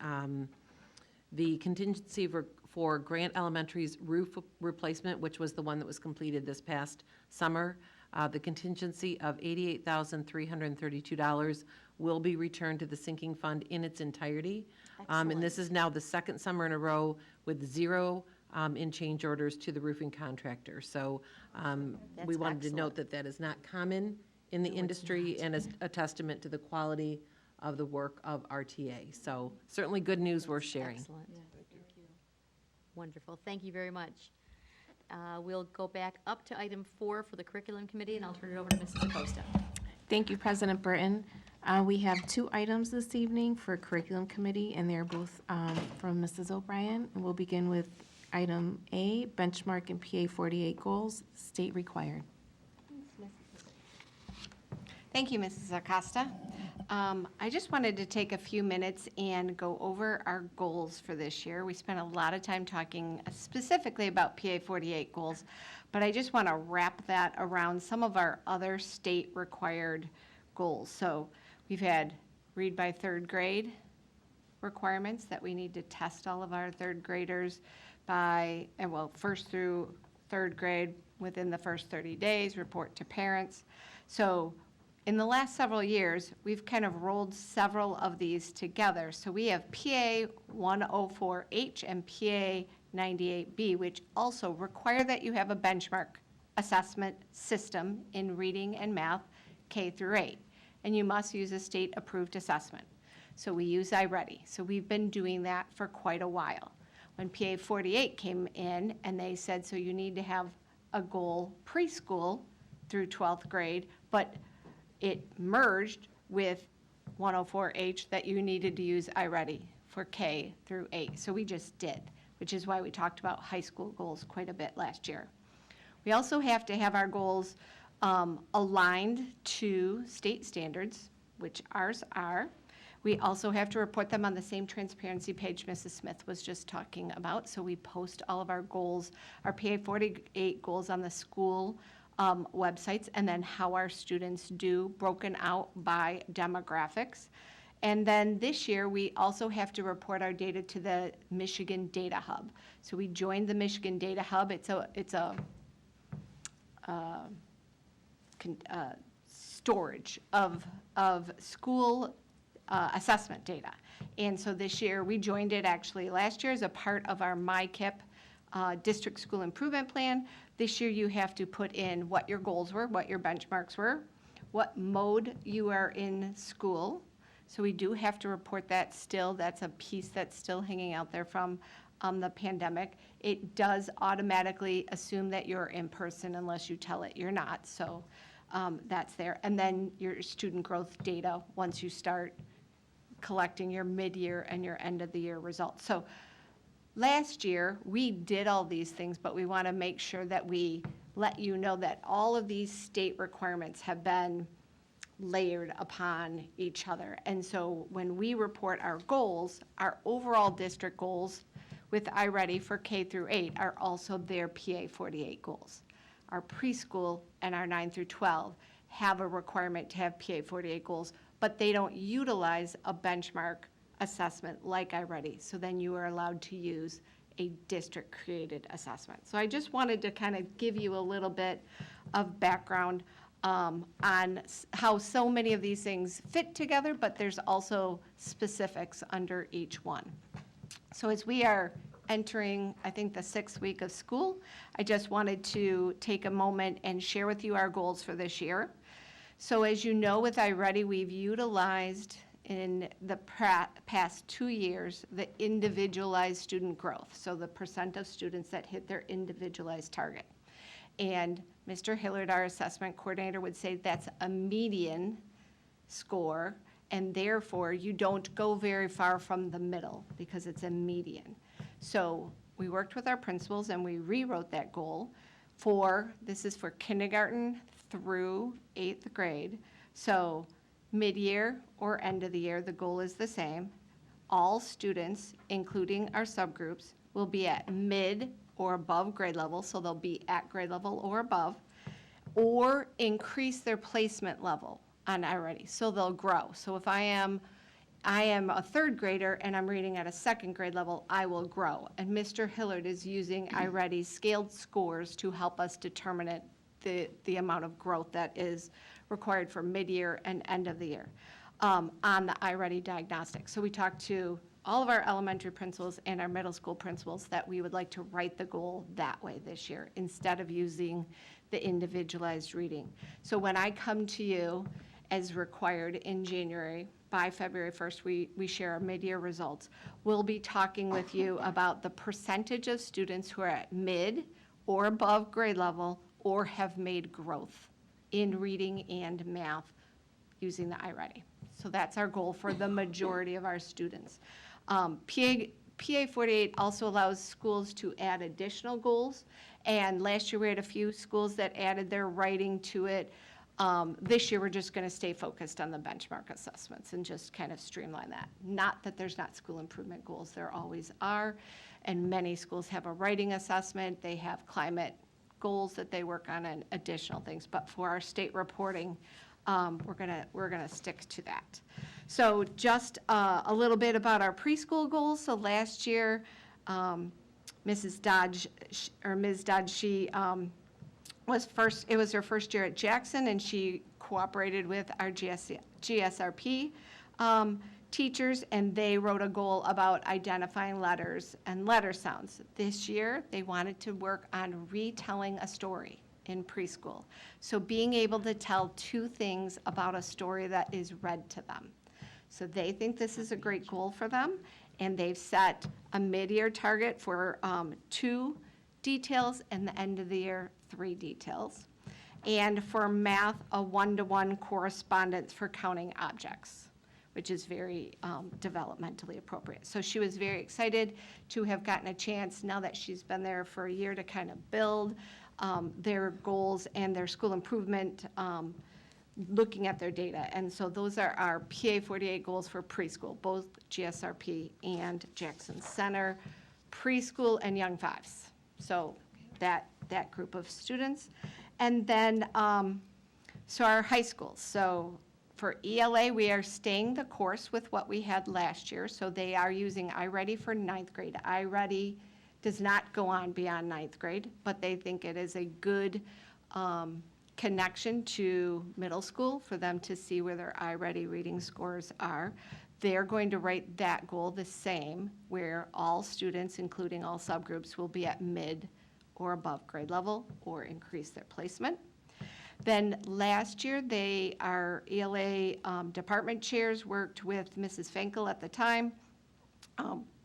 the contingency for Grant Elementary's roof replacement, which was the one that was completed this past summer, the contingency of $88,332 will be returned to the sinking fund in its entirety. And this is now the second summer in a row with zero in change orders to the roofing contractor. So we wanted to note that that is not common in the industry and is a testament to the quality of the work of RTA. So certainly good news worth sharing. Excellent. Thank you. Wonderful. Thank you very much. We'll go back up to item 4 for the curriculum committee, and I'll turn it over to Mrs. Acosta. Thank you, President Burton. We have 2 items this evening for curriculum committee, and they're both from Mrs. O'Brien. And we'll begin with item A, benchmark and PA 48 goals, state required. Thank you, Mrs. Acosta. I just wanted to take a few minutes and go over our goals for this year. We spent a lot of time talking specifically about PA 48 goals, but I just want to wrap that around some of our other state required goals. So we've had read by 3rd grade requirements that we need to test all of our 3rd graders by, well, 1st through 3rd grade within the first 30 days, report to parents. So in the last several years, we've kind of rolled several of these together. So we have PA 104H and PA 98B, which also require that you have a benchmark assessment system in reading and math, K through 8. And you must use a state-approved assessment. So we use iReady. So we've been doing that for quite a while. When PA 48 came in and they said, so you need to have a goal preschool through 12th grade, but it merged with 104H that you needed to use iReady for K through 8. So we just did, which is why we talked about high school goals quite a bit last year. We also have to have our goals aligned to state standards, which ours are. We also have to report them on the same transparency page Mrs. Smith was just talking about. So we post all of our goals, our PA 48 goals on the school websites, and then how our students do, broken out by demographics. And then this year, we also have to report our data to the Michigan Data Hub. So we joined the Michigan Data Hub. It's a storage of school assessment data. And so this year, we joined it actually last year as a part of our MyKIP district school improvement plan. This year, you have to put in what your goals were, what your benchmarks were, what mode you are in school. So we do have to report that still. That's a piece that's still hanging out there from the pandemic. It does automatically assume that you're in person unless you tell it you're not. So that's there. And then your student growth data once you start collecting your mid-year and your end-of-the-year results. So last year, we did all these things, but we want to make sure that we let you know that all of these state requirements have been layered upon each other. And so when we report our goals, our overall district goals with iReady for K through 8 are also their PA 48 goals. Our preschool and our 9 through 12 have a requirement to have PA 48 goals, but they don't utilize a benchmark assessment like iReady. So then you are allowed to use a district-created assessment. So I just wanted to kind of give you a little bit of background on how so many of these things fit together, but there's also specifics under each one. So as we are entering, I think, the 6th week of school, I just wanted to take a moment and share with you our goals for this year. So as you know, with iReady, we've utilized in the past 2 years the individualized student growth, so the percent of students that hit their individualized target. And Mr. Hillard, our assessment coordinator, would say that's a median score, and therefore you don't go very far from the middle because it's a median. So we worked with our principals and we rewrote that goal this is for kindergarten through 8th grade. So mid-year or end of the year, the goal is the same. All students, including our subgroups, will be at mid or above grade level, so they'll be at grade level or above, or increase their placement level on iReady, so they'll grow. So if I am a 3rd grader and I'm reading at a 2nd grade level, I will grow. And Mr. Hillard is using iReady's scaled scores to help us determine the amount of growth that is required for mid-year and end of the year on the iReady diagnostic. So we talked to all of our elementary principals and our middle school principals that we would like to write the goal that way this year instead of using the individualized reading. So when I come to you as required in January, by February 1st, we share our mid-year results. We'll be talking with you about the percentage of students who are at mid or above grade level or have made growth in reading and math using the iReady. So that's our goal for the majority of our students. PA 48 also allows schools to add additional goals, and last year we had a few schools that added their writing to it. This year, we're just going to stay focused on the benchmark assessments and just kind of streamline that. Not that there's not school improvement goals, there always are, and many schools have a writing assessment, they have climate goals that they work on and additional things, but for our state reporting, we're gonna stick to that. So just a little bit about our preschool goals. So last year, Ms. Dodge, she it was her first year at Jackson, and she cooperated with our GSRP teachers, and they wrote a goal about identifying letters and letter sounds. This year, they wanted to work on retelling a story in preschool. So being able to tell 2 things about a story that is read to them. So they think this is a great goal for them, and they've set a mid-year target for 2 details, and the end of the year, 3 details. And for math, a 1-to-1 correspondence for counting objects, which is very developmentally appropriate. So she was very excited to have gotten a chance, now that she's been there for a year, to kind of build their goals and their school improvement, looking at their data. And so those are our PA 48 goals for preschool, both GSRP and Jackson Center, preschool and young fives. So that group of students. And then, so our high schools. So for ELA, we are staying the course with what we had last year. So they are using iReady for 9th grade. iReady does not go on beyond 9th grade, but they think it is a good connection to middle school for them to see where their iReady reading scores are. They're going to write that goal the same, where all students, including all subgroups, will be at mid or above grade level or increase their placement. Then last year, our ELA department chairs worked with Mrs. Finkel at the time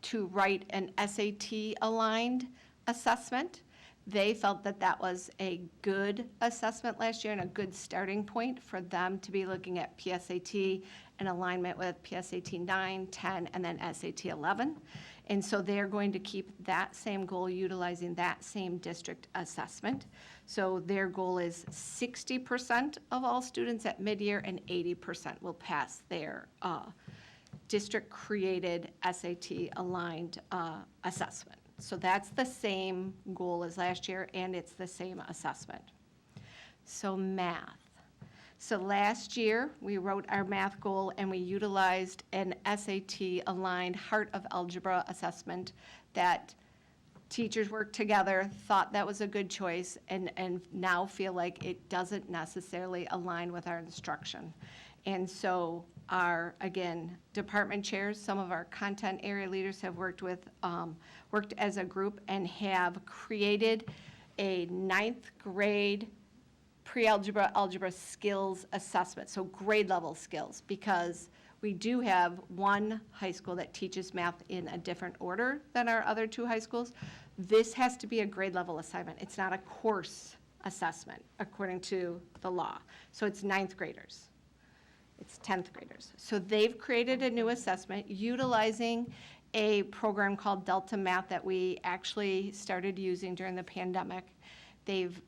to write an SAT-aligned assessment. They felt that that was a good assessment last year and a good starting point for them to be looking at PSAT in alignment with PSAT 9, 10, and then SAT 11. And so they're going to keep that same goal utilizing that same district assessment. So their goal is 60% of all students at mid-year and 80% will pass their district-created SAT-aligned assessment. So that's the same goal as last year, and it's the same assessment. So math. So last year, we wrote our math goal, and we utilized an SAT-aligned Heart of Algebra assessment that teachers worked together, thought that was a good choice, and now feel like it doesn't necessarily align with our instruction. And so our, again, department chairs, some of our content area leaders have worked as a group and have created a 9th grade pre-algebra, algebra skills assessment, so grade level skills, because we do have one high school that teaches math in a different order than our other 2 high schools. This has to be a grade level assignment. It's not a course assessment according to the law. So it's 9th graders. It's 10th graders. So they've created a new assessment utilizing a program called Delta Math that we actually started using during the pandemic. They've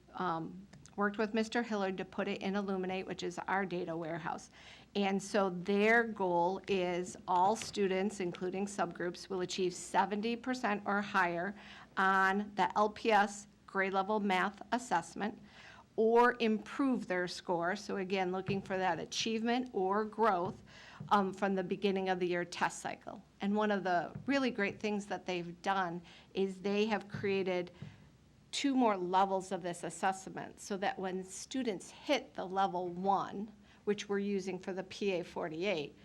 worked with Mr. Hillard to put it in Illuminate, which is our data warehouse. And so their goal is all students, including subgroups, will achieve 70% or higher on the LPS grade level math assessment or improve their score. So again, looking for that achievement or growth from the beginning of the year test cycle. And one of the really great things that they've done is they have created 2 more levels of this assessment so that when students hit the level 1, which we're using for the PA 48,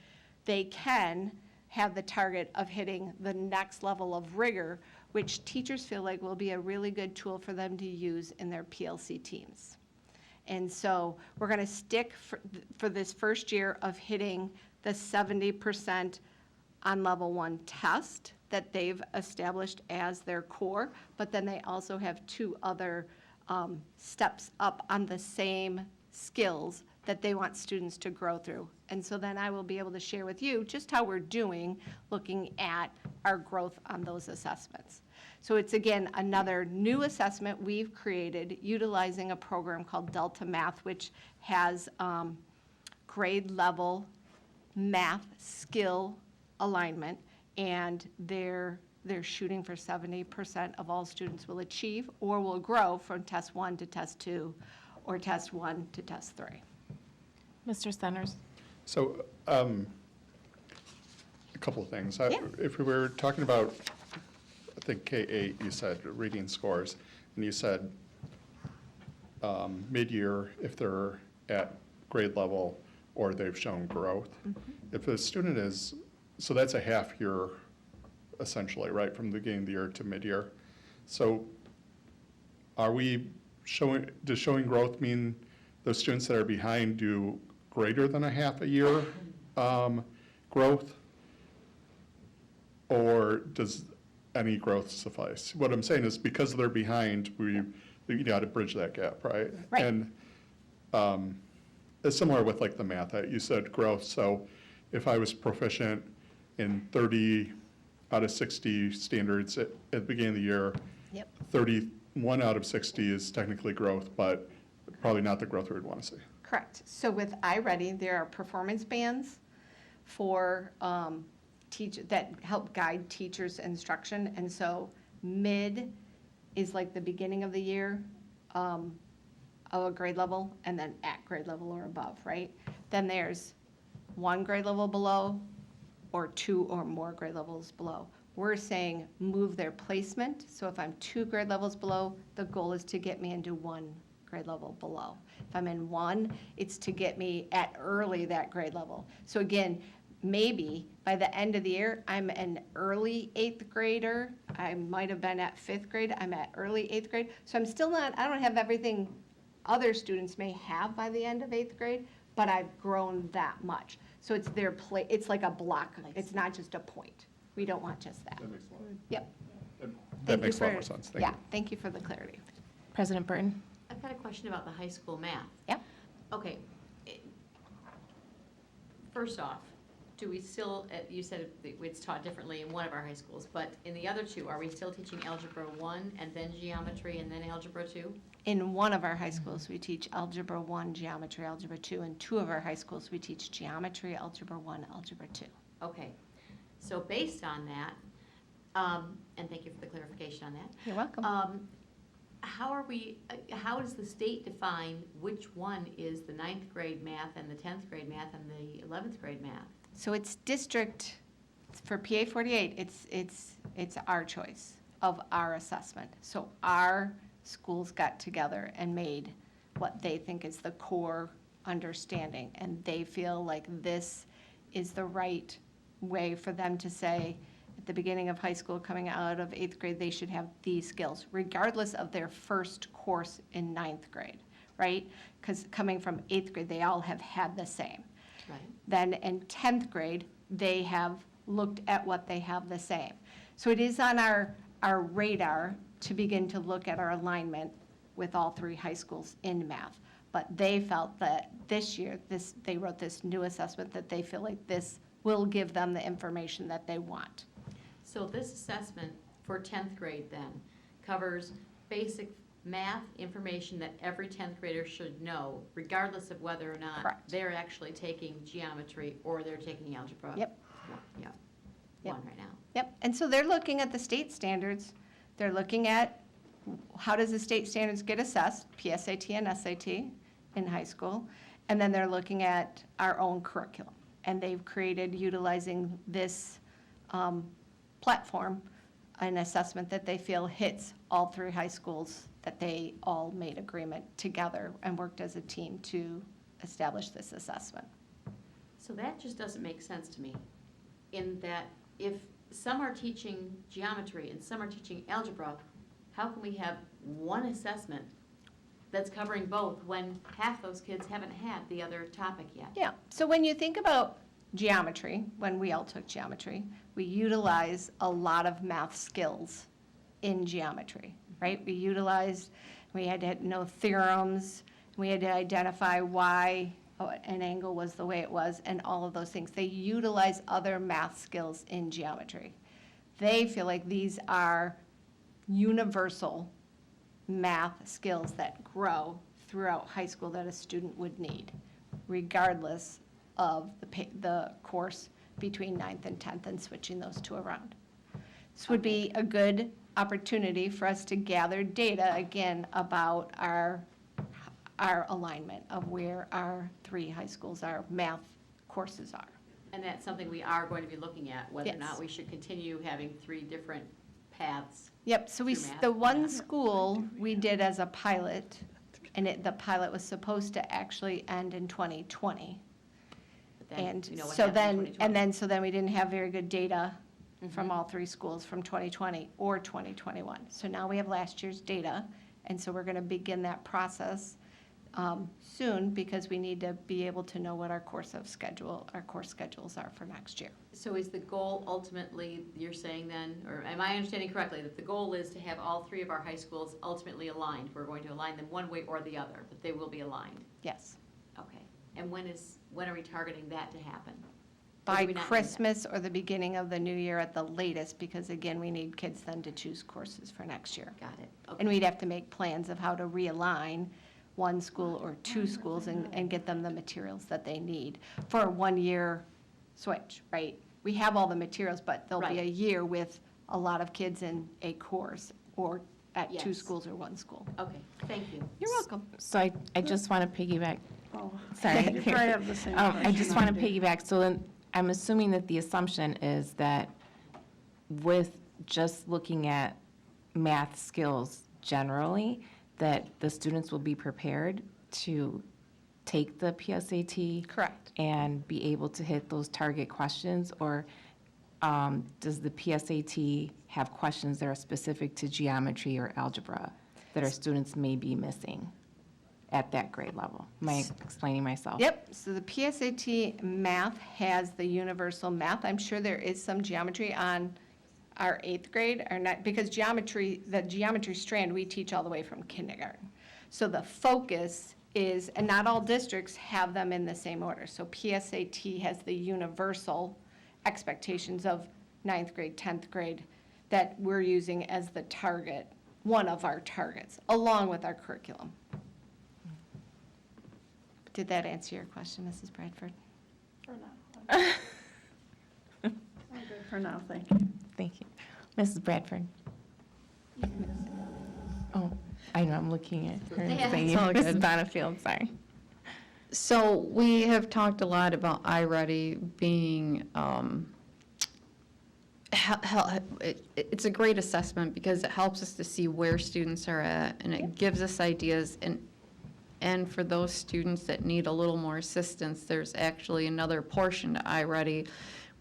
they can have the target of hitting the next level of rigor, which teachers feel like will be a really good tool for them to use in their PLC teams. And so we're going to stick for this first year of hitting the 70% on level 1 test that they've established as their core, but then they also have 2 other steps up on the same skills that they want students to grow through. And so then I will be able to share with you just how we're doing looking at our growth on those assessments. So it's, again, another new assessment we've created utilizing a program called Delta Math, which has grade level math skill alignment, and they're shooting for 70% of all students will achieve or will grow from test 1 to test 2 or test 1 to test 3. Mr. Centers? So, a couple of things. If we were talking about, I think K8, you said reading scores, and you said mid-year if they're at grade level or they've shown growth. If a student is, so that's a half year essentially, right, from the beginning of the year to mid-year. So are we showing, does showing growth mean those students that are behind do greater than a half a year growth? Or does any growth suffice? What I'm saying is because they're behind, you got to bridge that gap, right? Right. And it's similar with like the math. You said growth. So if I was proficient in 30 out of 60 standards at the beginning of the year, Yep. 31 out of 60 is technically growth, but probably not the growth we would want to see. Correct. So with iReady, there are performance bands for that help guide teachers' instruction. And so mid is like the beginning of the year of a grade level, and then at grade level or above, right? Then there's 1 grade level below or 2 or more grade levels below. We're saying move their placement. So if I'm 2 grade levels below, the goal is to get me into 1 grade level below. If I'm in 1, it's to get me at early that grade level. So again, maybe by the end of the year, I'm an early 8th grader. I might have been at 5th grade. I'm at early 8th grade. So I'm still not, I don't have everything other students may have by the end of 8th grade, but I've grown that much. So it's their it's like a block. It's not just a point. We don't want just that. That makes a lot. Yep. That Thank makes you a lot more for- sense. Thank Yeah, you. thank you for the clarity. President Burton? I've got a question about the high school math. Yep. Okay. First off, do we still, you said it's taught differently in one of our high schools, but in the other 2, are we still teaching Algebra 1 and then Geometry and then Algebra 2? In one of our high schools, we teach Algebra 1, Geometry, Algebra 2. In 2 of our high schools, we teach Geometry, Algebra 1, Algebra 2. Okay. So based on that, and thank you for the clarification on that. You're welcome. How does the state define which one is the 9th grade math and the 10th grade math and the 11th grade math? So it's district, for PA 48, it's our choice of our assessment. So our schools got together and made what they think is the core understanding, and they feel like this is the right way for them to say, at the beginning of high school, coming out of 8th grade, they should have these skills, regardless of their first course in 9th grade, right? Because coming from 8th grade, they all have had the same. Right. Then in 10th grade, they have looked at what they have the same. So it is on our radar to begin to look at our alignment with all 3 high schools in math. But they felt that this year, they wrote this new assessment that they feel like this will give them the information that they want. So this assessment for 10th grade then covers basic math information that every 10th grader should know, regardless of whether or not Correct. they're actually taking geometry or they're taking algebra. Yep. Yep. Yep. 1 right now. Yep, and so they're looking at the state standards. They're looking at how does the state standards get assessed, PSAT and SAT in high school, and then they're looking at our own curriculum. And they've created, utilizing this platform, an assessment that they feel hits all 3 high schools, that they all made agreement together and worked as a team to establish this assessment. So that just doesn't make sense to me, in that if some are teaching geometry and some are teaching algebra, how can we have one assessment that's covering both when half those kids haven't had the other topic yet? Yeah, so when you think about geometry, when we all took geometry, we utilize a lot of math skills in geometry, right? We had to know theorems, we had to identify why an angle was the way it was, and all of those things. They utilize other math skills in geometry. They feel like these are universal math skills that grow throughout high school that a student would need, regardless of the course between 9th and 10th and switching those 2 around. This would be a good opportunity for us to gather data again about our alignment of where our 3 high schools, our math courses are. And that's something we are going to be looking at, whether or Yes. not we should continue having 3 different paths. Yep, so through math. the one school we did as a pilot, and the pilot was supposed to actually end in 2020. But then, And you know what so happened in then, 2020. so then we didn't have very good data from all 3 schools from 2020 or 2021. So now we have last year's data, and so we're going to begin that process soon, because we need to be able to know what our course schedules are for next year. So is the goal ultimately, you're saying then, or am I understanding correctly, that the goal is to have all 3 of our high schools ultimately aligned? We're going to align them one way or the other, but they will be aligned? Yes. Okay. And when are we targeting that to happen? Or By do we not know that? Christmas or the beginning of the new year at the latest, because again, we need kids then to choose courses for next year. Got it. And Okay. we'd have to make plans of how to realign 1 school or 2 schools and get them the materials that they need for a 1-year switch, right? We have all the materials, but there'll be a Right. year with a lot of kids in a course or at 2 Yes. schools or 1 school. Okay, thank you. You're welcome. So I just want to piggyback. Oh, Sorry. you probably have the same I question just I want to do. piggyback. So then I'm assuming that the assumption is that with just looking at math skills generally, that the students will be prepared to take the PSAT Correct. and be able to hit those target questions? Or does the PSAT have questions that are specific to geometry or algebra that our students may be missing at that grade level? Am I explaining myself? Yep, so the PSAT math has the universal math. I'm sure there is some geometry on our 8th grade, or not, because the geometry strand, we teach all the way from kindergarten. So the focus is, and not all districts have them in the same order. So PSAT has the universal expectations of 9th grade, 10th grade, that we're using as the target, one of our targets, along with our curriculum. Did that answer your question, Mrs. Bradford? For now. I'm good for now, thank you. Thank you. Mrs. Bradford? Oh, I know, I'm looking at her. Yeah, saying it's all Mrs. good. Bonnefield, sorry. So we have talked a lot about iReady being, it's a great assessment because it helps us to see where students are at, and it gives us ideas. And for those students that need a little more assistance, there's actually another portion to iReady,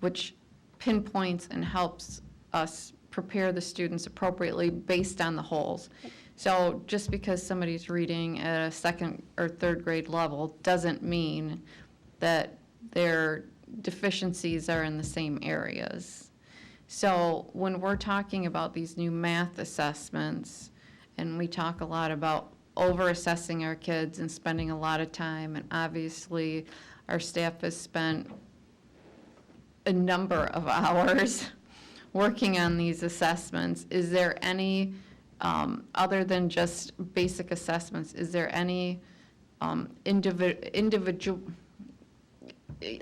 which pinpoints and helps us prepare the students appropriately based on the wholes. So just because somebody's reading at a 2nd or 3rd grade level doesn't mean that their deficiencies are in the same areas. So when we're talking about these new math assessments, and we talk a lot about over-assessing our kids and spending a lot of time, and obviously our staff has spent a number of hours working on these assessments. Is there any, other than just basic assessments, is there any individual,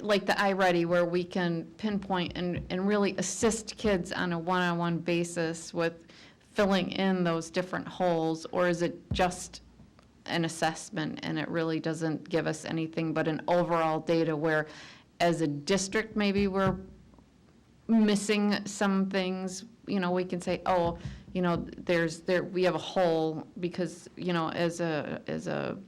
like the iReady, where we can pinpoint and really assist kids on a one-on-one basis with filling in those different holes? Or is it just an assessment and it really doesn't give us anything but an overall data where, as a district, maybe we're missing some things, we can say, oh, we have a hole because, as a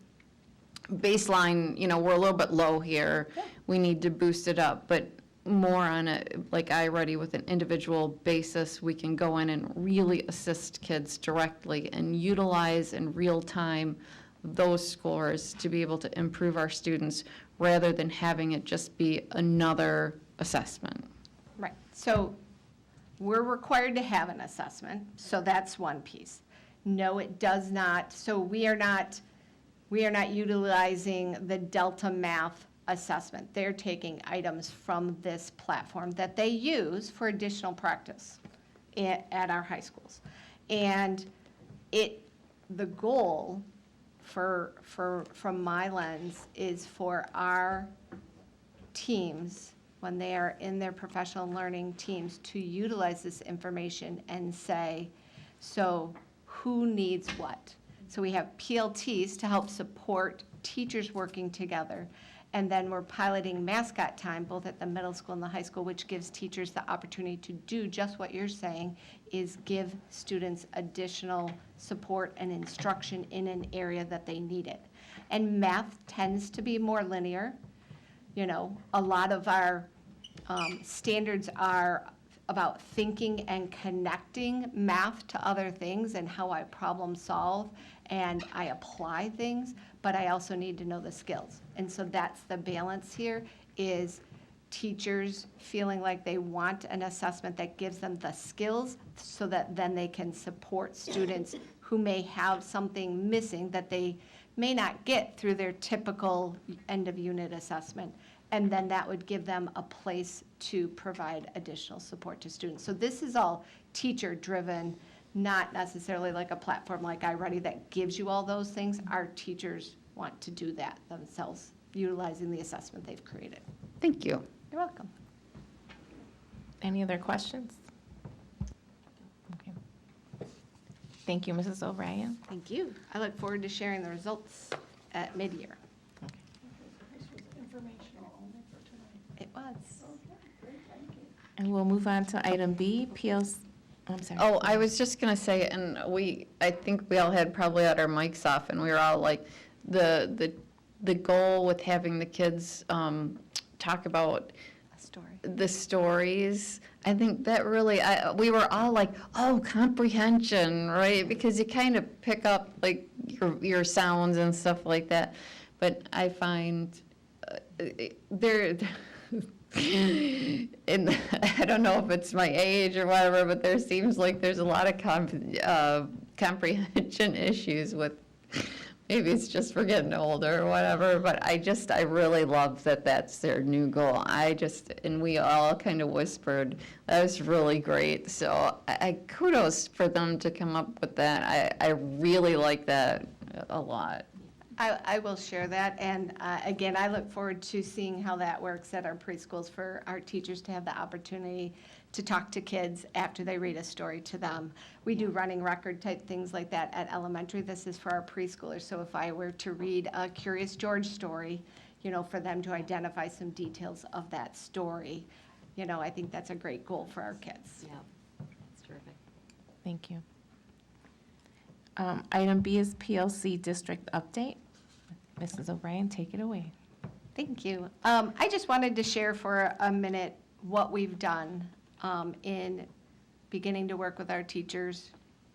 baseline, we're a little bit low here. We need to boost it up, but more on a, like iReady, with an individual basis, we can go in and really assist kids directly and utilize in real time those scores to be able to improve our students rather than having it just be another assessment. Right, so we're required to have an assessment, so that's one piece. No, it does not, so we are not utilizing the Delta Math assessment. They're taking items from this platform that they use for additional practice at our high schools. And the goal from my lens is for our teams, when they are in their professional learning teams, to utilize this information and say, so who needs what? So we have PLTs to help support teachers working together. And then we're piloting mascot time, both at the middle school and the high school, which gives teachers the opportunity to do just what you're saying, is give students additional support and instruction in an area that they need it. And math tends to be more linear. A lot of our standards are about thinking and connecting math to other things and how I problem solve and I apply things, but I also need to know the skills. And so that's the balance here, is teachers feeling like they want an assessment that gives them the skills so that then they can support students who may have something missing that they may not get through their typical end-of-unit assessment. And then that would give them a place to provide additional support to students. So this is all teacher-driven, not necessarily like a platform like iReady that gives you all those things. Our teachers want to do that themselves, utilizing the assessment they've created. Thank you. You're welcome. Any other questions? Okay. Thank you, Mrs. O'Brien. Thank you. I look forward to sharing the results at mid-year. It was. And we'll move on to item B, PLC. I'm sorry. Oh, I was just gonna say, and I think we all had probably had our mics off, and we were all like, the goal with having the kids talk about the stories, I think that really, we were all like, oh, comprehension, right? Because you kind of pick up like your sounds and stuff like that. But I find and I don't know if it's my age or whatever, but there seems like there's a lot of comprehension issues with, maybe it's just for getting older or whatever, but I really love that that's their new goal. And we all kind of whispered, that was really great. So I kudos for them to come up with that. I really like that a lot. I will share that, and again, I look forward to seeing how that works at our preschools for our teachers to have the opportunity to talk to kids after they read a story to them. We do running record type things like that at elementary. This is for our preschoolers, so if I were to read a Curious George story, for them to identify some details of that story, I think that's a great goal for our kids. Yeah, that's terrific. Thank you. Item B is PLC district update. Mrs. O'Brien, take it away. Thank you. I just wanted to share for a minute what we've done in beginning to work with our teachers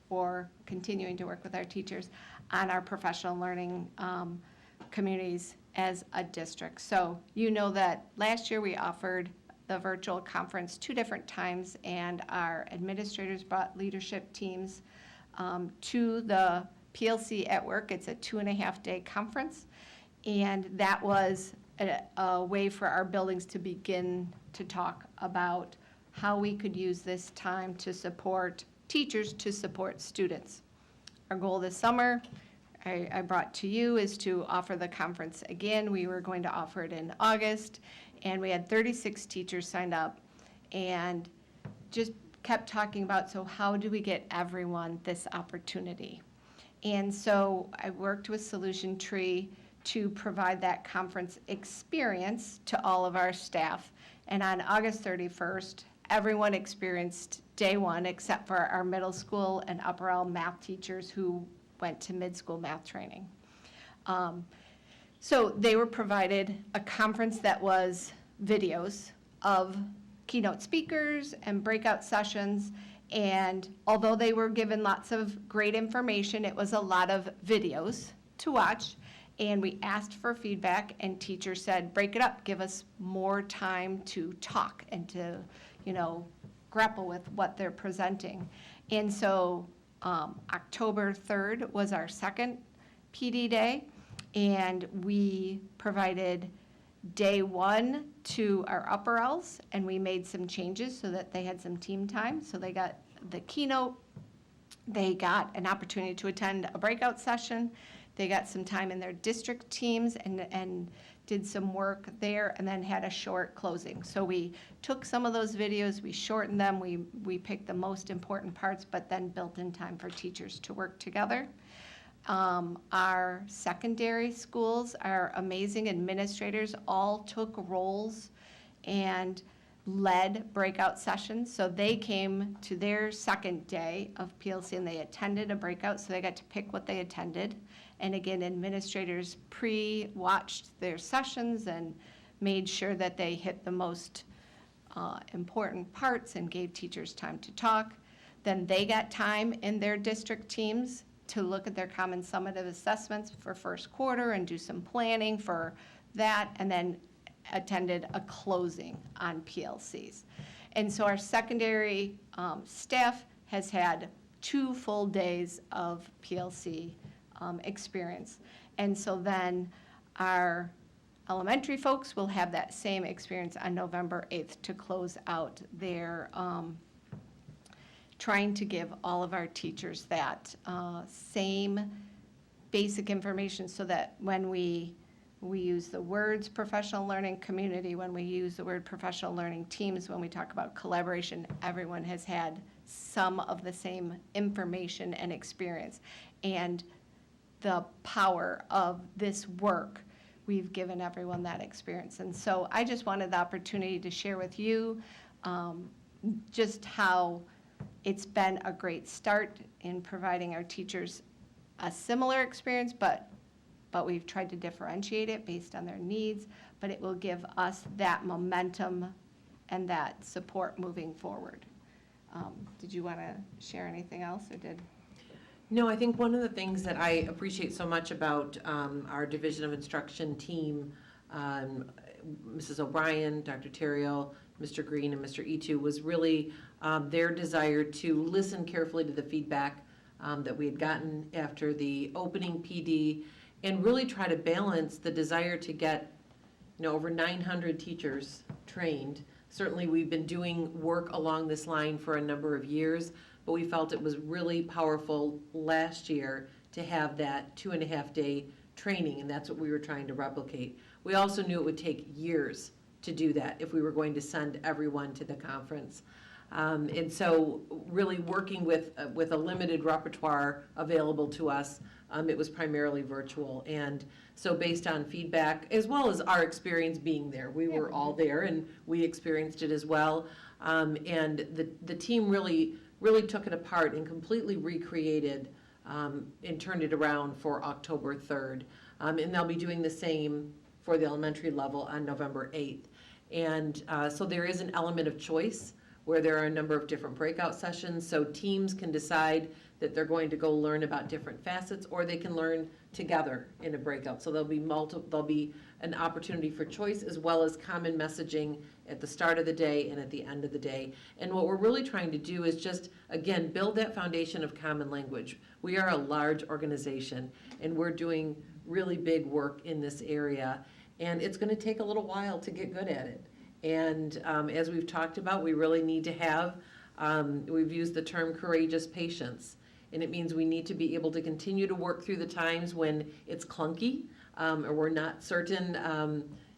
or continuing to work with our teachers on our professional learning communities as a district. So you know that last year we offered the virtual conference 2 different times, and our administrators brought leadership teams to the PLC at Work. It's a 2.5-day conference, and that was a way for our buildings to begin to talk about how we could use this time to support teachers, to support students. Our goal this summer, I brought to you, is to offer the conference again. We were going to offer it in August, and we had 36 teachers signed up, and just kept talking about, so how do we get everyone this opportunity? And so I worked with Solution Tree to provide that conference experience to all of our staff. And on August 31st, everyone experienced day 1 except for our middle school and upper L math teachers who went to mid-school math training. So they were provided a conference that was videos of keynote speakers and breakout sessions. And although they were given lots of great information, it was a lot of videos to watch. And we asked for feedback, and teachers said, break it up, give us more time to talk and to, grapple with what they're presenting. And so October 3rd was our second PD day, and we provided day 1 to our upper L's, and we made some changes so that they had some team time. So they got the keynote, they got an opportunity to attend a breakout session, they got some time in their district teams and did some work there, and then had a short closing. So we took some of those videos, we shortened them, we picked the most important parts, but then built in time for teachers to work together. Our secondary schools, our amazing administrators all took roles and led breakout sessions. So they came to their second day of PLC and they attended a breakout, so they got to pick what they attended. And again, administrators pre-watched their sessions and made sure that they hit the most important parts and gave teachers time to talk. Then they got time in their district teams to look at their common summative assessments for first quarter and do some planning for that, and then attended a closing on PLCs. And so our secondary staff has had 2 full days of PLC experience. And so then our elementary folks will have that same experience on November 8th to close out their trying to give all of our teachers that same basic information, so that when we use the words professional learning community, when we use the word professional learning teams, when we talk about collaboration, everyone has had some of the same information and experience. And the power of this work, we've given everyone that experience. And so I just wanted the opportunity to share with you just how it's been a great start in providing our teachers a similar experience, but we've tried to differentiate it based on their needs, but it will give us that momentum and that support moving forward. Did you want to share anything else, or did? No, I think one of the things that I appreciate so much about our Division of Instruction team, Mrs. O'Brien, Dr. Terrio, Mr. Green, and Mr. Etu, was really their desire to listen carefully to the feedback that we had gotten after the opening PD, and really try to balance the desire to get, over 900 teachers trained. Certainly, we've been doing work along this line for a number of years, but we felt it was really powerful last year to have that 2.5-day training, and that's what we were trying to replicate. We also knew it would take years to do that if we were going to send everyone to the conference. And so really working with a limited repertoire available to us, it was primarily virtual. And so based on feedback, as well as our experience being there, we were all there and we experienced it as well. And the team really took it apart and completely recreated and turned it around for October 3rd. And they'll be doing the same for the elementary level on November 8th. And so there is an element of choice where there are a number of different breakout sessions, so teams can decide that they're going to go learn about different facets, or they can learn together in a breakout. So there'll be an opportunity for choice as well as common messaging at the start of the day and at the end of the day. And what we're really trying to do is just, again, build that foundation of common language. We are a large organization, and we're doing really big work in this area, and it's going to take a little while to get good at it. And as we've talked about, we really need to have, we've used the term courageous patience, and it means we need to be able to continue to work through the times when it's clunky, or we're not certain,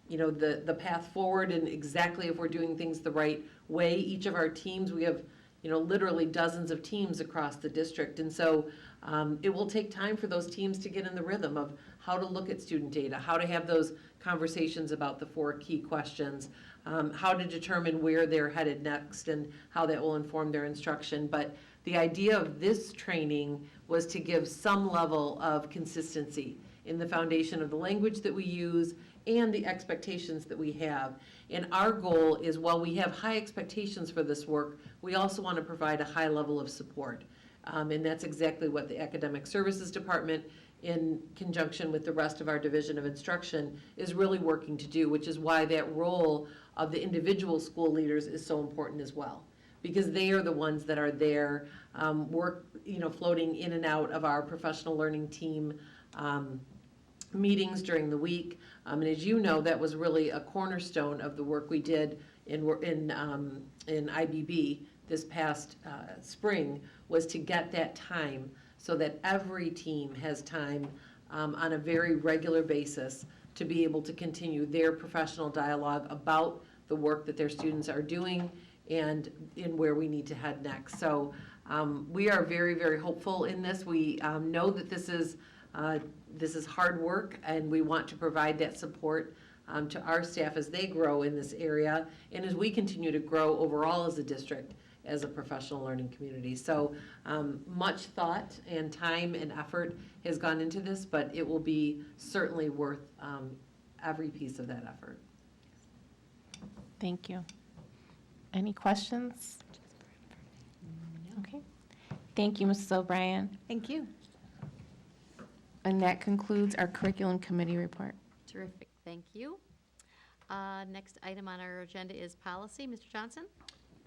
the path forward and exactly if we're doing things the right way. Each of our teams, we have, literally dozens of teams across the district, and so it will take time for those teams to get in the rhythm of how to look at student data, how to have those conversations about the 4 key questions, how to determine where they're headed next and how that will inform their instruction. But the idea of this training was to give some level of consistency in the foundation of the language that we use and the expectations that we have. And our goal is, while we have high expectations for this work, we also want to provide a high level of support. And that's exactly what the Academic Services Department, in conjunction with the rest of our Division of Instruction, is really working to do, which is why that role of the individual school leaders is so important as well, because they are the ones that are there, floating in and out of our professional learning team meetings during the week. And as you know, that was really a cornerstone of the work we did in IBB this past spring, was to get that time so that every team has time on a very regular basis to be able to continue their professional dialogue about the work that their students are doing and in where we need to head next. So we are very, very hopeful in this. We know that this is hard work, and we want to provide that support to our staff as they grow in this area and as we continue to grow overall as a district, as a professional learning community. So much thought and time and effort has gone into this, but it will be certainly worth every piece of that effort. Thank you. Any questions? Okay. Thank you, Mrs. O'Brien. Thank you. And that concludes our curriculum committee report. Terrific, thank you. Next item on our agenda is policy. Mr. Johnson?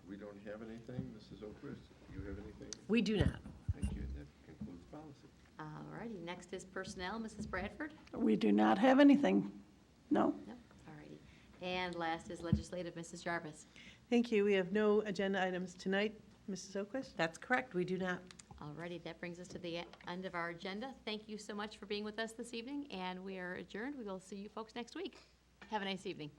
We don't have anything. Mrs. Oquist, do you have anything? We do not. Thank you. That concludes policy. All righty, next is personnel. Mrs. Bradford? We do not have anything. No? No. All righty. And last is legislative. Mrs. Jarvis? Thank you. We have no agenda items tonight. Mrs. Oquist? That's correct, we do not. All righty, that brings us to the end of our agenda. Thank you so much for being with us this evening, and we are adjourned. We will see you folks next week. Have a nice evening.